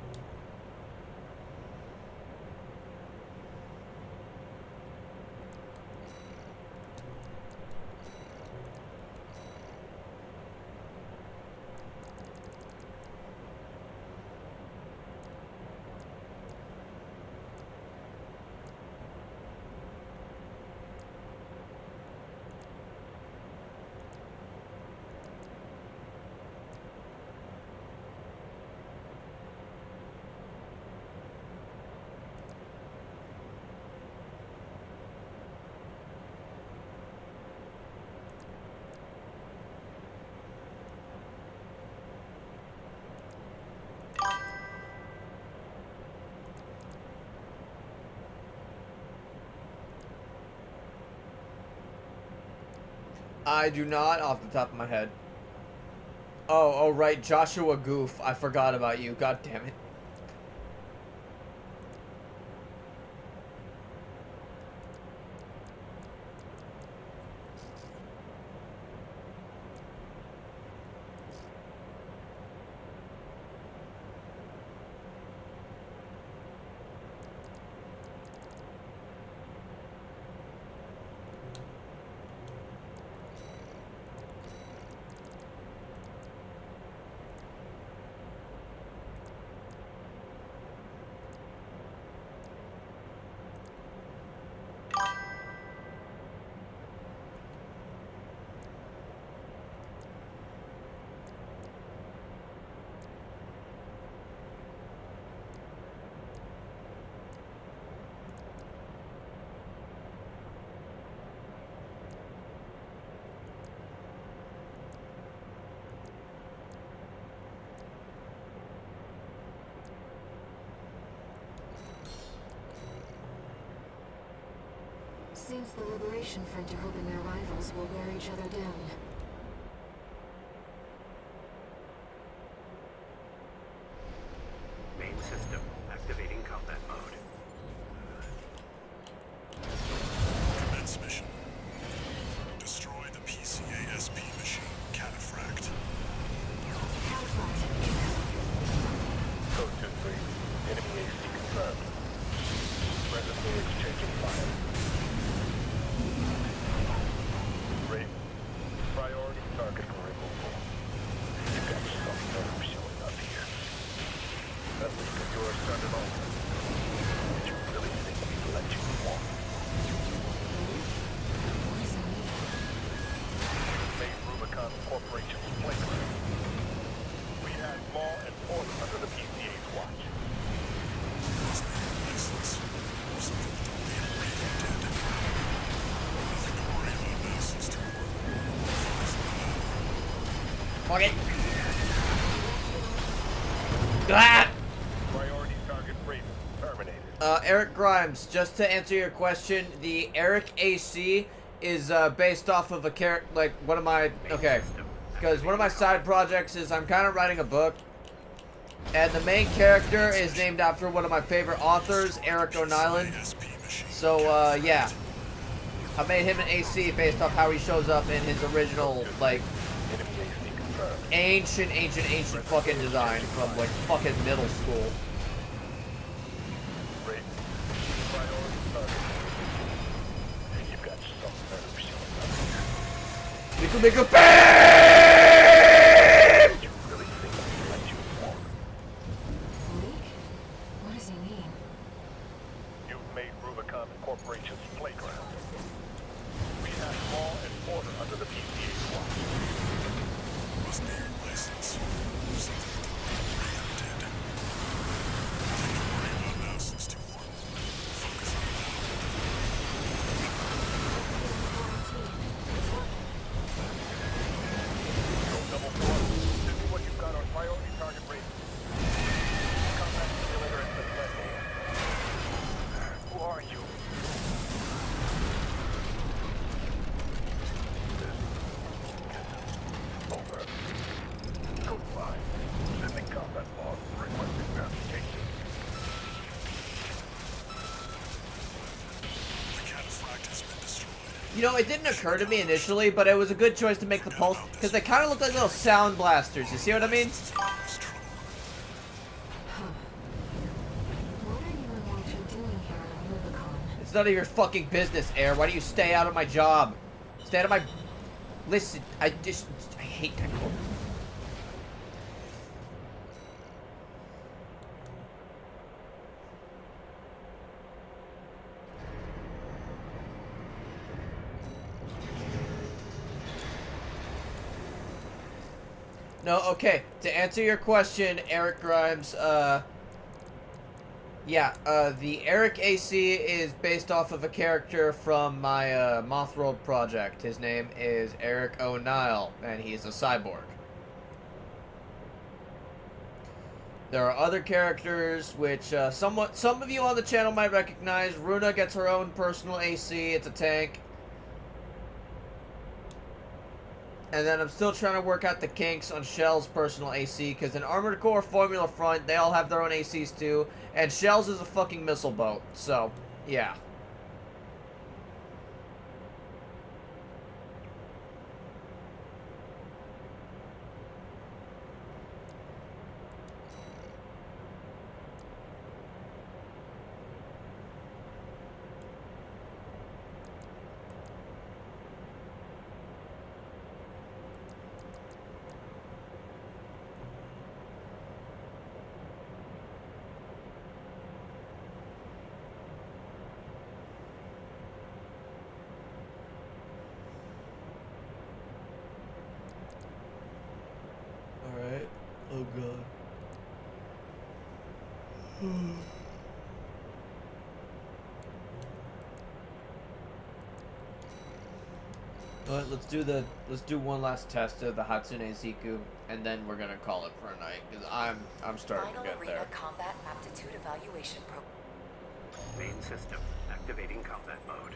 I do not, off the top of my head. Oh, right, Joshua Goof. I forgot about you. God damn it. Seems the Liberation Front are hoping their rivals will wear each other down. Main system activating combat mode. Commence mission. Destroy the PCASP machine, Cataphract. Caliphate. Code 2-3. Enemy AC confirmed. Presently exchanging fire. Raven, priority target for removal. You got some nerve showing up here. That leak of yours started off. Did you really think we'd let you walk? What does it mean? Made Rubicon Corporation's playground. We had law and order under the PCA's watch. Must be your license. Something with only a Raven did. Nothing to worry about now since they're focus on that. Fuck it. Ah! Priority target Raven terminated. Eric Grimes, just to answer your question, the Eric AC is based off of a character, like one of my, okay, because one of my side projects is I'm kind of writing a book, and the main character is named after one of my favorite authors, Eric O'Nyland. PCASP machine. So, yeah, I made him an AC based off how he shows up in his original, like, Enemy AC confirmed. ancient fucking design from, like, fucking middle school. Raven, priority target. You've got some nerve showing up here. We can make a bam! Did you really think we'd let you walk? Leak? What does he mean? You've made Rubicon Corporation's playground. We had law and order under the PCA's watch. Must be your license. Something with only a Raven did. Nothing to worry about now since 2-1. Focus on that. Go double four. This is what you've got on priority target Raven. Combat simulator has been led here. Who are you? Over. Code 5. Sending combat log. Requesting verification. The Cataphract has been destroyed. You know, it didn't occur to me initially, but it was a good choice to make the pulse, because they kind of look like little sound blasters, you see what I mean? It's cause trouble. What are you and Walter doing here at Rubicon? It's none of your fucking business, Air. Why do you stay out of my job? Stay out of my... Listen, I hate that quote. No, okay. To answer your question, Eric Grimes, the Eric AC is based off of a character from my Mothworld project. His name is Eric O'Neill, and he's a cyborg. There are other characters which some of you on the channel might recognize. Runa gets her own personal AC. It's a tank. And then I'm still trying to work out the kinks on Shell's personal AC, because in Armored Core Formula Front, they all have their own ACs too, and Shell's is a fucking missile boat, so, yeah. Alright. Oh god. Alright, let's do one last test of the Hatsune Ziku, and then we're gonna call it for a night, because I'm starting to get there. Combat Aptitude Evaluation Program. Main system activating combat mode.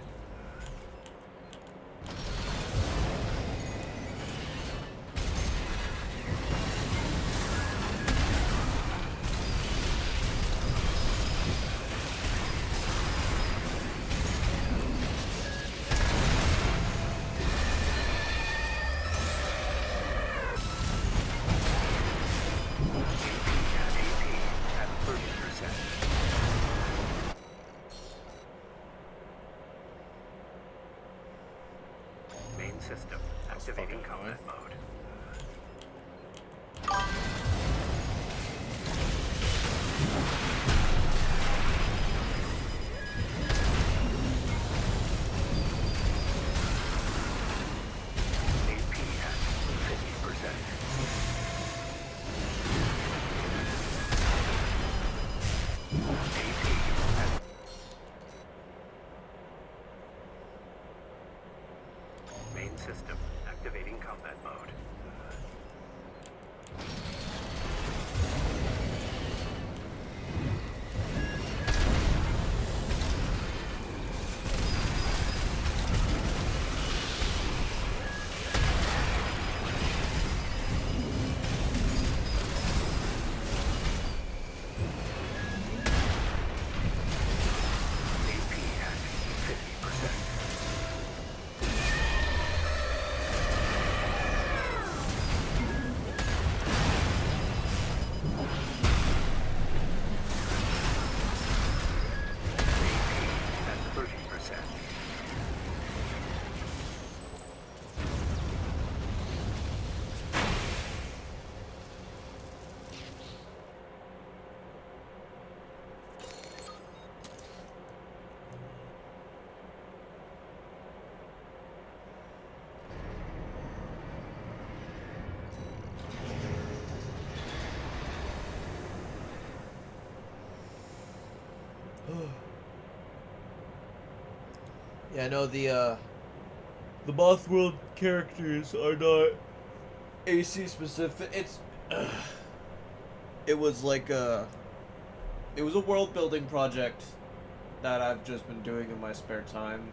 system. Activating combat mode. AP at 50%. Main system activating combat mode. AP at 50%. At 30%. Yeah, I know the Moth World characters are not AC specific. It was like it was a world building project that I've just been doing in my spare time.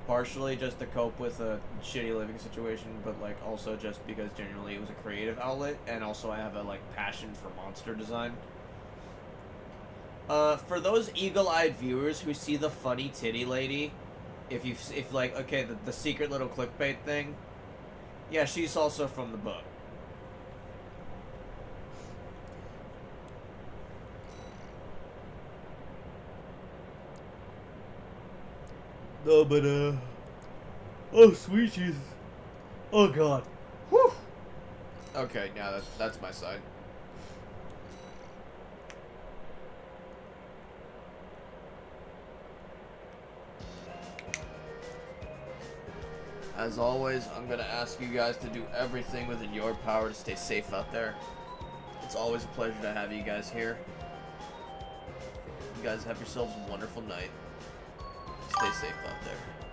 Partially just to cope with a shitty living situation, but like also just because generally it was a creative outlet, and also I have a like passion for monster design. For those eagle-eyed viewers who see the funny titty lady, if like, okay, the secret little clickbait thing, yeah, she's also from the book. No, but, oh, sweet Jesus. Oh, God. Whew. Okay, now that's my side. As always, I'm going to ask you guys to do everything within your power to stay safe out there. It's always a pleasure to have you guys here. You guys have yourselves a wonderful night. Stay safe out there.